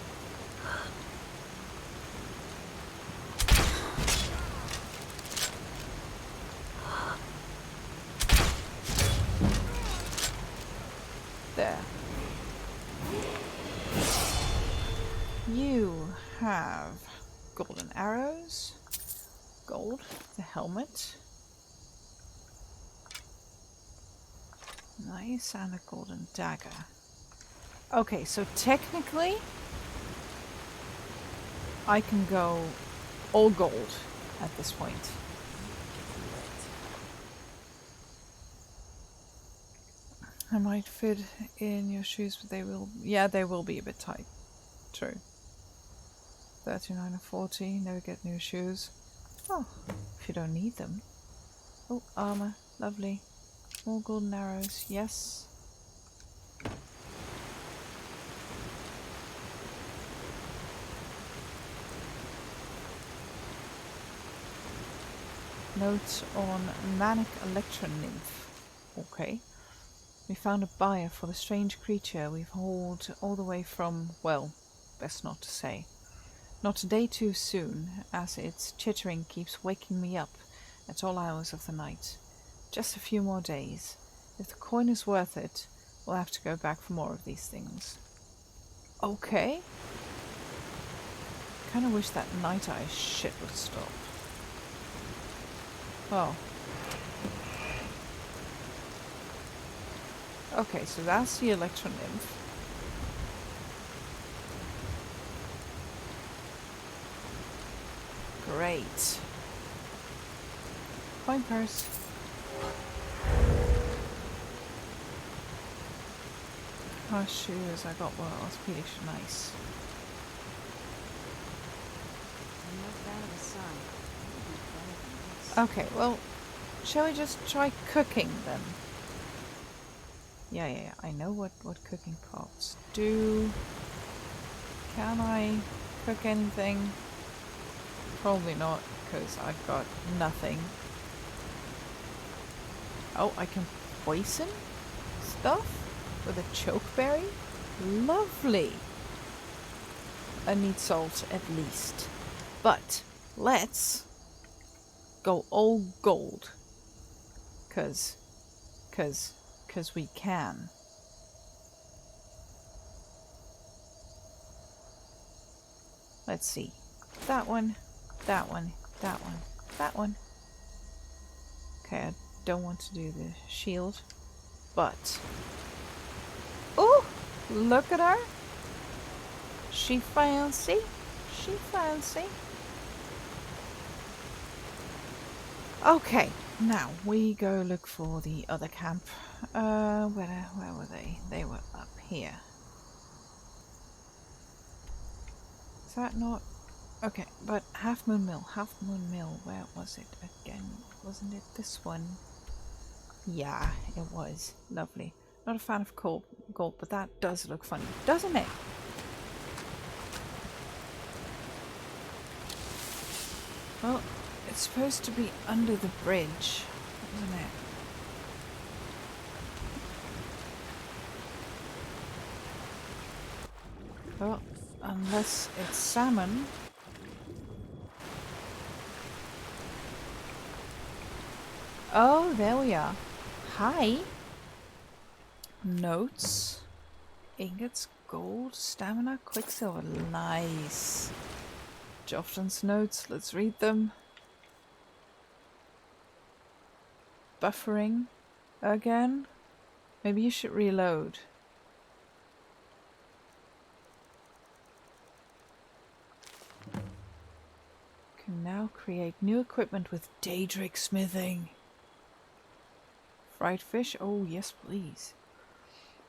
There. You have golden arrows, gold, the helmet. Nice, and a golden dagger. Okay, so technically I can go all gold at this point. I might fit in your shoes, but they will, yeah, they will be a bit tight. True. 39 and 40, never get new shoes. Oh, if you don't need them. Oh, armor, lovely. More golden arrows, yes. Note on Manic Electron Nymph. Okay. We found a buyer for the strange creature we've hauled all the way from, well, best not to say. Not a day too soon, as its chittering keeps waking me up at all hours of the night. Just a few more days. If the coin is worth it, we'll have to go back for more of these things. Okay. Kinda wish that Night Eye shit would stop. Oh. Okay, so that's the Electron Nymph. Great. Coin purse. Oh, shoes. I got one orthopedic. Nice. Okay, well, shall we just try cooking then? Yeah, I know what cooking pots do. Can I cook anything? Probably not, because I've got nothing. Oh, I can poison stuff with a chokeberry? Lovely! I need salt at least. But let's go all gold. Cause we can. Let's see. That one, that one, that one, that one. Okay, I don't want to do the shield, but... Oh! Look at her! She fancy. She fancy. Okay, now we go look for the other camp. Where were they? They were up here. Is that not... Okay, but Half Moon Mill, where was it again? Wasn't it this one? Yeah, it was. Lovely. Not a fan of gold, but that does look funny, doesn't it? Well, It's supposed to be under the bridge, isn't it? Well, unless it's salmon. Oh, there we are. Hi. Notes. Ingots, gold, stamina, quicksilver. Nice. Jofton's notes. Let's read them. Buffering. Again. Maybe you should reload. Can now create new equipment with Daedric smithing. Fried fish? Oh, yes, please.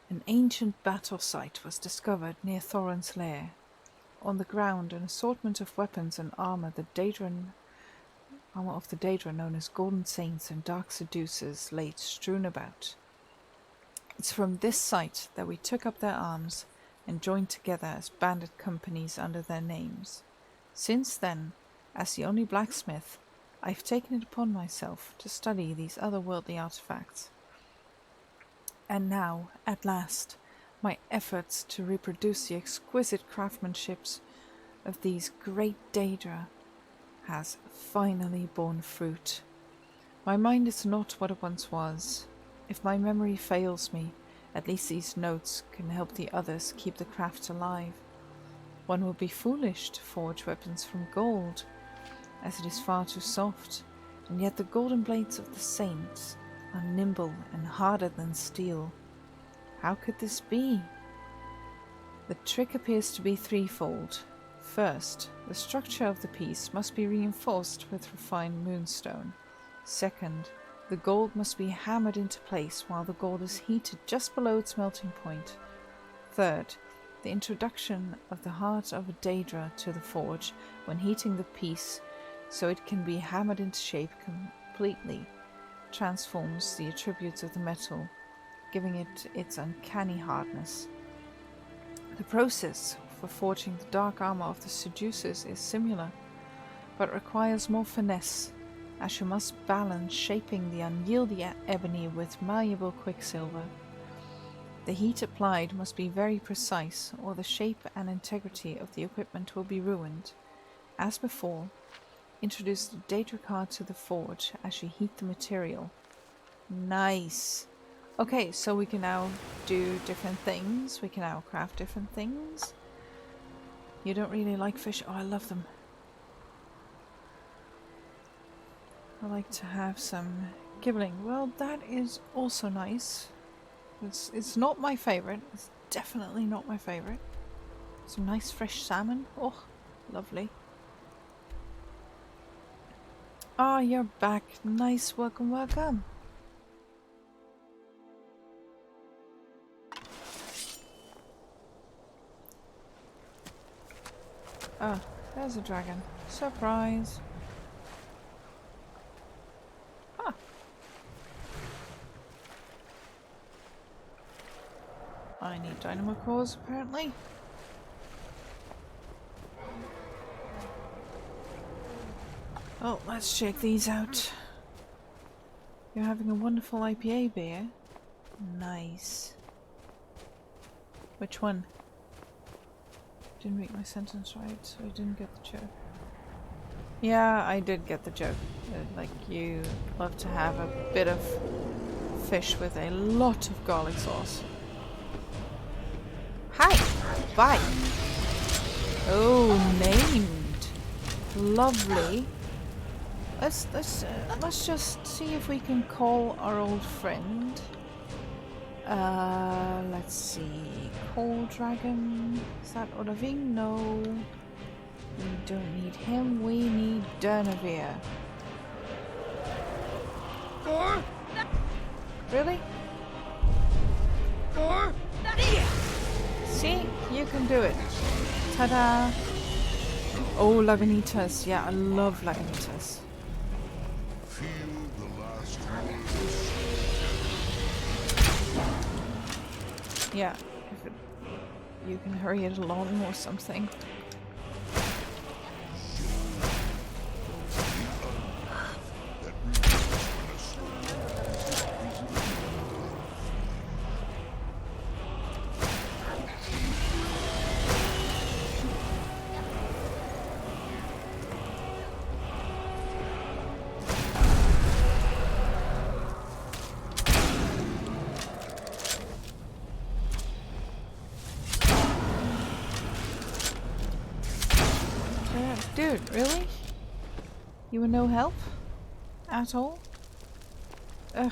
An ancient battle site was discovered near Thorin's lair. On the ground, an assortment of weapons and armor of the Daedra known as Golden Saints and Dark Seducers lay strewn about. It's from this site that we took up their arms and joined together as bandit companies under their names. Since then, as the only blacksmith, I've taken it upon myself to study these otherworldly artifacts. And now, at last, my efforts to reproduce the exquisite craftsmanship of these great Daedra has finally borne fruit. My mind is not what it once was. If my memory fails me, at least these notes can help the others keep the craft alive. One would be foolish to forge weapons from gold, as it is far too soft, and yet the golden blades of the saints are nimble and harder than steel. How could this be? The trick appears to be threefold. First, the structure of the piece must be reinforced with refined moonstone. Second, the gold must be hammered into place while the gold is heated just below its melting point. Third, the introduction of the heart of a Daedra to the forge when heating the piece so it can be hammered into shape completely transforms the attributes of the metal, giving it its uncanny hardness. The process for forging the dark armor of the Seducers is similar, but requires more finesse, as you must balance shaping the unyielding ebony with malleable quicksilver. The heat applied must be very precise, or the shape and integrity of the equipment will be ruined. As before, introduce the Daedric heart to the forge as you heat the material. Nice! Okay, so we can now do different things. We can now craft different things. You don't really like fish? Oh, I love them. I like to have some gibbling. Well, that is also nice. It's not my favorite. It's definitely not my favorite. Some nice fresh salmon. Oh, lovely. Ah, you're back. Nice. Welcome, welcome. Ah, there's a dragon. Surprise. Huh. I need dynamo cores, apparently. Oh, let's check these out. You're having a wonderful IPA beer. Nice. Which one? Didn't make my sentence right, so I didn't get the joke. Yeah, I did get the joke. Like, you love to have a bit of fish with a lot of garlic sauce. Hi! Bye! Oh, named! Lovely. Let's just see if we can call our old friend. Let's see. Cold Dragon. Is that Odaving? No. We don't need him. We need Durnavir. Really? See? You can do it. Ta-da! Oh, Lagunitas. Yeah, I love Lagunitas. Yeah, if you can hurry it along or something. Dude, really? You were no help? At all? Ugh.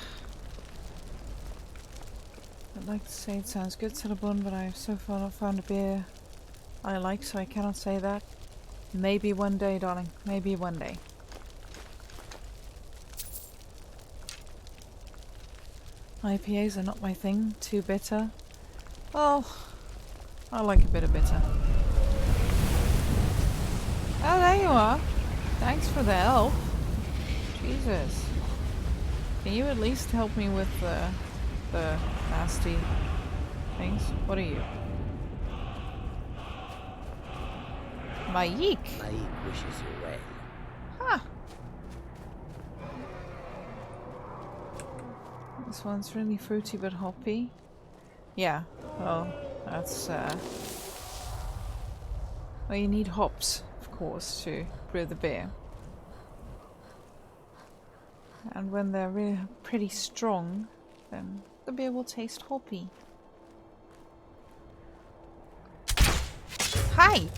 I'd like to say it sounds good, Cinnabon, but I have so far not found a beer I like, so I cannot say that. Maybe one day, darling. Maybe one day. IPAs are not my thing. Too bitter. Well, I like a bit of bitter. Oh, there you are. Thanks for the help. Jesus. Can you at least help me with the nasty things? What are you? Maik. Maik wishes you well. Huh. This one's really fruity but hoppy. Yeah, well, that's well, you need hops, of course, to brew the beer. And when they're really pretty strong, then the beer will taste hoppy. Hi!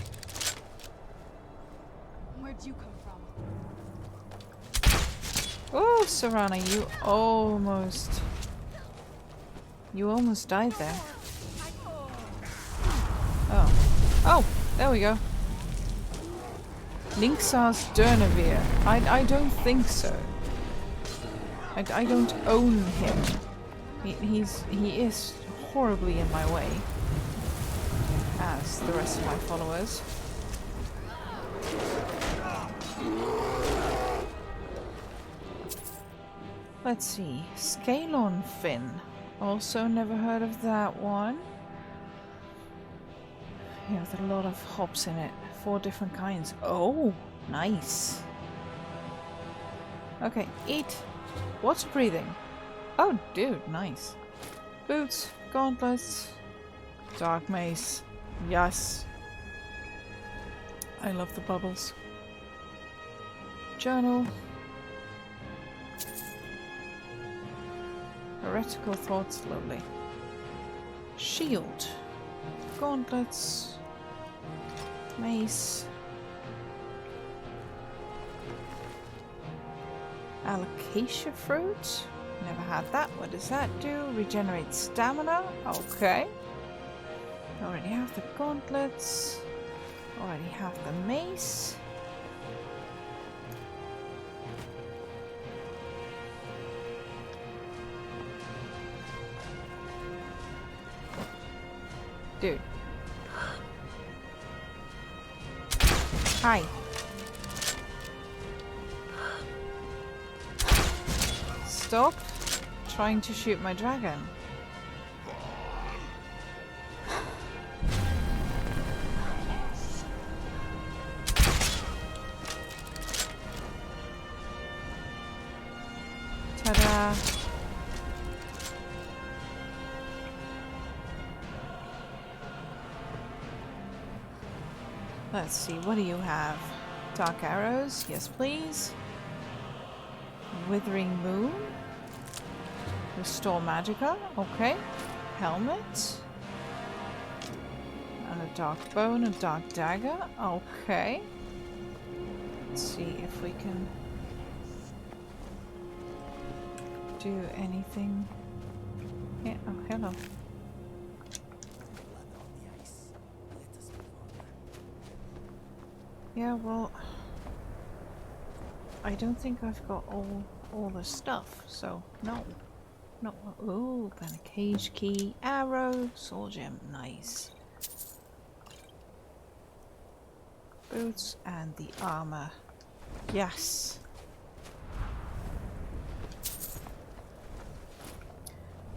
Where'd you come from? Oh, Serana, you almost died there. Oh. Oh, there we go. Linksar's Durnavir. I don't think so. I don't own him. He is horribly in my way. As the rest of my followers. Let's see. Scalon Fin. Also never heard of that one. Yeah, with a lot of hops in it. 4 different kinds. Oh, nice. Okay, eat. What's breathing? Oh, dude, nice. Boots, gauntlets, dark mace. Yes. I love the bubbles. Journal. Heretical thoughts, lovely. Shield. Gauntlets. Mace. Alocasia fruit. Never had that. What does that do? Regenerate stamina. Okay. Already have the gauntlets. Already have the mace. Dude. Hi. Stop trying to shoot my dragon. Ta-da! Let's see, what do you have? Dark arrows, yes please. Withering moon. Restore magicka, okay. Helmet. And a dark bone, a dark dagger, okay. Let's see if we can do anything. Yeah, oh hello. Yeah, well, I don't think I've got all the stuff, so no. No. Ooh, then a cage key, arrow, soul gem, nice. Boots and the armor. Yes.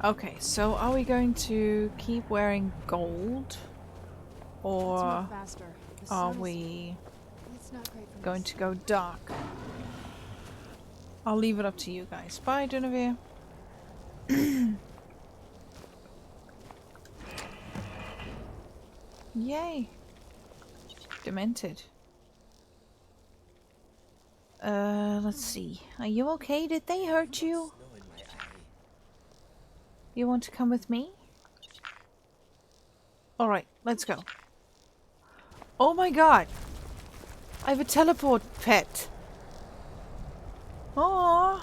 Okay, so are we going to keep wearing gold? Or are we going to go dark? I'll leave it up to you guys. Bye, Genevieve. Yay. Demented. Let's see. Are you okay? Did they hurt you? You want to come with me? Alright, let's go. Oh my god! I have a teleport pet. Aww.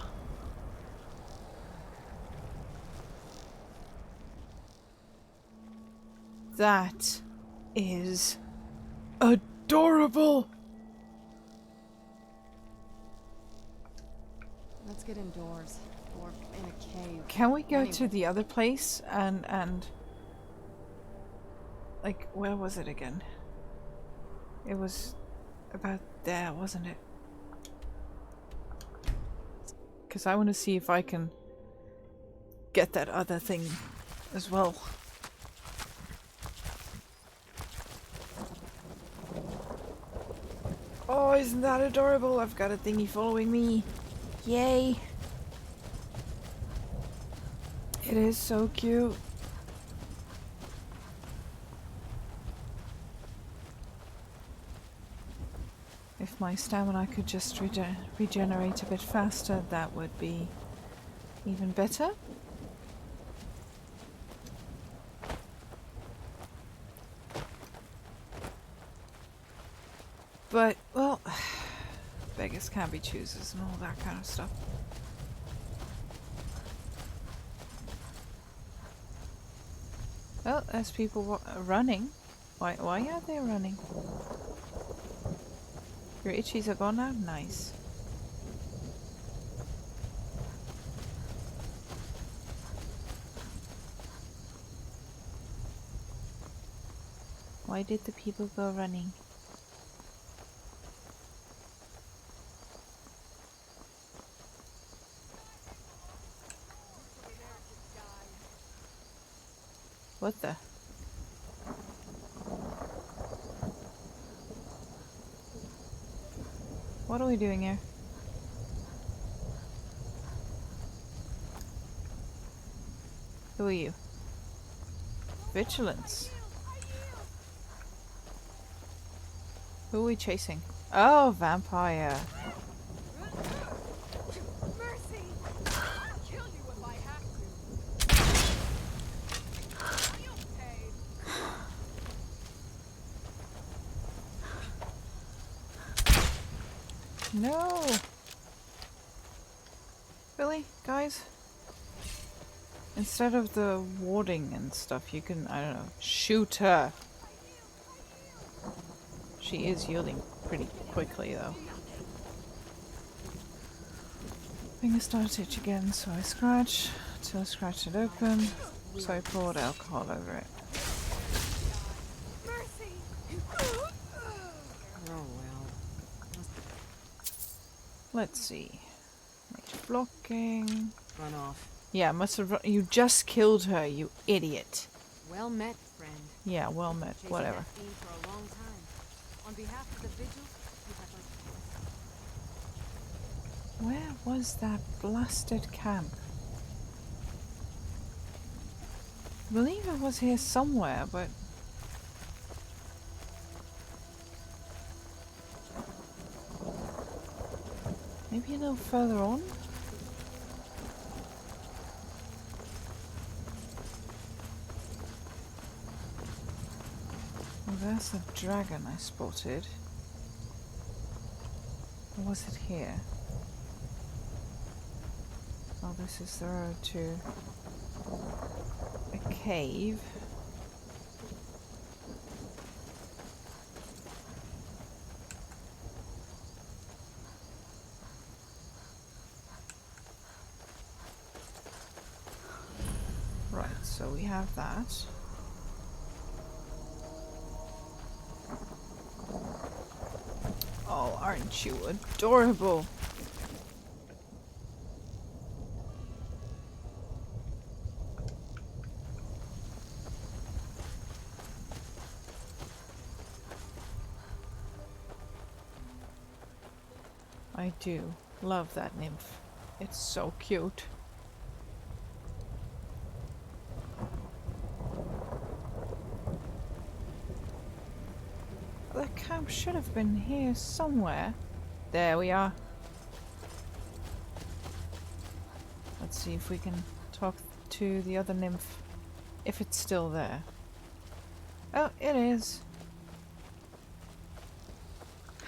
That is adorable. Let's get indoors. Or in a cave. Can we go to the other place and like, where was it again? It was about there, wasn't it? Because I want to see if I can get that other thing as well. Oh, isn't that adorable? I've got a thingy following me. Yay! It is so cute. If my stamina could just regenerate a bit faster, that would be even better. But, well, beggars can't be choosers and all that kind of stuff. Oh, there's people running. Why are they running? Your itchies are gone now? Nice. Why did the people go running? What the? What are we doing here? Who are you? Vigilance. Who are we chasing? Oh, vampire. Mercy! I'll kill you if I have to. No! Really, guys? Instead of the warding and stuff, you can, I don't know, shoot her. She is yielding pretty quickly, though. Finger started itch again, so I scratch till I scratch it open. So I poured alcohol over it. Let's see. Major blocking. Run off. Yeah, must have. You just killed her, you idiot. Well met, friend. Yeah, well met. Chasing Whatever. that fiend for a long time. On behalf of the Vigil, you have my Where was that blasted camp? I believe it was here somewhere, but... maybe a little further on? Well, there's the dragon I spotted. Or was it here? Oh, this is the road to a cave. Right, so we have that. Oh, aren't you adorable? I do love that nymph. It's so cute. The camp should have been here somewhere. There we are. Let's see if we can talk to the other nymph. If it's still there. Oh, it is.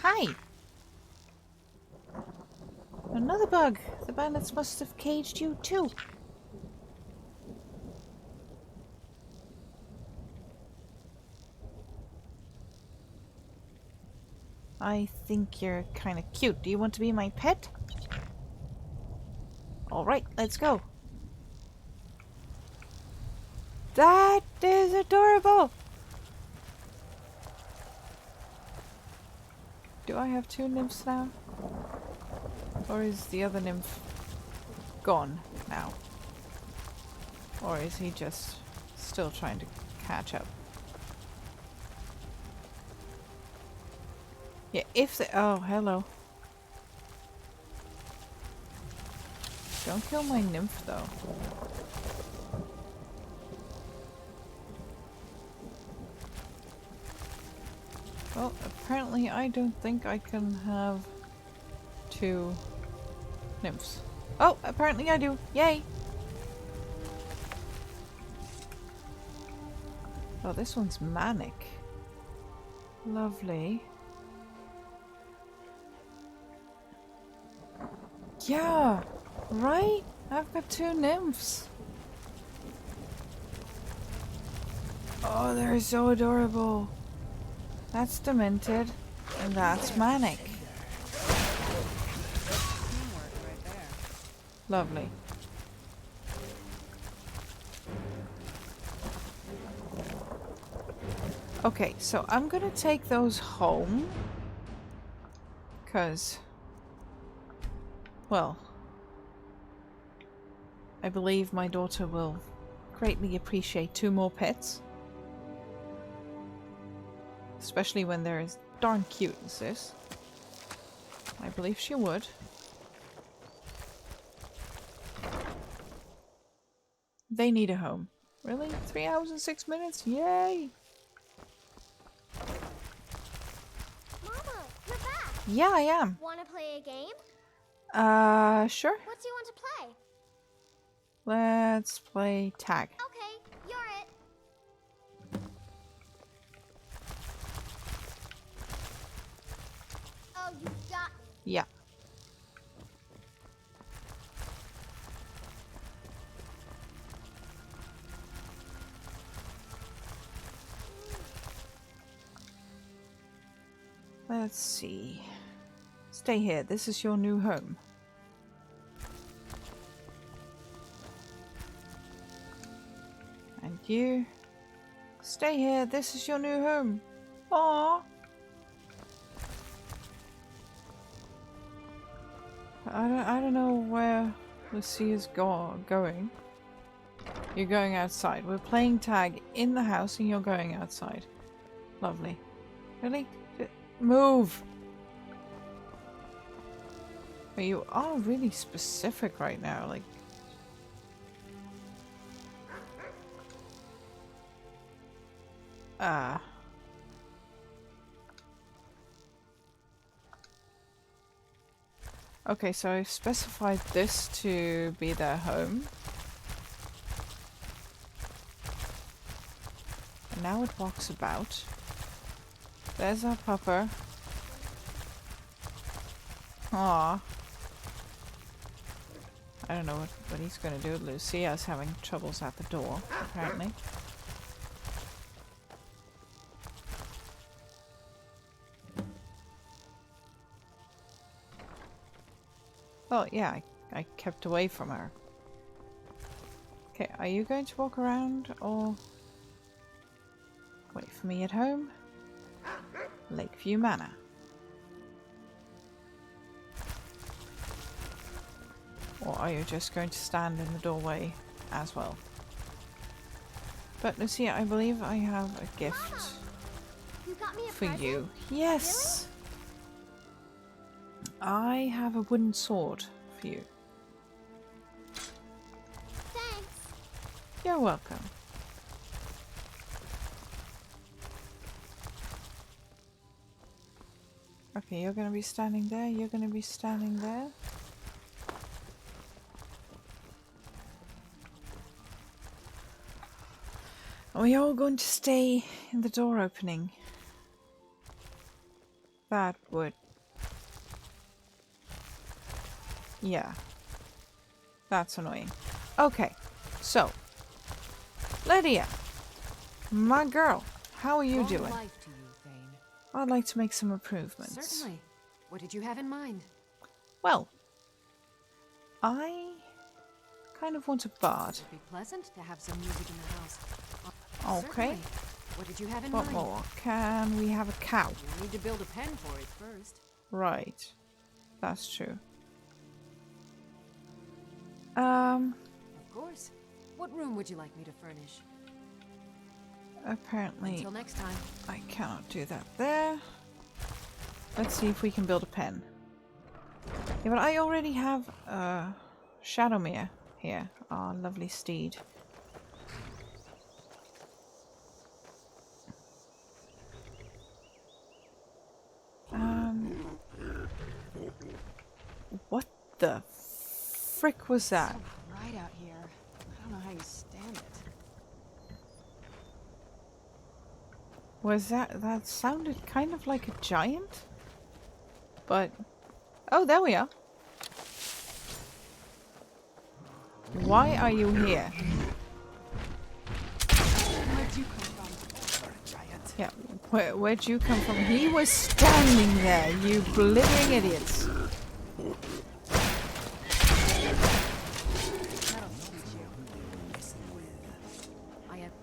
Hi! Another bug. The bandits must have caged you too. I think you're kind of cute. Do you want to be my pet? Alright, let's go. That is adorable! Do I have 2 nymphs now? Or is the other nymph gone now? Or is he just still trying to catch up? Yeah, if the— oh, hello. Don't kill my nymph, though. Well, apparently I don't think I can have 2 nymphs. Oh, apparently I do. Yay! Oh, this one's manic. Lovely. Yeah, right? I've got 2 nymphs. Oh, they're so adorable. That's demented, and that's manic. Lovely. Okay, so I'm gonna take those home. 'Cause, well, I believe my daughter will greatly appreciate 2 more pets. Especially when they're as darn cute as this. I believe she would. They need a home. Really? 3 hours and 6 minutes? Yay! Mama, you're back! Yeah, I am. Wanna play a game? Sure. What do you want to play? Let's play tag. Okay, you're it. Oh, you got me. Yeah. Let's see. Stay here. This is your new home. And you stay here. This is your new home. Aww. I don't know where Lucia's going. You're going outside. We're playing tag in the house and you're going outside. Lovely. Really? Move! But you are really specific right now, like... Okay, so I've specified this to be their home. And now it walks about. There's our pupper. Aww. I don't know what he's gonna do. Lucia's having troubles at the door, apparently. Oh, yeah, I kept away from her. Okay, are you going to walk around or wait for me at home? Lakeview Manor. Or are you just going to stand in the doorway as well? But Lucia, I believe I have a gift You got me a for present? you. Yes! I have a wooden sword for you. Thanks. You're welcome. Okay, you're gonna be standing there, you're gonna be standing there. Are we all going to stay in the door opening? That would... Yeah. That's annoying. Okay, so... Lydia! My girl, how are you doing? Life to you, Thane. I'd like to make some improvements. Certainly. What did you have in mind? Well, I kind of want a bard. It'd be pleasant to have some music in the house. Okay. Certainly. What did you have in What mind? more? Can we have a cow? You'll need to build a pen for it first. Right. That's true. Of course. What room would you like me to furnish? Apparently, Until next time. I cannot do that there. Let's see if we can build a pen. Yeah, but I already have Shadowmere here, our lovely steed. What the frick was that? So bright out here. I don't know how you stand it. Was that sounded kind of like a giant? But oh, there we are. Why are you here? Where'd you come from? Giant. Yeah, where'd you come from? He was standing there, you blithering idiots.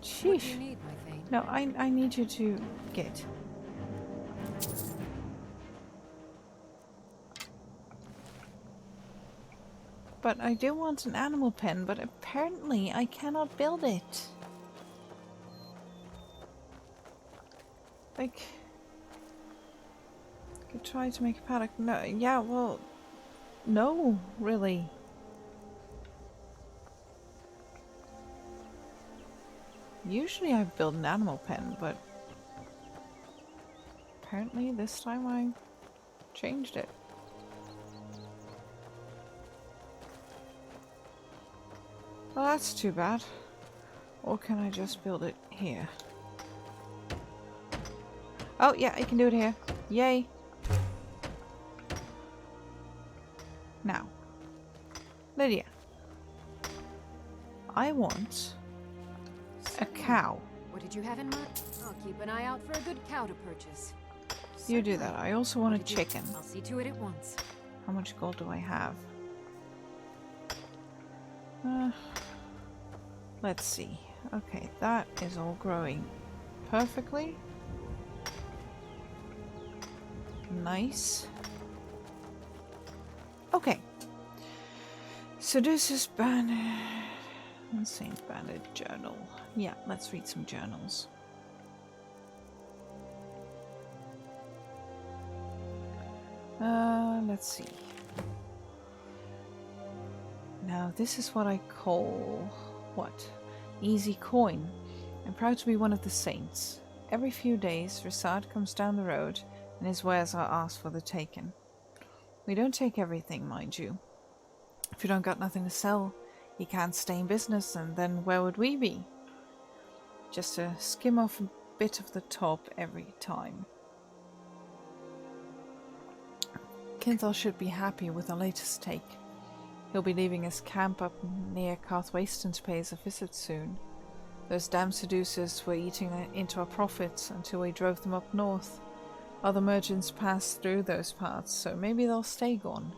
Sheesh. No, I need you to get. But I do want an animal pen, but apparently I cannot build it. Like, I could try to make a paddock. No, yeah, well, no, really. Usually I build an animal pen, but apparently this time I changed it. Well, that's too bad. Or can I just build it here? Oh, yeah, I can do it here. Yay! Now, Lydia, I want a cow. What did you have in mind? I'll keep an eye out for a good cow to purchase. You do that. I also want a chicken. I'll see to it at once. How much gold do I have? Let's see. Okay, that is all growing perfectly. Nice. Okay. Seducer's Bandit. Saint Bandit Journal. Yeah, let's read some journals. Let's see. Now, this is what I call... what? Easy coin. I'm proud to be one of the saints. Every few days, Rissard comes down the road, and his wares are asked for the taken. We don't take everything, mind you. If you don't got nothing to sell, you can't stay in business, and then where would we be? Just to skim off a bit of the top every time. Kinthal should be happy with the latest take. He'll be leaving his camp up near Carthwayston to pay us a visit soon. Those damn seducers were eating into our profits until we drove them up north. Other merchants passed through those parts, so maybe they'll stay gone.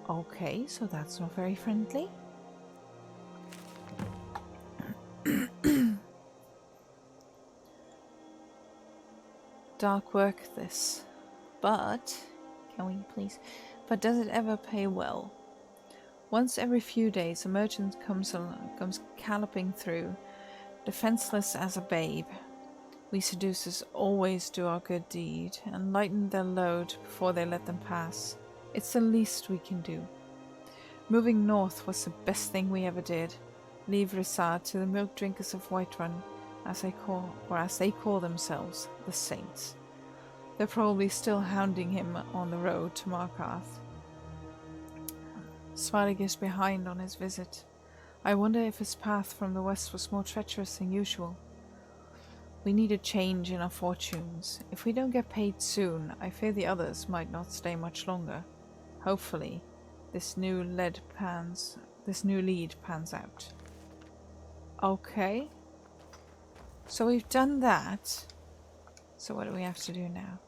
Okay, so that's not very friendly. Dark work this. But, can we please? But does it ever pay well? Once every few days, a merchant comes galloping through, defenseless as a babe. We seducers always do our good deed and lighten their load before they let them pass. It's the least we can do. Moving north was the best thing we ever did. Leave Rissard to the milk drinkers of Whiterun, as they call themselves, the Saints. They're probably still hounding him on the road to Markarth. Svalig is behind on his visit. I wonder if his path from the west was more treacherous than usual. We need a change in our fortunes. If we don't get paid soon, I fear the others might not stay much longer. Hopefully, this new lead pans out. Okay. So we've done that. So what do we have to do now?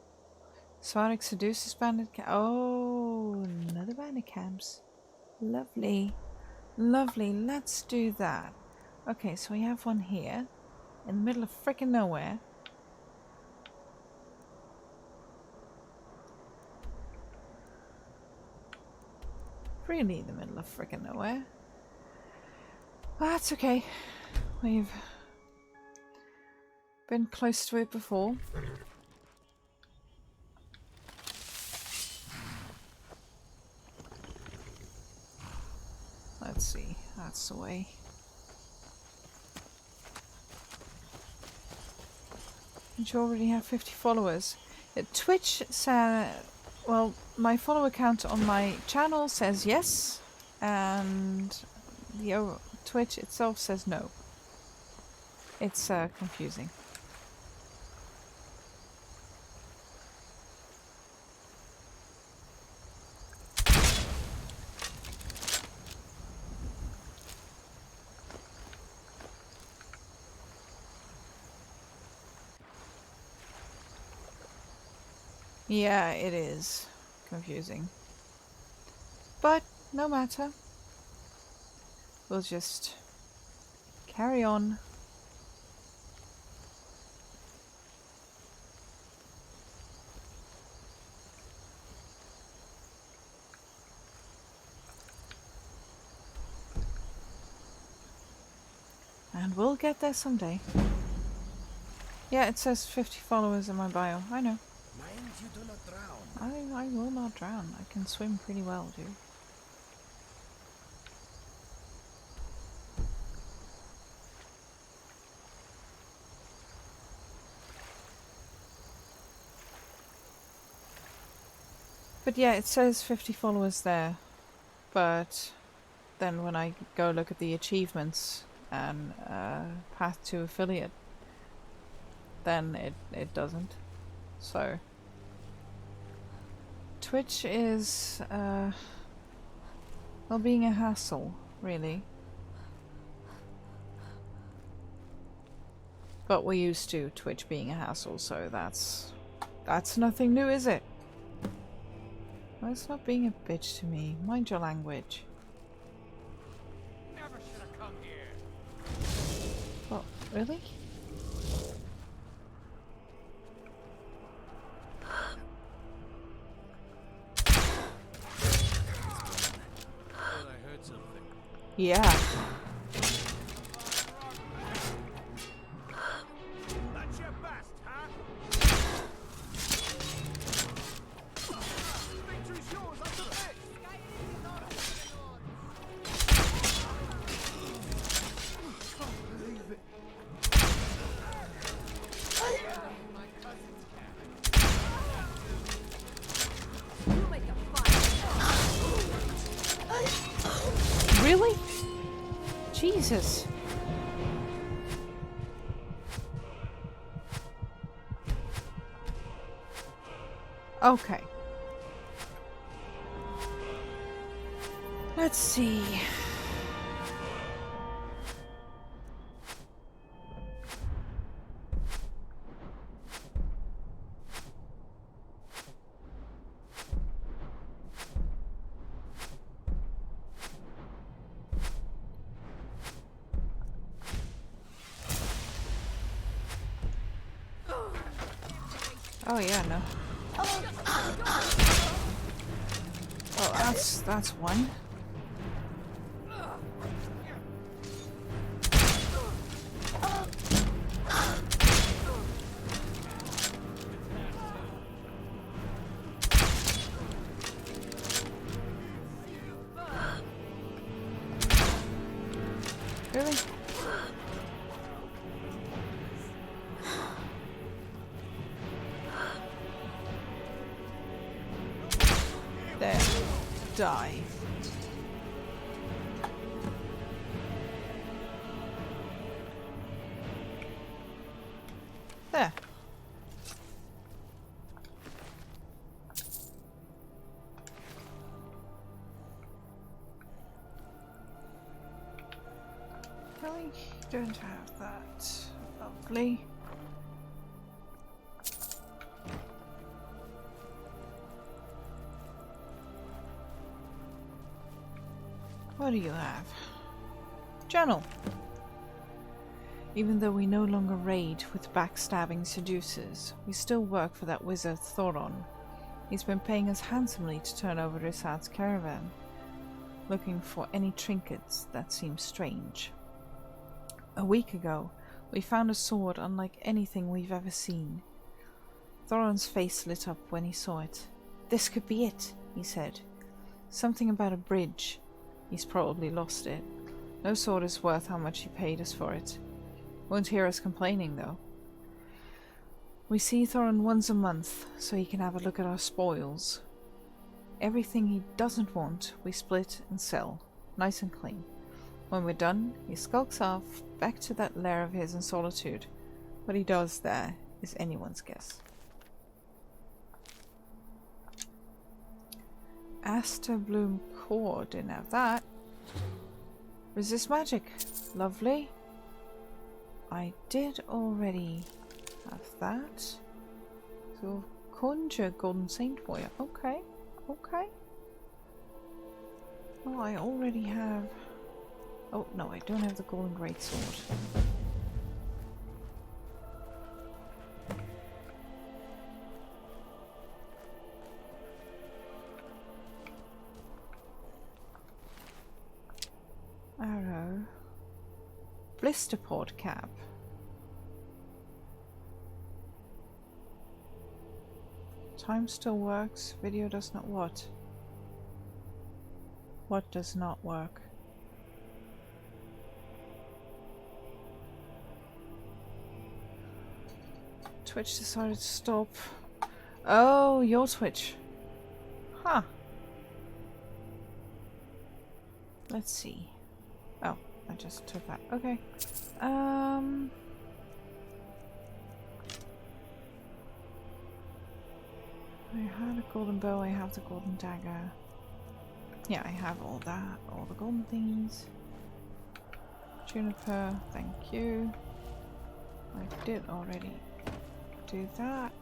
Sonic seduces bandit oh, another bandit camps. Lovely. Lovely. Let's do that. Okay, so we have one here. In the middle of frickin' nowhere. Really the middle of frickin' nowhere. Well, that's okay. We've been close to it before. Let's see. That's the way. And you already have 50 followers. Twitch said, well, my follower count on my channel says yes, and the Twitch itself says no. It's confusing. Yeah, it is confusing. But no matter. We'll just carry on. And we'll get there someday. Yeah, it says 50 followers in my bio. I know. Mind you do not drown. I will not drown. I can swim pretty well, dude. But yeah, it says 50 followers there. But then when I go look at the achievements and path to affiliate, then it doesn't. So Twitch is well, being a hassle, really. But we're used to Twitch being a hassle, so that's nothing new, is it? Well, it's not being a bitch to me. Mind your language. Never should have come here. Well, really? Yeah. That's your best, huh? Victory's yours after this. Really? Jesus. Okay. Let's see. Oh yeah, no. Oh, that's one. Really? There. Die. I don't have that. Lovely. What do you have? Journal. Even though we no longer raid with backstabbing seducers, we still work for that wizard Thoron. He's been paying us handsomely to turn over Rissad's caravan, looking for any trinkets that seem strange. A week ago, we found a sword unlike anything we've ever seen. Thoron's face lit up when he saw it. "This could be it," he said. "Something about a bridge. He's probably lost it. No sword is worth how much he paid us for it. Won't hear us complaining, though. We see Thoron once a month, so he can have a look at our spoils. Everything he doesn't want, we split and sell, nice and clean. When we're done, he skulks off back to that lair of his in Solitude. What he does there is anyone's guess." Aster Bloom Core, didn't have that. Resist magic, lovely. I did already have that. So conjure Golden Saint Warrior. Okay, okay. Oh, I already have. Oh no, I don't have the Golden Greatsword. Arrow. Blisterport cap. Time still works. Video does not what? What does not work? Twitch decided to stop. Oh, your Twitch. Huh. Let's see. Oh, I just took that. Okay. I had a golden bow, I have the golden dagger. Yeah, I have all that, all the golden thingies. Juniper, thank you. I did already do that.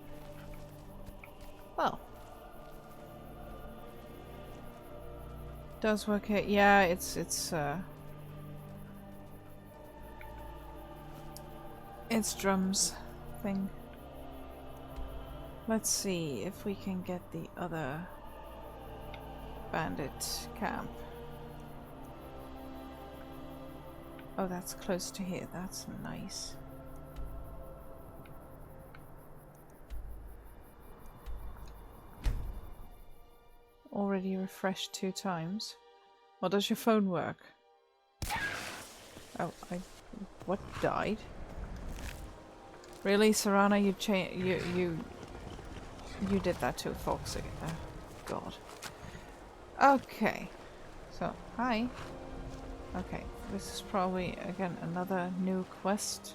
Well. Does work here. Yeah, it's drums thing. Let's see if we can get the other bandit camp. Oh, that's close to here. That's nice. Already refreshed 2 times. Well, does your phone work? Oh, what died? Really, Serana? You did that too, Foxy. Oh, God. Okay. So, hi. Okay, this is probably, again, another new quest.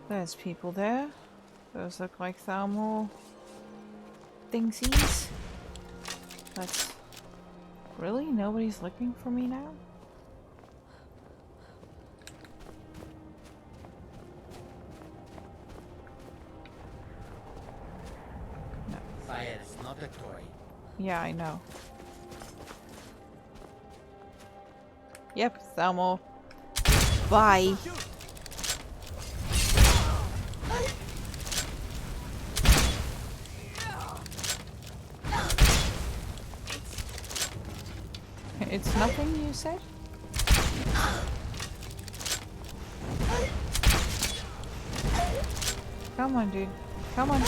There's people there. Those look like Thalmor thingsies. That's... Really? Nobody's looking for me now? No. Fire is not a toy. Yeah, I know. Yep, Thalmor. Bye. It's nothing, you said? Come on, dude. Come on.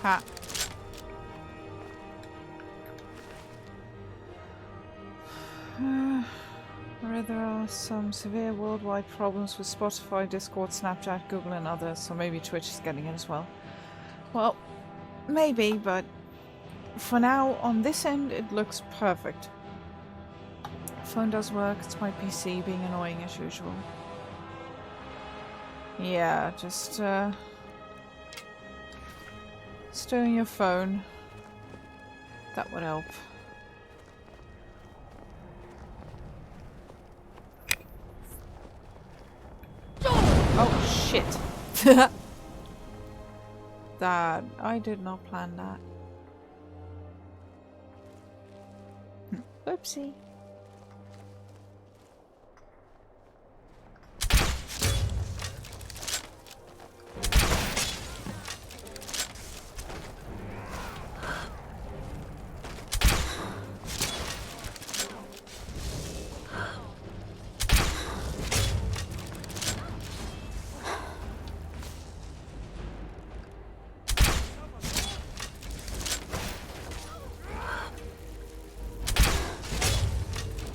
Ha. There are some severe worldwide problems with Spotify, Discord, Snapchat, Google and others, so maybe Twitch is getting it as well. Well, maybe, but for now, on this end, it looks perfect. Phone does work, it's my PC being annoying as usual. Yeah, just stowing your phone. That would help. Oh shit. That I did not plan that. Oopsie.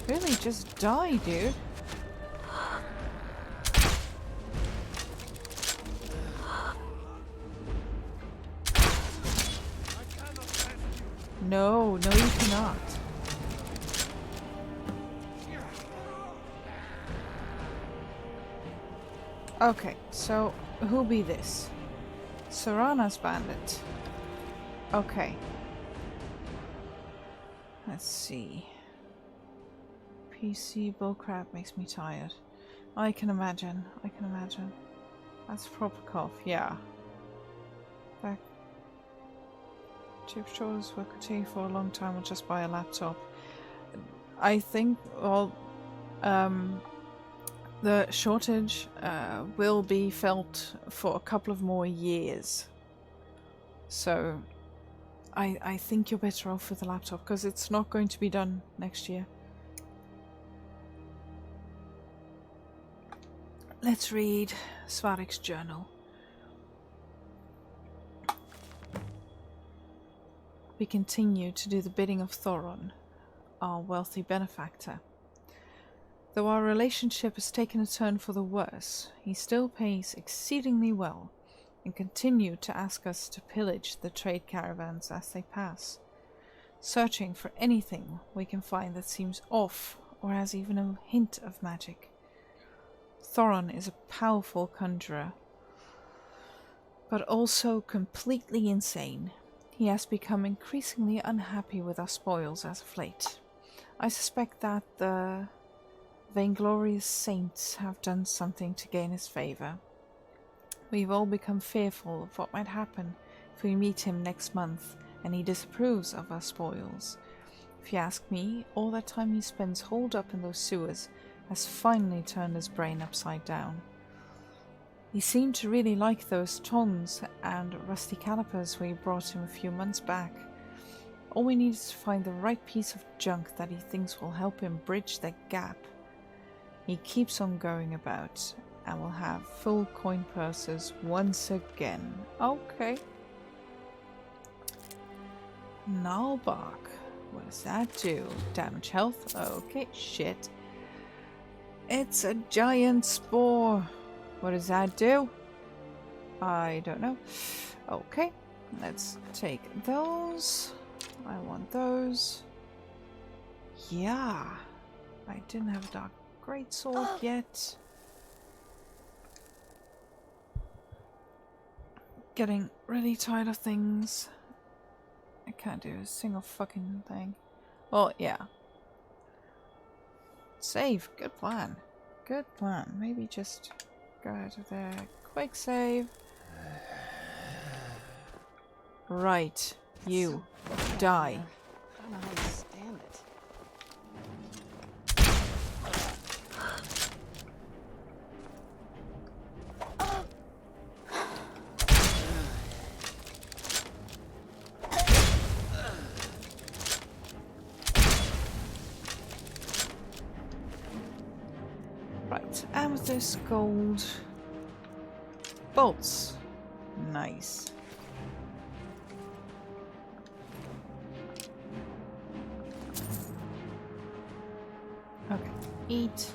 Really, just die, dude. No, no you cannot. Okay, so who be this? Serana's bandit. Okay. Let's see. PC bullcrap makes me tired. I can imagine. I can imagine. That's a proper cough, yeah. Back. Chip shoulders will continue for a long time or just buy a laptop. I think, well, the shortage will be felt for a couple of more years. So, I think you're better off with a laptop because it's not going to be done next year. Let's read Svarik's journal. We continue to do the bidding of Thoron, our wealthy benefactor. Though our relationship has taken a turn for the worse, he still pays exceedingly well and continues to ask us to pillage the trade caravans as they pass, searching for anything we can find that seems off or has even a hint of magic. Thoron is a powerful conjurer, but also completely insane. He has become increasingly unhappy with our spoils as of late. I suspect that the vainglorious saints have done something to gain his favor. We've all become fearful of what might happen if we meet him next month and he disapproves of our spoils. If you ask me, all that time he spends holed up in those sewers has finally turned his brain upside down. He seemed to really like those tongs and rusty calipers we brought him a few months back. All we need is to find the right piece of junk that he thinks will help him bridge the gap. He keeps on going about, and we'll have full coin purses once again. Okay. Nalbark. What does that do? Damage health? Okay, shit. It's a giant spore. What does that do? I don't know. Okay, let's take those. I want those. Yeah. I didn't have a dark greatsword yet. Getting really tired of things. I can't do a single fucking thing. Oh, yeah. Save. Good plan. Good plan. Maybe just go out of there. Quick save. Right. You. Die. I don't know how you stand it. Right. Amethyst, gold. Bolts. Nice. Okay. Eat.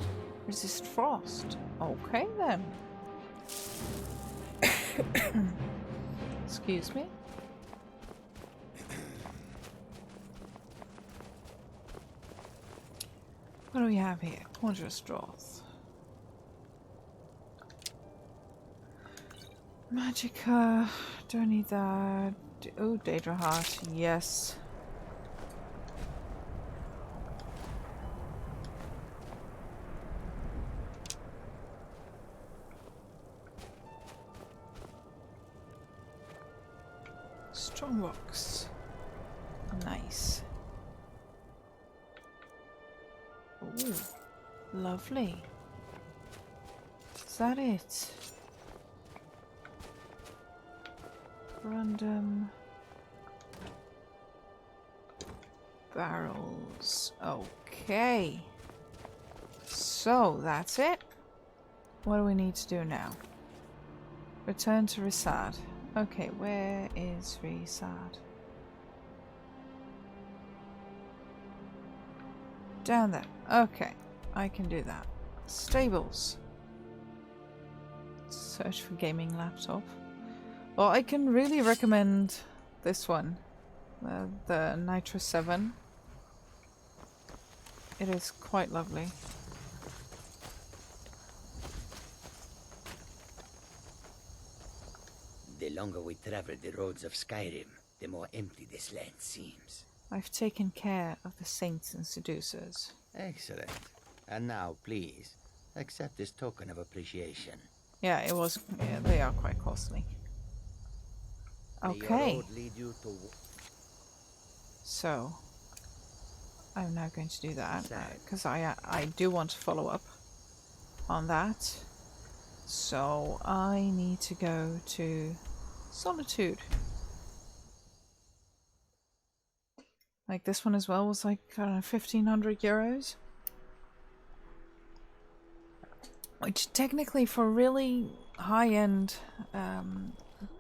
Resist frost. Okay then. Excuse me. What do we have here? Conjurer's Drought. Magicka. Don't need that. Oh, Daedra Heart. Yes. Strong rocks. Nice. Ooh, lovely. Is that it? Random barrels. Okay. So that's it. What do we need to do now? Return to Risad. Okay, where is Risad? Down there. Okay, I can do that. Stables. Search for gaming laptop. Well, I can really recommend this one. The Nitro 7. It is quite lovely. The longer we travel the roads of Skyrim, the more empty this land seems. I've taken care of the saints and seducers. Excellent. And now, please, accept this token of appreciation. Yeah, it was. Yeah, they are quite costly. Okay. So, I'm now going to do that because I do want to follow up on that. So I need to go to Solitude. Like this one as well was like, I don't know, 1,500 euros. Which technically for a really high-end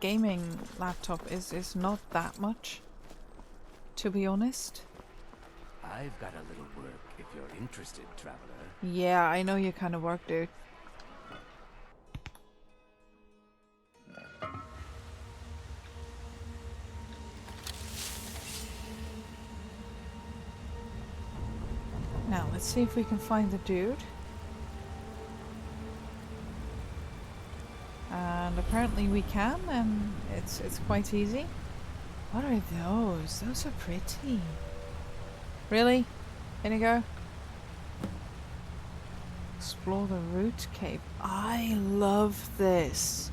gaming laptop is not that much, to be honest. I've got a little work if you're interested, traveler. Yeah, I know your kind of work, dude. Now, let's see if we can find the dude. And apparently we can, and it's quite easy. What are those? Those are pretty. Really? Inigo? Explore the root cave. I love this.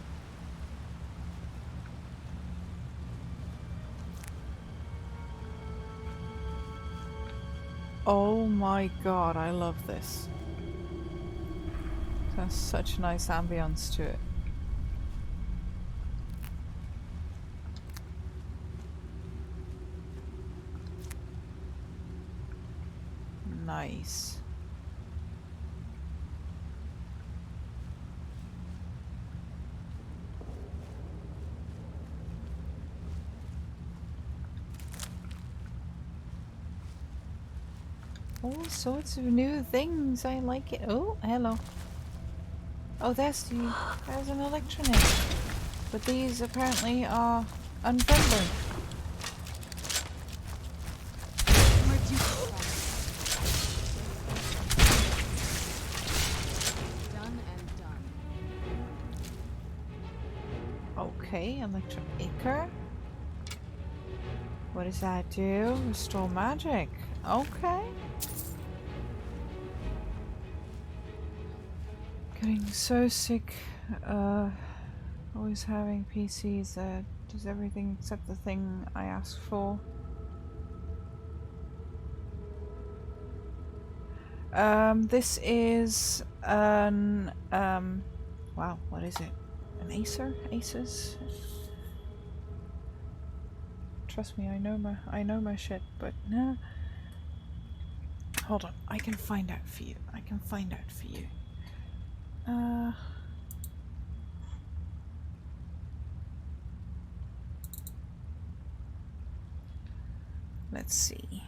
Oh my god, I love this. There's such nice ambience to it. Nice. All sorts of new things. I like it. Oh, hello. Oh, there's an electronic. But these apparently are unfriendly. Okay, Electro Ichor. What does that do? Restore magic. Okay. Getting so sick. Always having PCs that does everything except the thing I asked for. This is an wow, what is it? An Acer? Aces? Trust me, I know my shit, but no. Hold on, I can find out for you. I can find out for you. Let's see.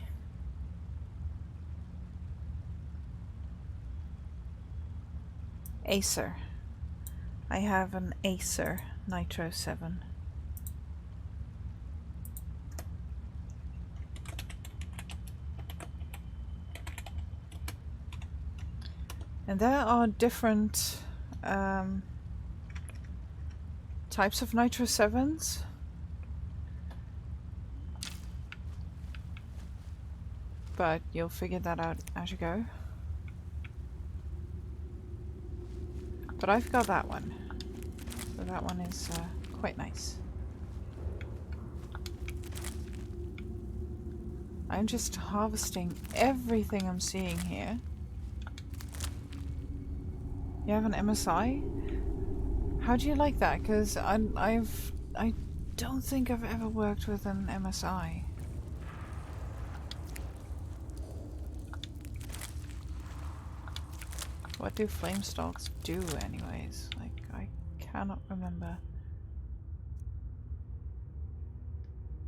Acer. I have an Acer Nitro 7. And there are different types types of Nitro 7s. But you'll figure that out as you go. But I've got that one. So that one is quite nice. I'm just harvesting everything I'm seeing here. You have an MSI? How do you like that? Because I don't think I've ever worked with an MSI. What do flame stalks do anyways? Like, I cannot remember.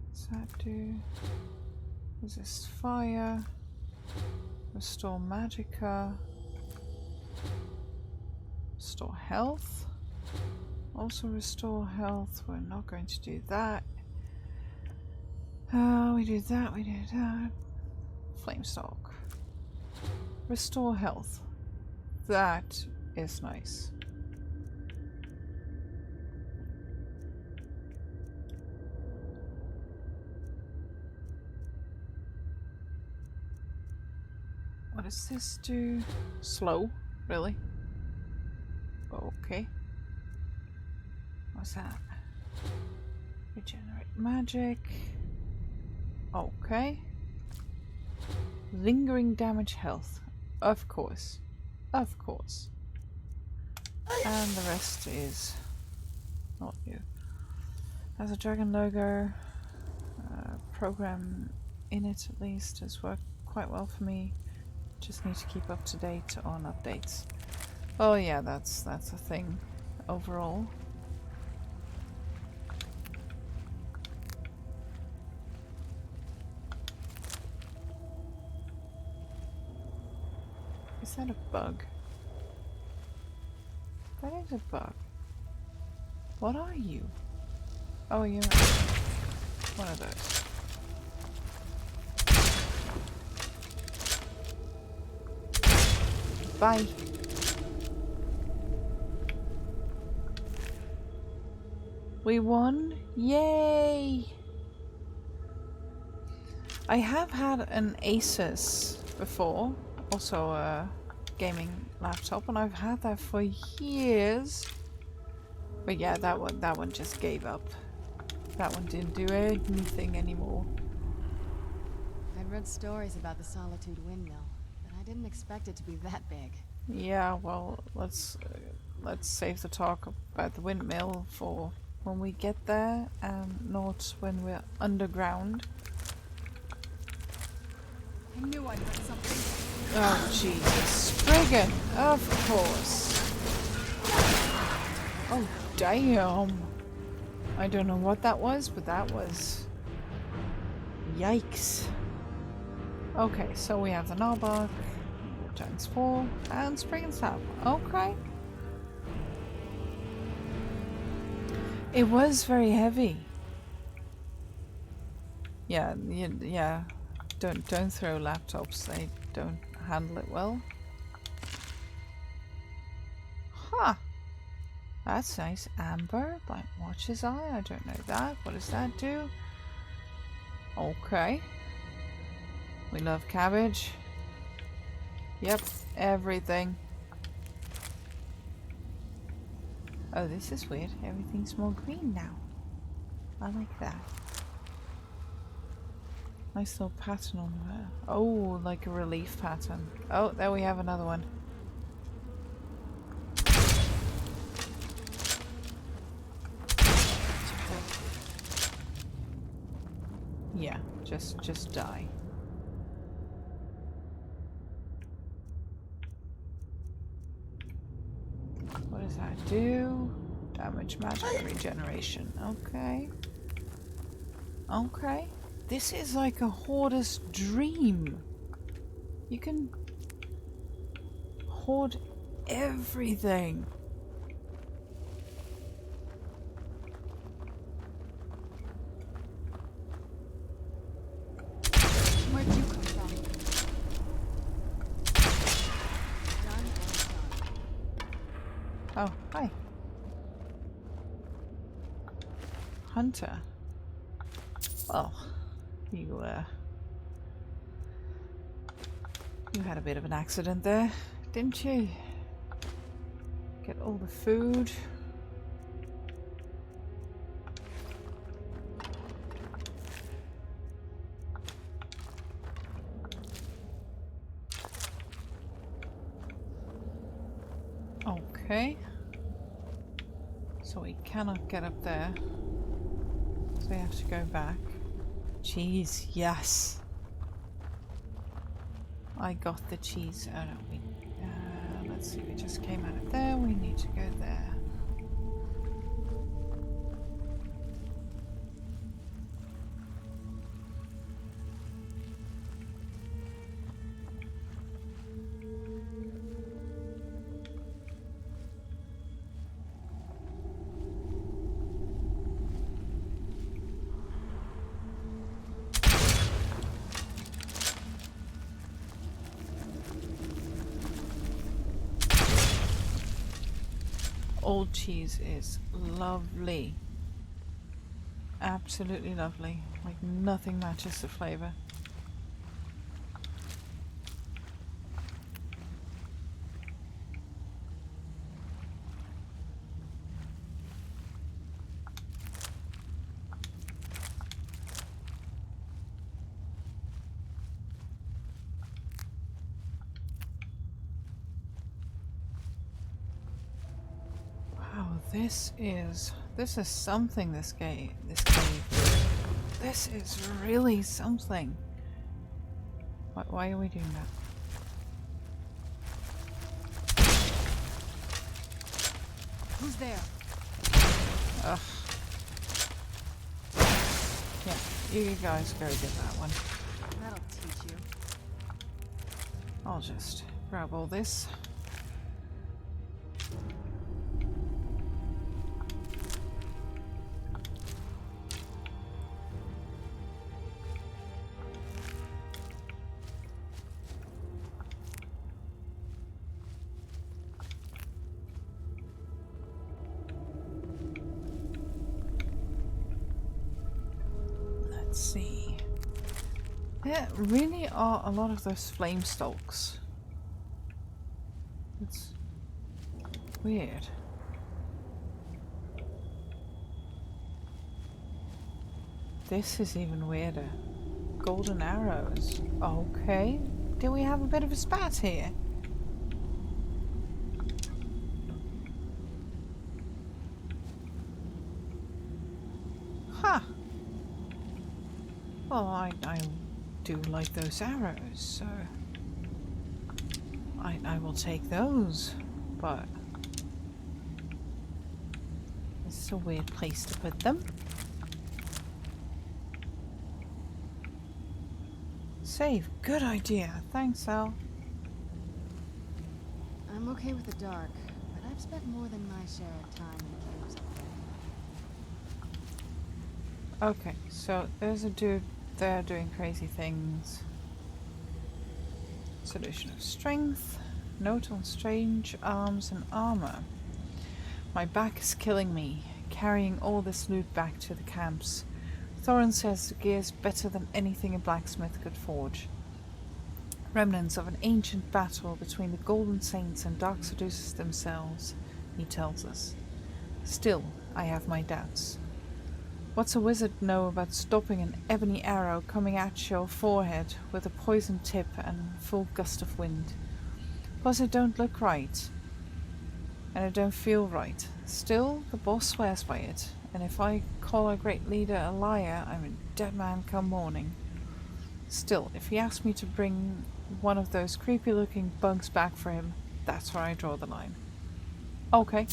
What's that do? Resist fire. Restore magicka. Restore health. Also restore health. We're not going to do that. We do that, we do that. Flame stalk. Restore health. That is nice. What does this do? Slow? Really? Okay. What's that? Regenerate magic. Okay. Lingering damage health. Of course. Of course. And the rest is not new. Has a dragon logo. Program in it at least has worked quite well for me. Just need to keep up to date on updates. Oh yeah, that's a thing overall. Is that a bug? That is a bug. What are you? Oh, you're one of those. Bye. We won? Yay! I have had an Asus before, also a gaming laptop, and I've had that for years. But yeah, that one just gave up. That one didn't do anything anymore. I'd read stories about the Solitude windmill, but I didn't expect it to be that big. Yeah, well, let's save the talk about the windmill for when we get there, and not when we're underground. I knew I heard something. Oh, Jesus. Spriggan! Of course. Oh, damn. I don't know what that was, but that was... Yikes. Okay, so we have the Nalbach, Giant's Fall, and Spriggan Staff. Okay. It was very heavy. Yeah, yeah. Don't throw laptops. They don't handle it well. Huh. That's nice. Amber, Blind Watcher's Eye. I don't know that. What does that do? Okay. We love cabbage. Yep, everything. Oh, this is weird. Everything's more green now. I like that. Nice little pattern on there. Oh, like a relief pattern. Oh, there we have another one. Yeah, just die. What does that do? Damage, magic, regeneration. Okay. Okay. This is like a hoarder's dream. You can hoard everything. Where'd you come from? Oh, hi. hunter. Well, you had a bit of an accident there, didn't you? Get all the food. Okay. So we cannot get up there. So we have to go back. Cheese, yes. I got the cheese. Oh no, let's see, we just came out of there. We need to go there. Old cheese is lovely. Absolutely lovely. Like nothing matches the flavor. This is something, this cave. This is really something. Why are we doing that? Who's there? Ugh. Yeah, you guys go get that one. That'll teach you. I'll just grab all this. Let's see. There really are a lot of those flame stalks. It's weird. This is even weirder. Golden arrows. Okay. Do we have a bit of a spat here? Huh. Well, I do like those arrows, so I will take those, but this is a weird place to put them. Save, good idea. Thanks, Al. I'm okay with the dark, but I've spent more than my share of time in caves up there. Okay, so there's a dude there doing crazy things. Solution of strength. Note on strange arms and armor. My back is killing me, carrying all this loot back to the camps. Thorin says the gear's better than anything a blacksmith could forge. Remnants of an ancient battle between the Golden Saints and Dark Seducers themselves, he tells us. Still, I have my doubts. What's a wizard know about stopping an ebony arrow coming at your forehead with a poisoned tip and full gust of wind? Plus it don't look right. And it don't feel right. Still, the boss swears by it. And if I call our great leader a liar, I'm a dead man come morning. Still, if he asks me to bring one of those creepy looking bugs back for him, that's where I draw the line. Okay.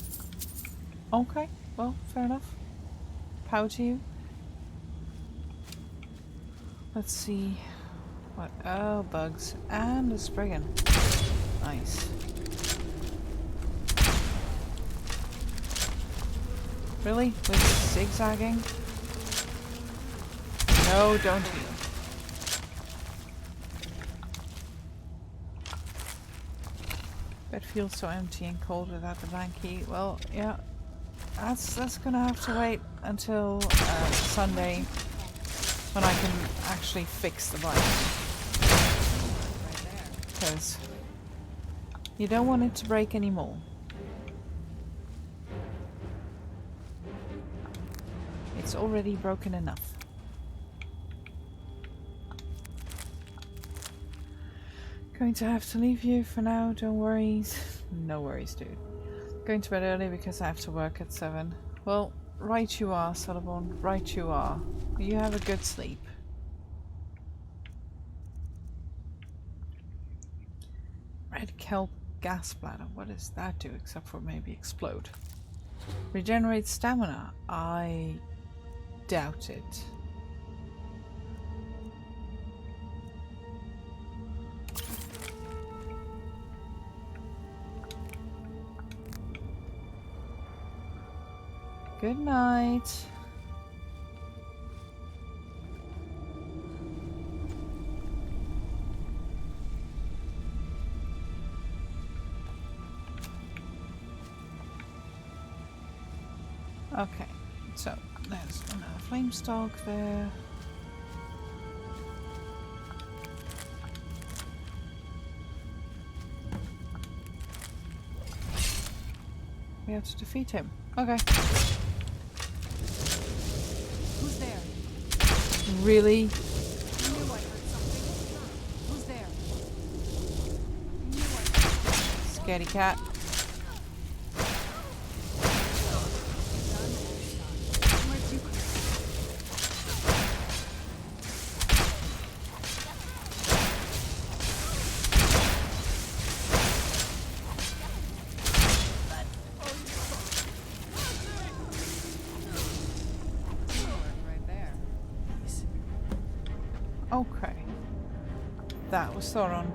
Okay, well, fair enough. Power to you. Let's see. What? Oh, bugs. And a Spriggan. Nice. Really? With zigzagging? No, don't heal. Bed feels so empty and cold without the blankie. Well, yeah. That's gonna have to wait until Sunday when I can actually fix the bike. Because you don't want it to break anymore. It's already broken enough. Going to have to leave you for now, don't worry. No worries, dude. Going to bed early because I have to work at 7. Well, right you are, Sullivan. Right you are. You have a good sleep. Red kelp gas bladder. What does that do except for maybe explode? Regenerate stamina. I doubt it. Good night. Okay, so there's another flame stalk there. We have to defeat him. Okay. Who's there? Really? I knew I heard something. Who's there? I knew I heard something. Scaredy cat. Okay. That was Thoron.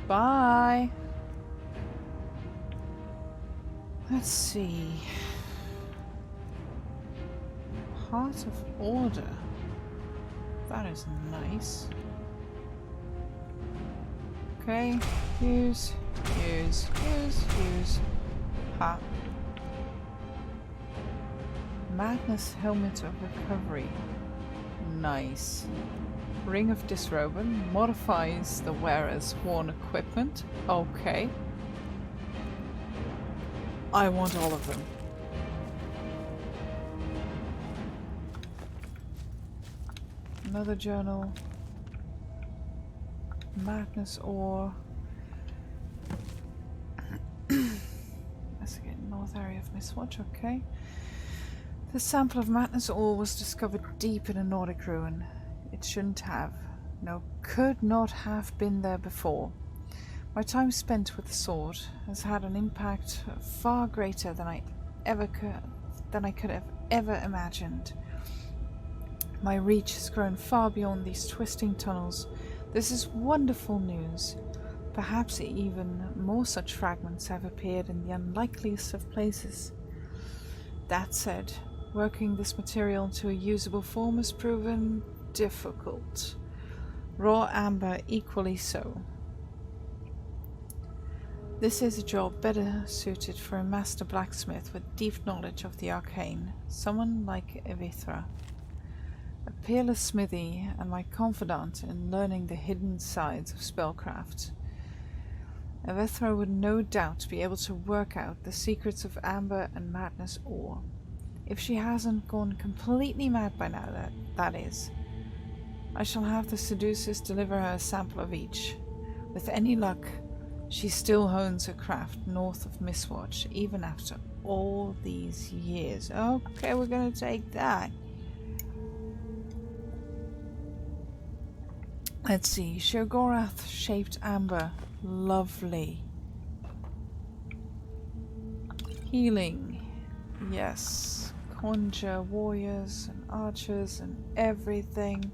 Bye. Let's see. Heart of Order. That is nice. Okay. Use. Ha. Madness Helmet of Recovery. Nice. Ring of Disroben modifies the wearer's worn equipment. Okay. I want all of them. Another journal. Madness Ore. Investigate North area of Mistwatch. Okay. The sample of Madness Ore was discovered deep in a Nordic ruin. It shouldn't have. No, could not have been there before. My time spent with the sword has had an impact far greater than I could have ever imagined. My reach has grown far beyond these twisting tunnels. This is wonderful news. Perhaps even more such fragments have appeared in the unlikeliest of places. That said, working this material into a usable form has proven difficult. Raw amber equally so. This is a job better suited for a master blacksmith with deep knowledge of the arcane, someone like Evithra. A peerless smithy and my confidant in learning the hidden sides of spellcraft. Evithra would no doubt be able to work out the secrets of amber and madness ore. If she hasn't gone completely mad by now, that is. I shall have the seducers deliver her a sample of each. With any luck, she still hones her craft north of Mistwatch, even after all these years. Okay, we're gonna take that. Let's see. Shogorath shaped amber. Lovely. Healing. Yes. Conjure warriors and archers and everything.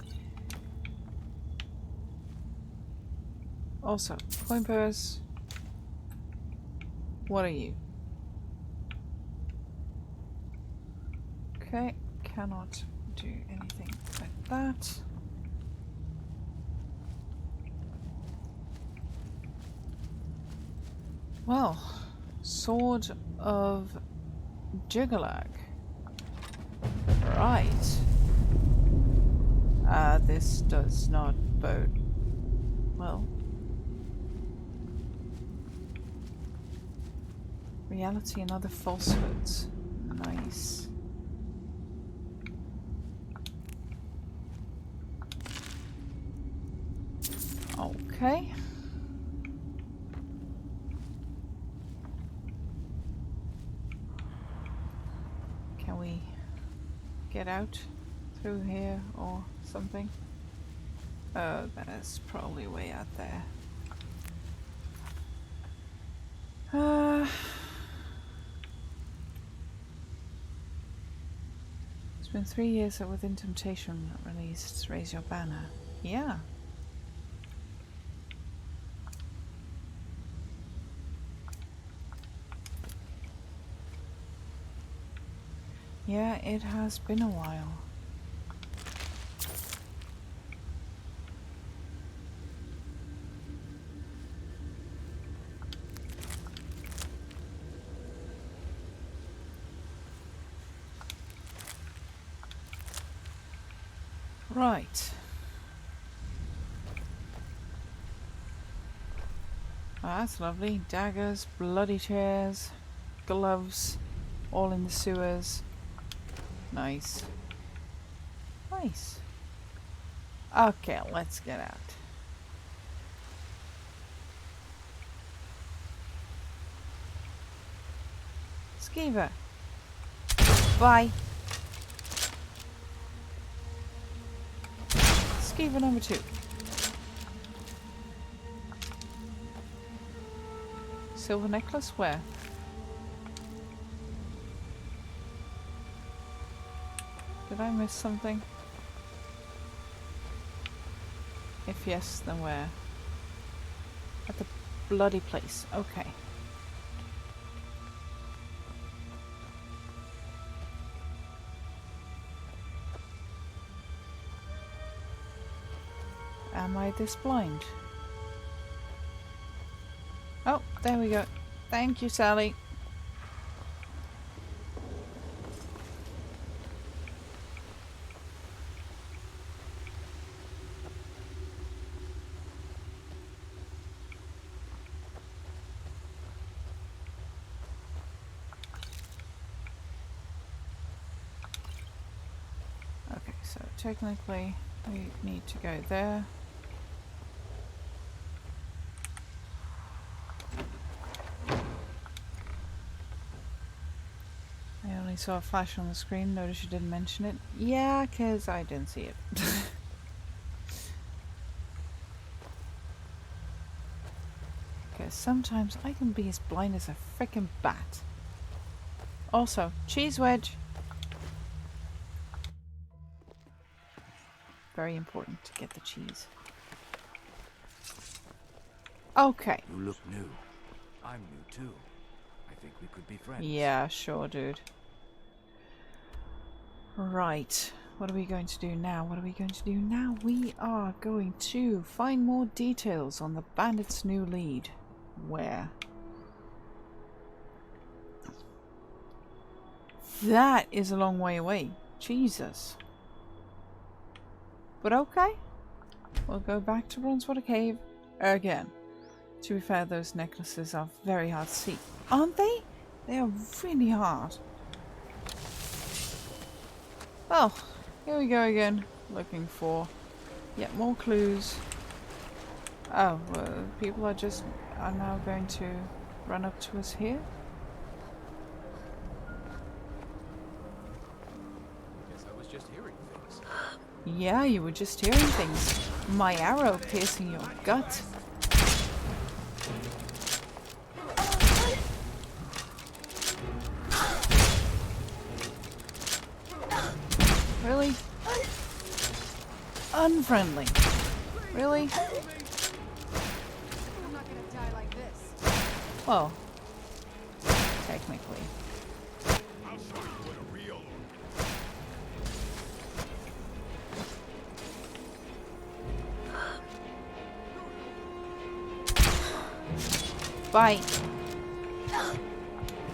Also, coin purse. What are you? Okay, cannot do anything like that. Well, Sword of Jugalag. Right. This does not bode well. Reality and other falsehoods. Nice. Okay. Can we get out through here or something? Oh, that is probably way out there. It's been 3 years that Within Temptation released Raise Your Banner. Yeah. Yeah, it has been a while. Right. Oh, that's lovely. Daggers, bloody chairs, gloves, all in the sewers. Nice. Nice. Okay, let's get out. Skeever. Bye. Skeever number 2. Silver necklace? Where? Did I miss something? If yes, then where? At the bloody place. Okay. Am I this blind? Oh, there we go. Thank you, Sally. Okay, so technically we need to go there. I only saw a flash on the screen. Notice you didn't mention it. Yeah, because I didn't see it. Because sometimes I can be as blind as a frickin' bat. Also, cheese wedge. Very important to get the cheese. Okay. You look new. I'm new too. I think we could be friends. Yeah, sure, dude. Right. What are we going to do now? What are we going to do now? We are going to find more details on the bandit's new lead. Where? That is a long way away. Jesus. But okay. We'll go back to Bronzewater Cave again. To be fair, those necklaces are very hard to see. Aren't they? They are really hard. Well, here we go again. Looking for yet more clues. Oh, well, people are now going to run up to us here. Guess I was just hearing things. Yeah, you were just hearing things. My arrow piercing your gut. Really? Unfriendly. Really? I'm not gonna die like this. Well, technically. I'll show you what a real Bite.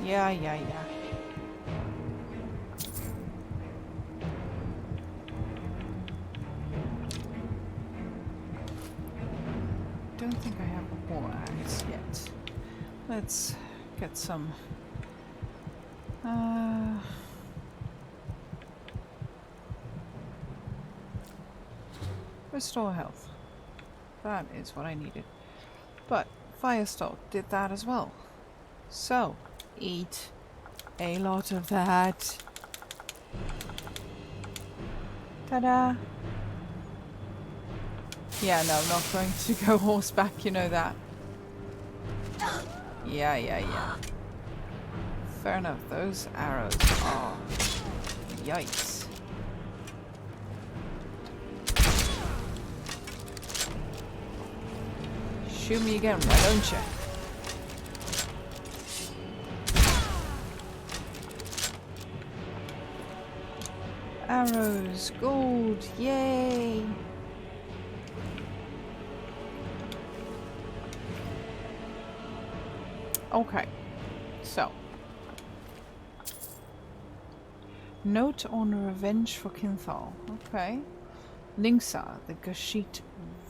Yeah. don't think I have a war axe yet. Let's get some... restore health. That is what I needed. But Firestalk did that as well. So, eat a lot of that. Ta-da! Yeah, no, I'm not going to go horseback, you know that. Yeah. Fair enough, those arrows are... Yikes. Shoot me again, why don't you? Arrows, gold, yay! Okay, so. Note on revenge for Kinthal. Okay. Linksa, the Gashit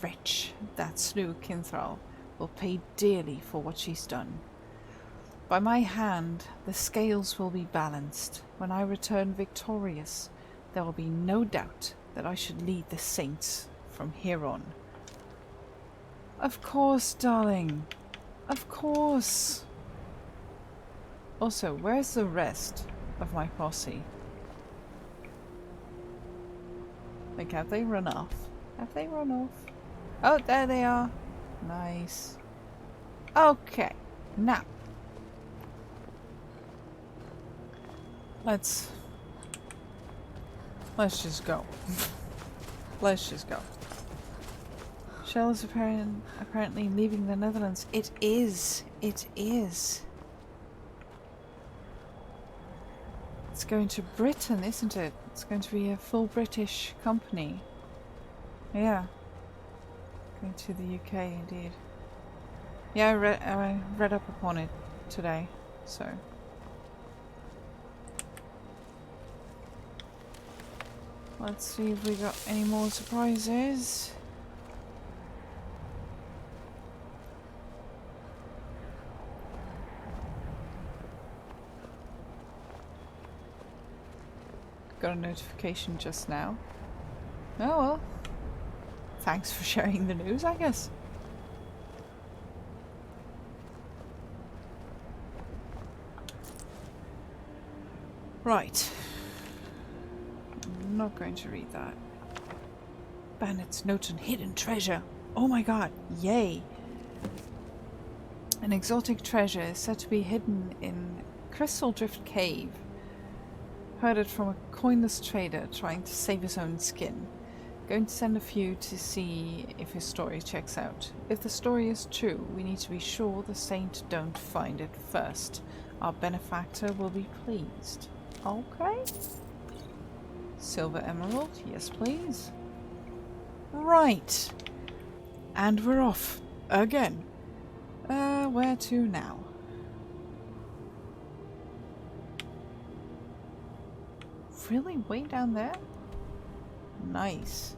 wretch that slew Kinthal, will pay dearly for what she's done. By my hand, the scales will be balanced. When I return victorious, there will be no doubt that I should lead the saints from here on. Of course, darling. Of course. Also, where's the rest of my posse? Like, have they run off? Have they run off? Oh, there they are. Nice. Okay, now. Let's just go. Let's just go. Shell is apparently leaving the Netherlands. It is. It is. It's going to Britain, isn't it? It's going to be a full British company. Yeah. Going to the UK, indeed. Yeah, I read up upon it today, so... Let's see if we got any more surprises. Got a notification just now. Oh well. Thanks for sharing the news, I guess. Right. I'm not going to read that. Bandits note on hidden treasure. Oh my god, yay! An exotic treasure is said to be hidden in Crystal Drift Cave. Heard it from a coinless trader trying to save his own skin. Going to send a few to see if his story checks out. If the story is true, we need to be sure the saint don't find it first. Our benefactor will be pleased. Okay. Silver emerald, yes please. Right. And we're off. Again. Where to now? Really? Way down there? Nice.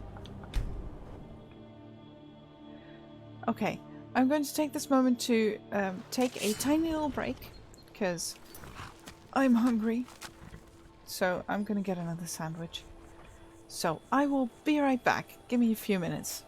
Okay, I'm going to take this moment to take a tiny little break because I'm hungry. So I'm going to get another sandwich. So I will be right back. Give me a few minutes.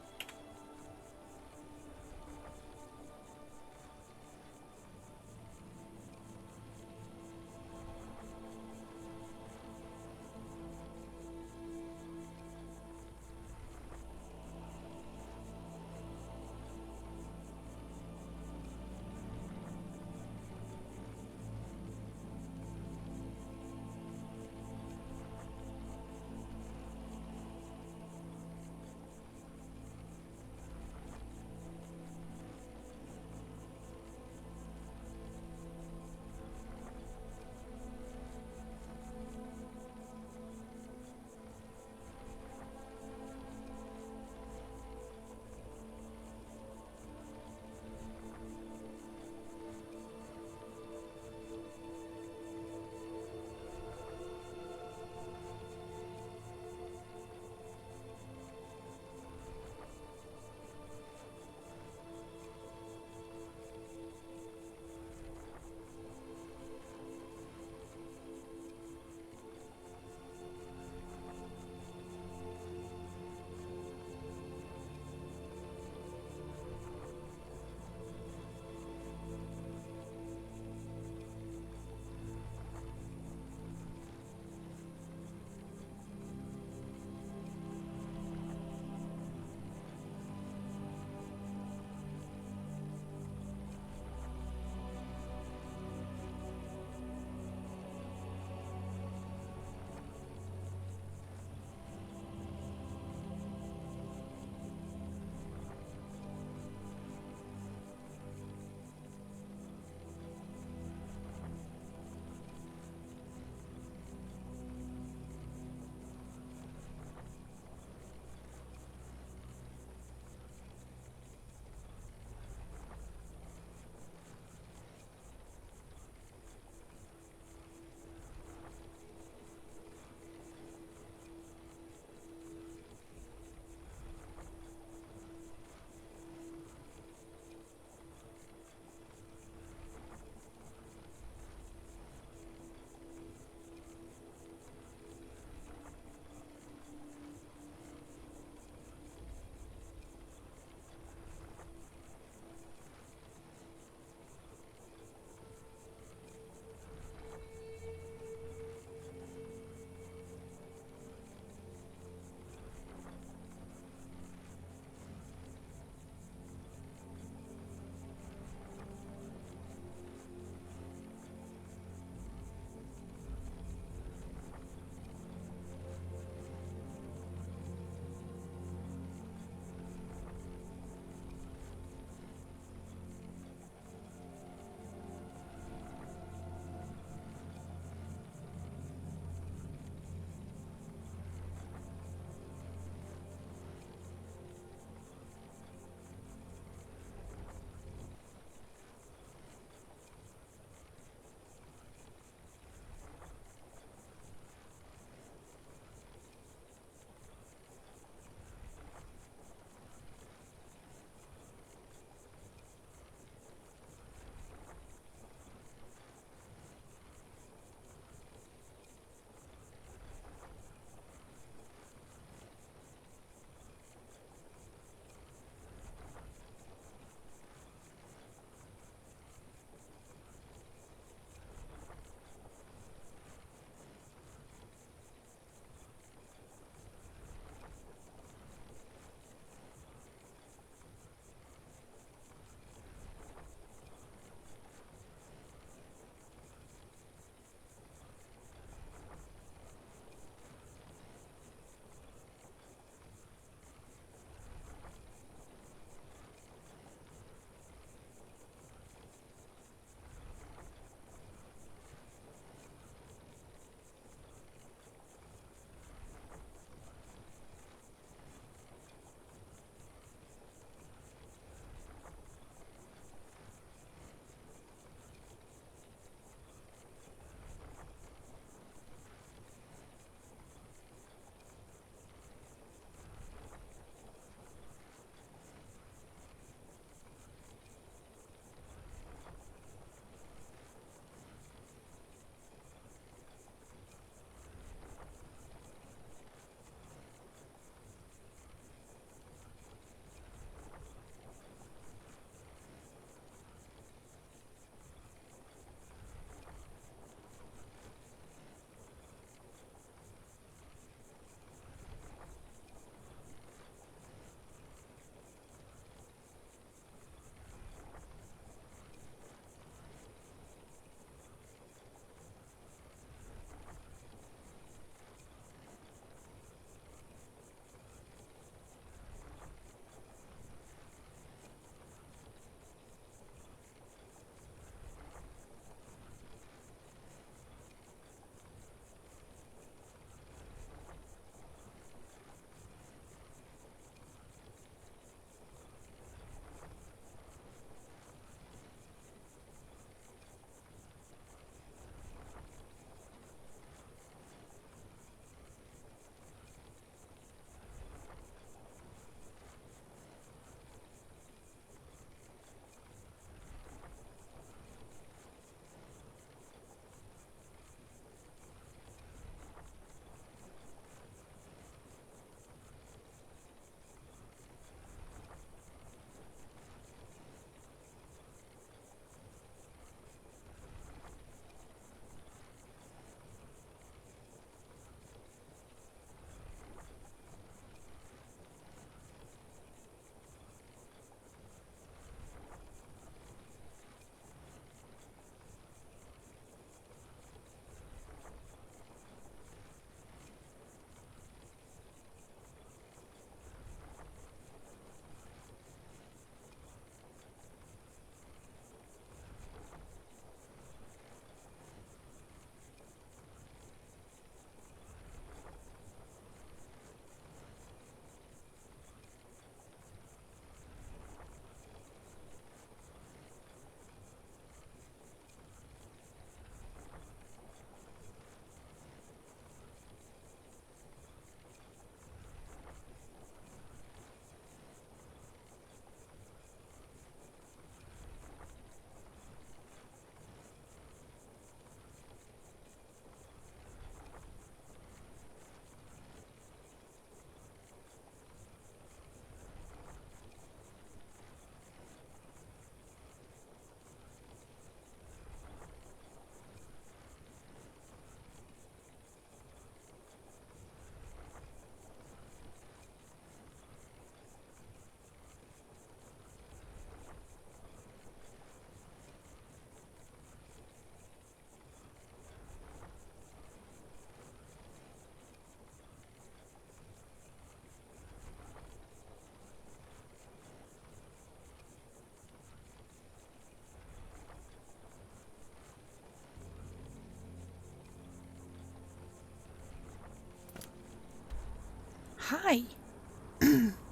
hi.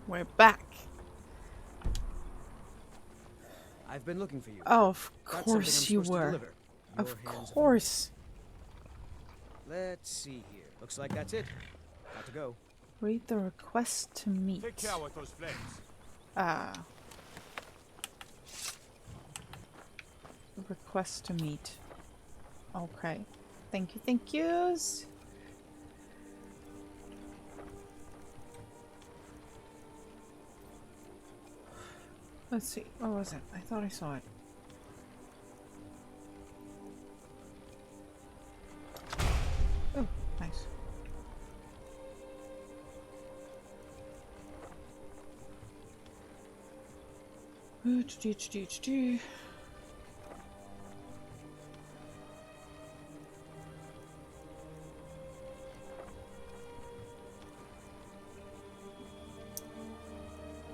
We're back. I've been looking for you. Oh, of course you were. Of course. Let's see here. Looks like that's it. Got to go. Read the request to meet. Take care with those flames. Ah. Request to meet. Okay. Thank you, thank yous. Let's see. What was it? I thought I saw it. Oh, nice.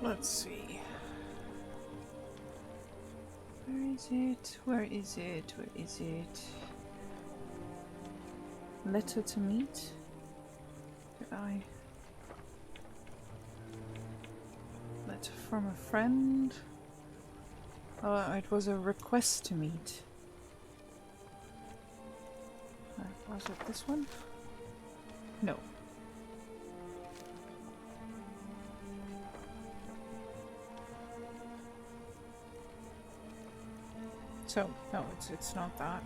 Let's see. Where is it? Where is it? Where is it? Letter to meet? Did I? Letter from a friend? Oh, it was a request to meet. Was it this one? No. So, no, it's not that.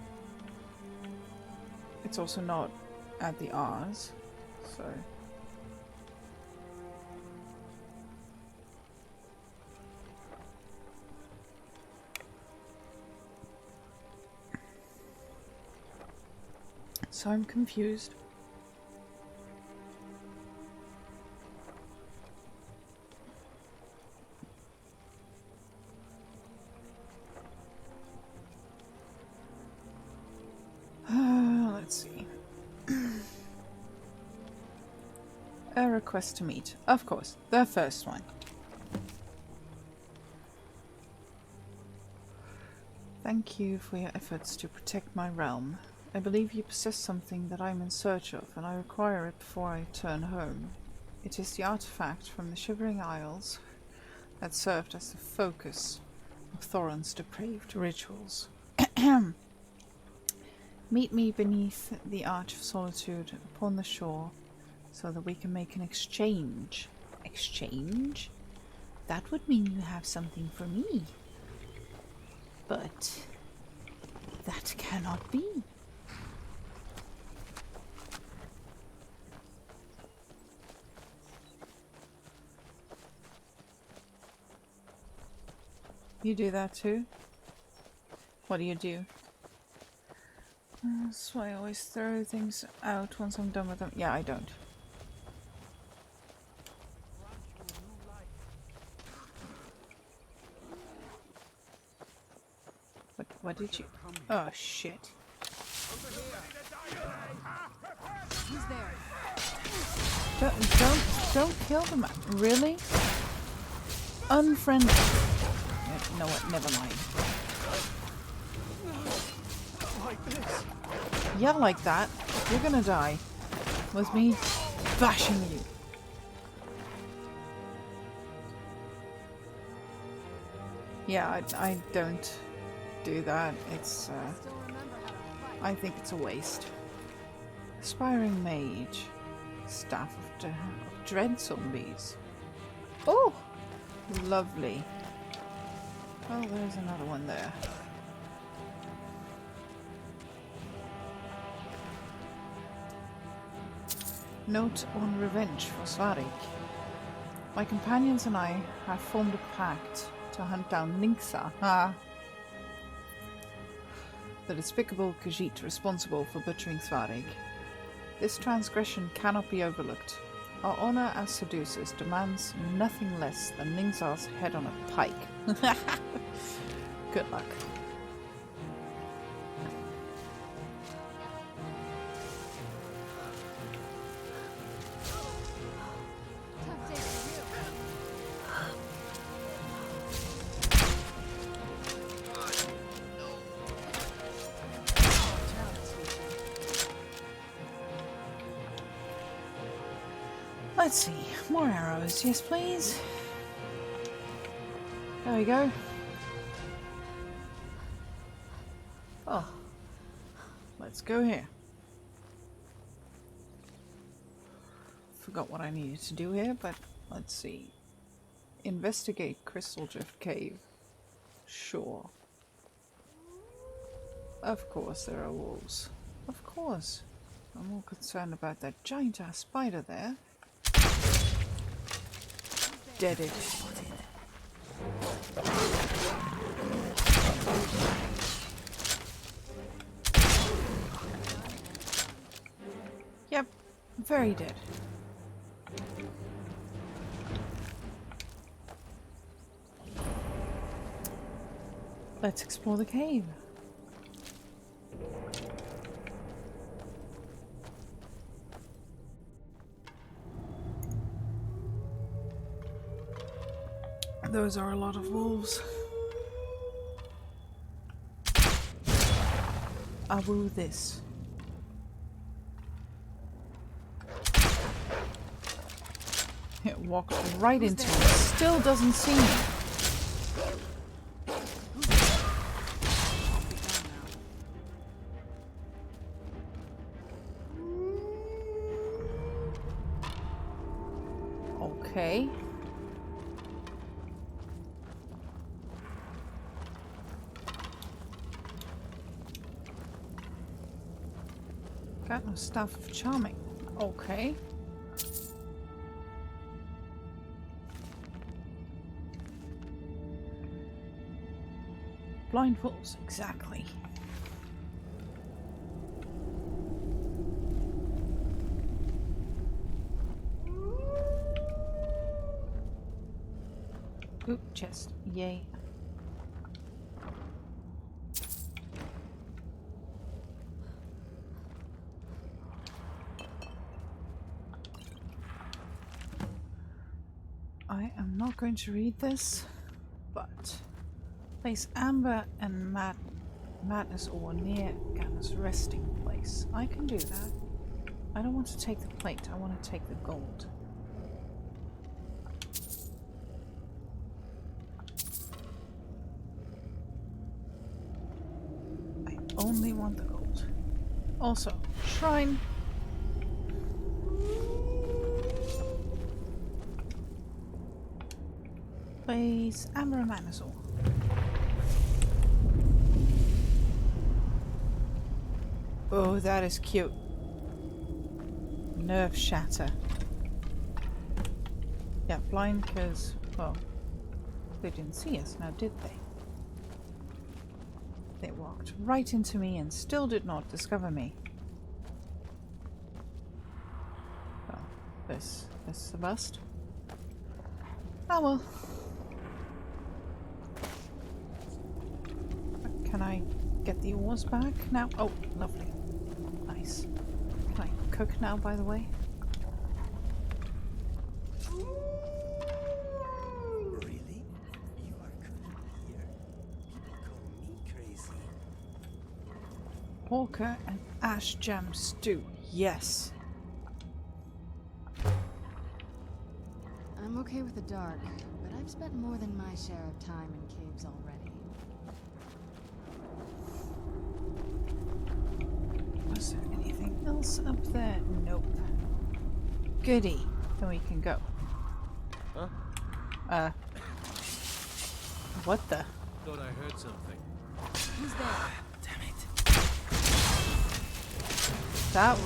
It's also not at the R's, so... So I'm confused. Let's see. A request to meet. Of course, the first one. Thank you for your efforts to protect my realm. I believe you possess something that I'm in search of, and I require it before I return home. It is the artifact from the Shivering Isles that served as the focus of Thorin's depraved rituals. Meet me beneath the Arch of Solitude upon the shore, so that we can make an exchange. Exchange? That would mean you have something for me. But that cannot be. You do that too? What do you do? That's why I always throw things out once I'm done with them. Yeah, I don't. What did you... Oh, shit. Who's there? Don't kill them. Really? Unfriendly. You know what? Never mind. Like this. Yeah, like that. You're gonna die. With me bashing you. Yeah, I don't do that. It's, I think it's a waste. Aspiring Mage. Staff of Dread Zombies. Oh! Lovely. Oh, there's another one there. Note on revenge for Svarig. My companions and I have formed a pact to hunt down Linxa. The despicable Khajiit responsible for butchering Svarig. This transgression cannot be overlooked. Our honor as seducers demands nothing less than Ningxar's head on a pike. Good luck. Let's see. More arrows. Yes, please. There we go. Oh. Let's go here. Forgot what I needed to do here, but let's see. Investigate Crystal Drift Cave. Sure. Of course there are wolves. Of course. I'm more concerned about that giant-ass spider there. Dead it. Yep, very dead. Let's explore the cave. Those are a lot of wolves. Awu this. It walked right into me. Still doesn't see me. Okay. Got no stuff of charming. Okay. Blind wolves, exactly. Oop, chest. Yay. I am not going to read this, but place Amber and Madness ore near Ganna's resting place. I can do that. I don't want to take the plate, I want to take the gold. I only want the gold. Also, shrine. Place Amber and Madness ore. Oh, that is cute. Nerve shatter. Yeah, blind because, well, they didn't see us now, did they? They walked right into me and still did not discover me. Well, this is a bust. Oh well. Can I get the ores back now? Oh, lovely. Nice. Can I cook now, by the way? Really? You are cooking here? People call me crazy. Porker and ash jam stew. Yes. I'm okay with the dark, but I've spent more than my share of time in caves already. Was there anything else up there? Nope. Goody. Then we can go. Huh? What the? Thought I heard something. Who's there? Damn it. That...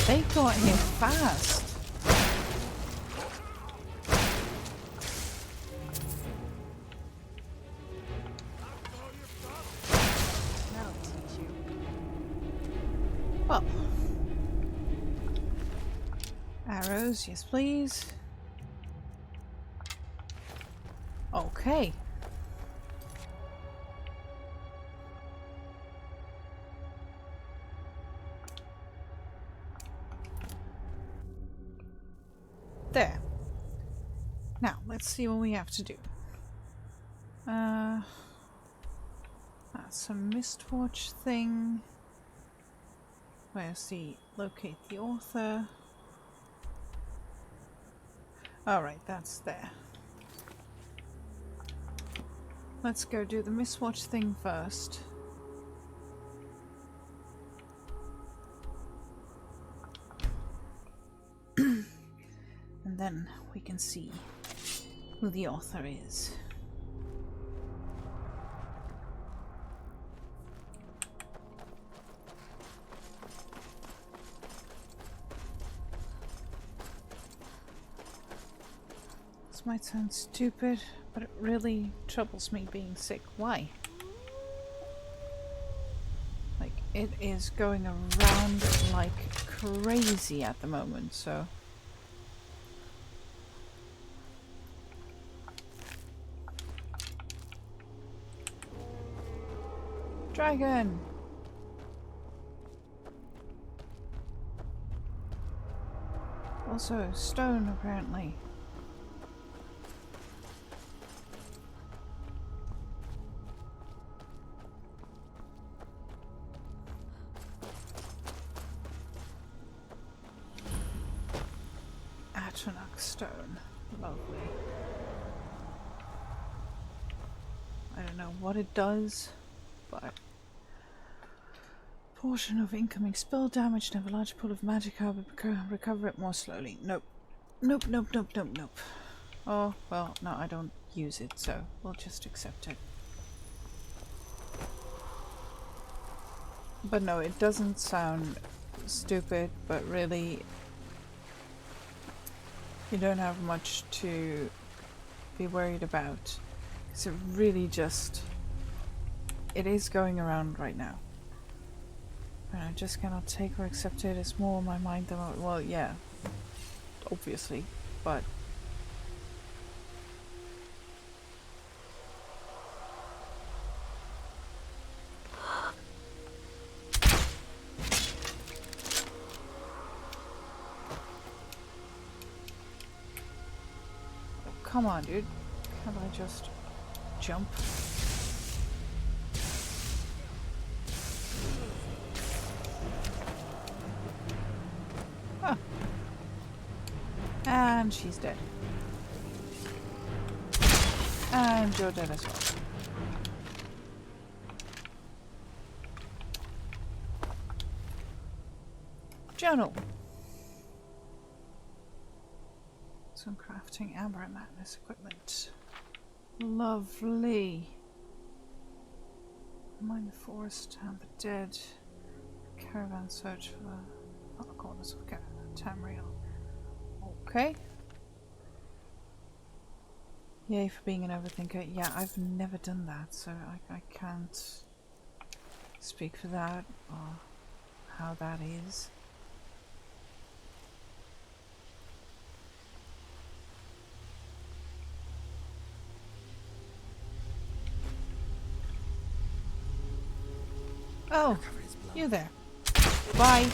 They got here fast. That'll teach you. Well. Arrows, yes please. Okay. There. Now, let's see what we have to do. That's a Mistwatch thing. Where's the locate the author? Alright, that's there. Let's go do the Mistwatch thing first. And then we can see who the author is. This might sound stupid, but it really troubles me being sick. Why? Like, it is going around like crazy at the moment, so... Dragon! Also, stone, apparently. Stone. Lovely. I don't know what it does, but portion of incoming spell damage and have a large pool of magic but recover it more slowly. Nope. Nope, nope, nope, nope, nope. Oh, well, no, I don't use it, so we'll just accept it. But no, it doesn't sound stupid, but really you don't have much to be worried about. Because it really just... it is going around right now. And I just cannot take or accept it. It's more in my mind than... well, yeah. Obviously. But... come on, dude. Can't I just jump? Oh. And she's dead. And you're dead as well. Journal. Some crafting amber and madness equipment. Lovely. Mine the forest and the dead. Caravan search for the corners of Tamriel. Okay. Yay for being an overthinker. Yeah, I've never done that, so I can't speak for that or how that is. Oh, you there. Bye.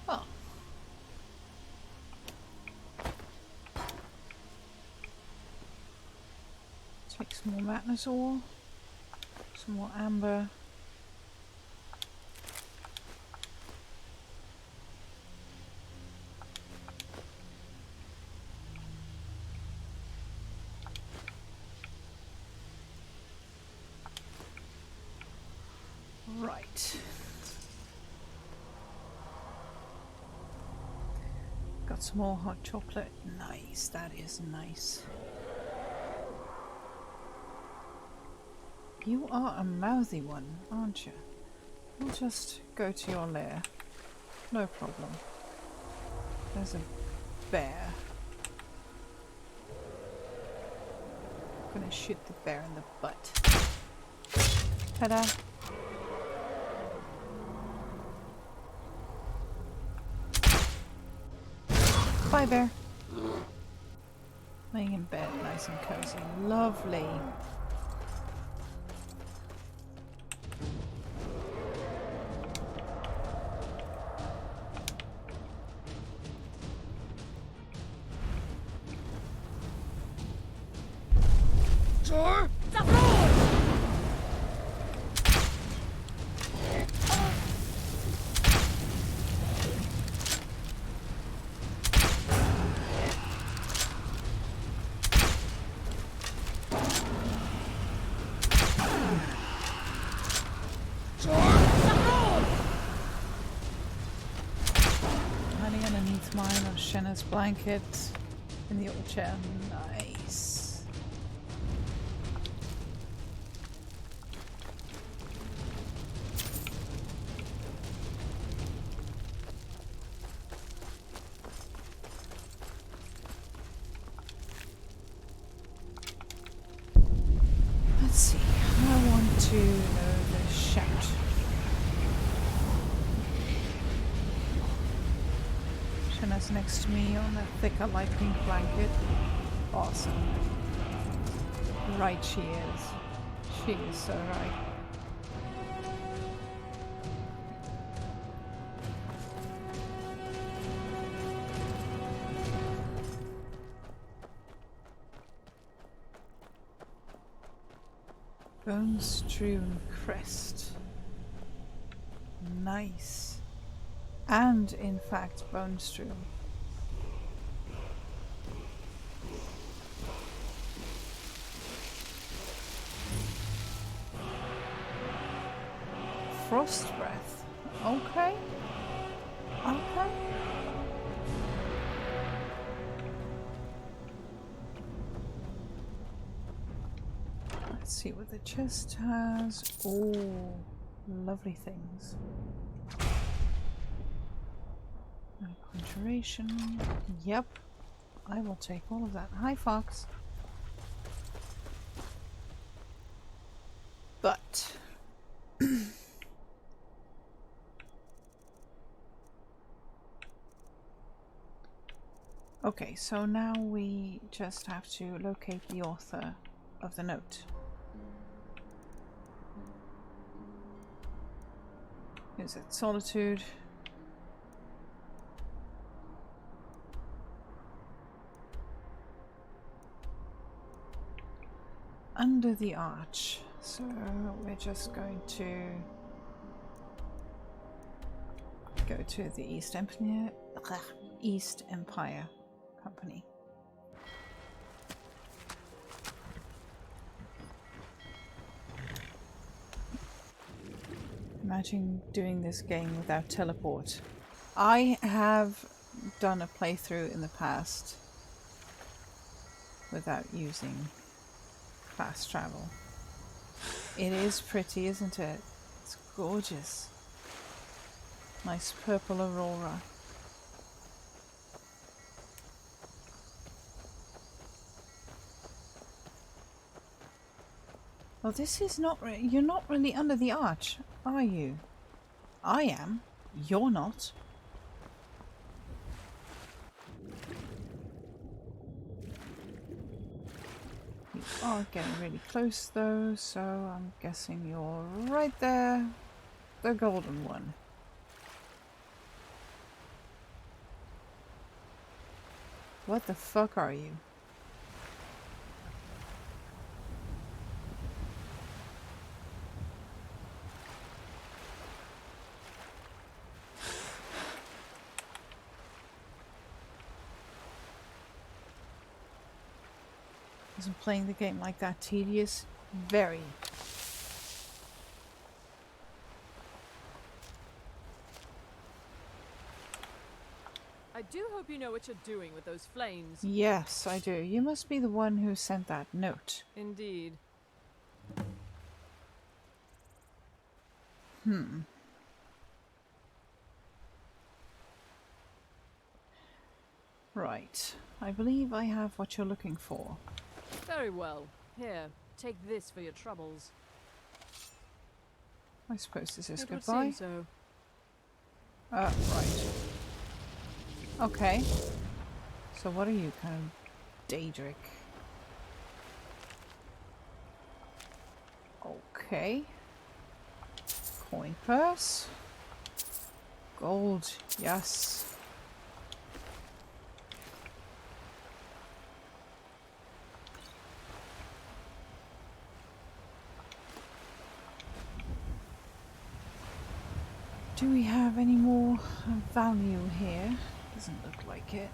Oh. Take some more madness ore. Some more amber. Right. Got some more hot chocolate. Nice, that is nice. You are a mouthy one, aren't you? We'll just go to your lair. No problem. There's a bear. I'm gonna shoot the bear in the butt. Ta-da! Bye, bear. Laying in bed, nice and cozy. Lovely. Sir? The floor! Hiding underneath mine or Shenna's blanket in the old chair. Nice. Let's see. I want to know the shout. Shenna's next to me on that thicker light pink blanket. Awesome. Right she is. She is so right. Bone strewn crest. Nice. And in fact bone strewn. Frost breath. Okay. Okay. Let's see what the chest has. Oh, lovely things. No conjuration. Yep. I will take all of that. Hi, Fox. But okay, so now we just have to locate the author of the note. Is it Solitude? Under the arch. So we're just going to go to the East Empire Company. Imagine doing this game without teleport. I have done a playthrough in the past without using fast travel. It is pretty, isn't it? It's gorgeous. Nice purple aurora. Well, this is not you're not really under the arch, are you? I am. You're not. You are getting really close though, so I'm guessing you're right there. The golden one. What the fuck are you? Isn't playing the game like that tedious? Very. I do hope you know what you're doing with those flames. Yes, I do. You must be the one who sent that note. Indeed. Right. I believe I have what you're looking for. Very well. Here, take this for your troubles. I suppose this is It would goodbye. seem so. Right. Okay. So what are you, kind of Daedric? Okay. Coin purse. Gold, yes. Do we have any more value here? Doesn't look like it.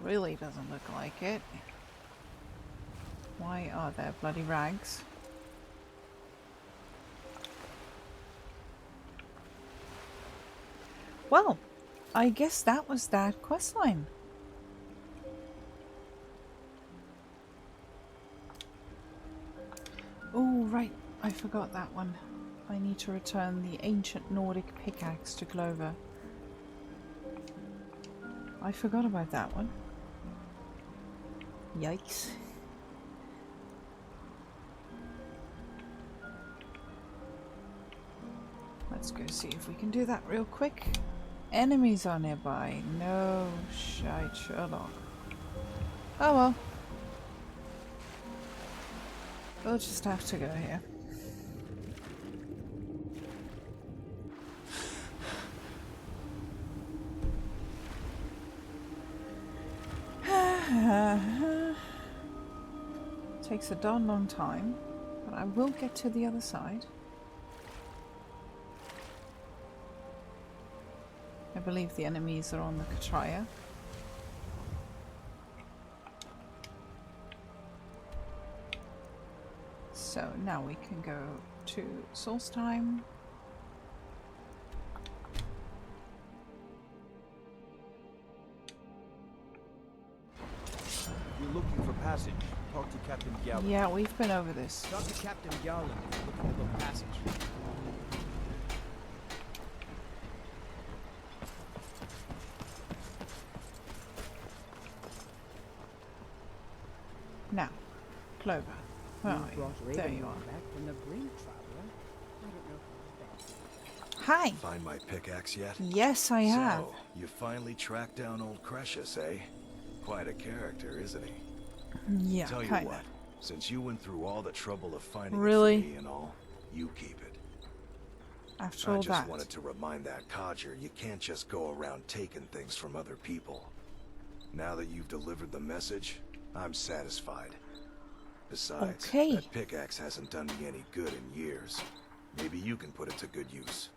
Really doesn't look like it. Why are there bloody rags? Well, I guess that was that questline. Oh, right. I forgot that one. I need to return the ancient Nordic pickaxe to Clover. I forgot about that one. Yikes. Let's go see if we can do that real quick. Enemies are nearby. No shite, Sherlock. Oh well. We'll just have to go here. Takes a darn long time, but I will get to the other side. I believe the enemies are on the Katraya. So now we can go to source time. You're looking for passage. Talk to Captain Gallant. Yeah, we've been over this. Talk to Captain Garland if you're looking for the passage. Now, Clover. Where are you? There you are. Back from the Brink Traveler. I don't know. Hi. Find my pickaxe yet? Yes, I have. So, you finally tracked down old Crucius, eh? Quite a character, isn't he? Yeah, Tell you kinda. what, since you went through all the trouble of finding Really? it for me and all, you keep it. After I all just that. wanted to remind that codger you can't just go around taking things from other people. Now that you've delivered the message, I'm satisfied. Besides, Okay. that pickaxe hasn't done me any good in years. Maybe you can put it to good use.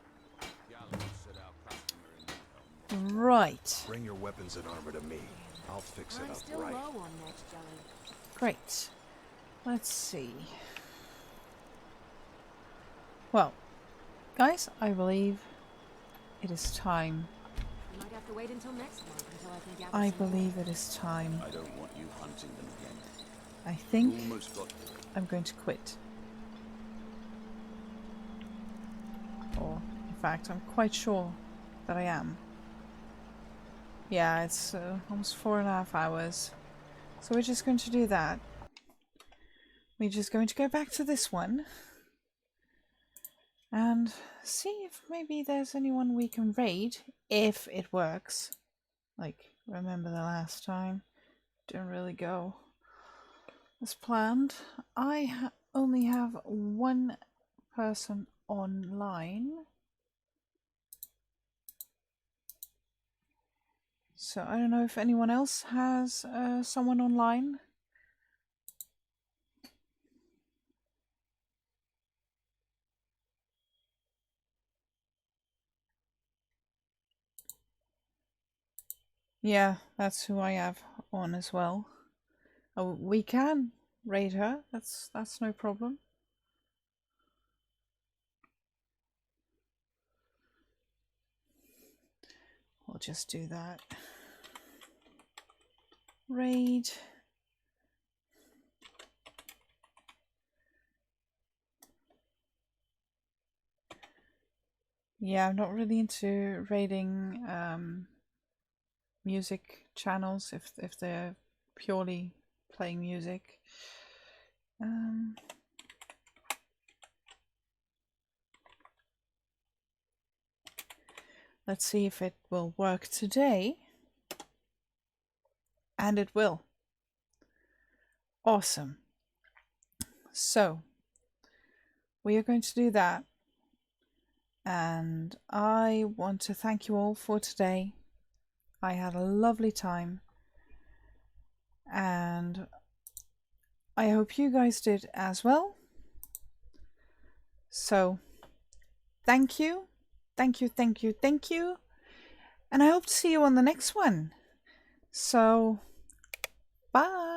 Right. Bring your weapons and armor to me. I'll fix it I'm up still right. low on next jelly. Great. Let's see. Well, guys, I believe it is time. You might have to wait until next month until I can gather I some believe it is time. I don't want you hunting them again. I think Almost got I'm going to quit. Or, in fact, I'm quite sure that I am. Yeah, it's almost 4.5 hours. So we're just going to do that. We're just going to go back to this one. And see if maybe there's anyone we can raid, if it works. Like, remember the last time? Didn't really go as planned. I only have one person online. So I don't know if anyone else has someone online. Yeah, that's who I have on as well. Oh, we can raid her. That's no problem. We'll just do that. Raid. Yeah, I'm not really into raiding music channels if they're purely playing music. Let's see if it will work today. And it will. Awesome. So, we are going to do that. And I want to thank you all for today. I had a lovely time. And I hope you guys did as well. So, thank you. Thank you, thank you, thank you. And I hope to see you on the next one. So, bye.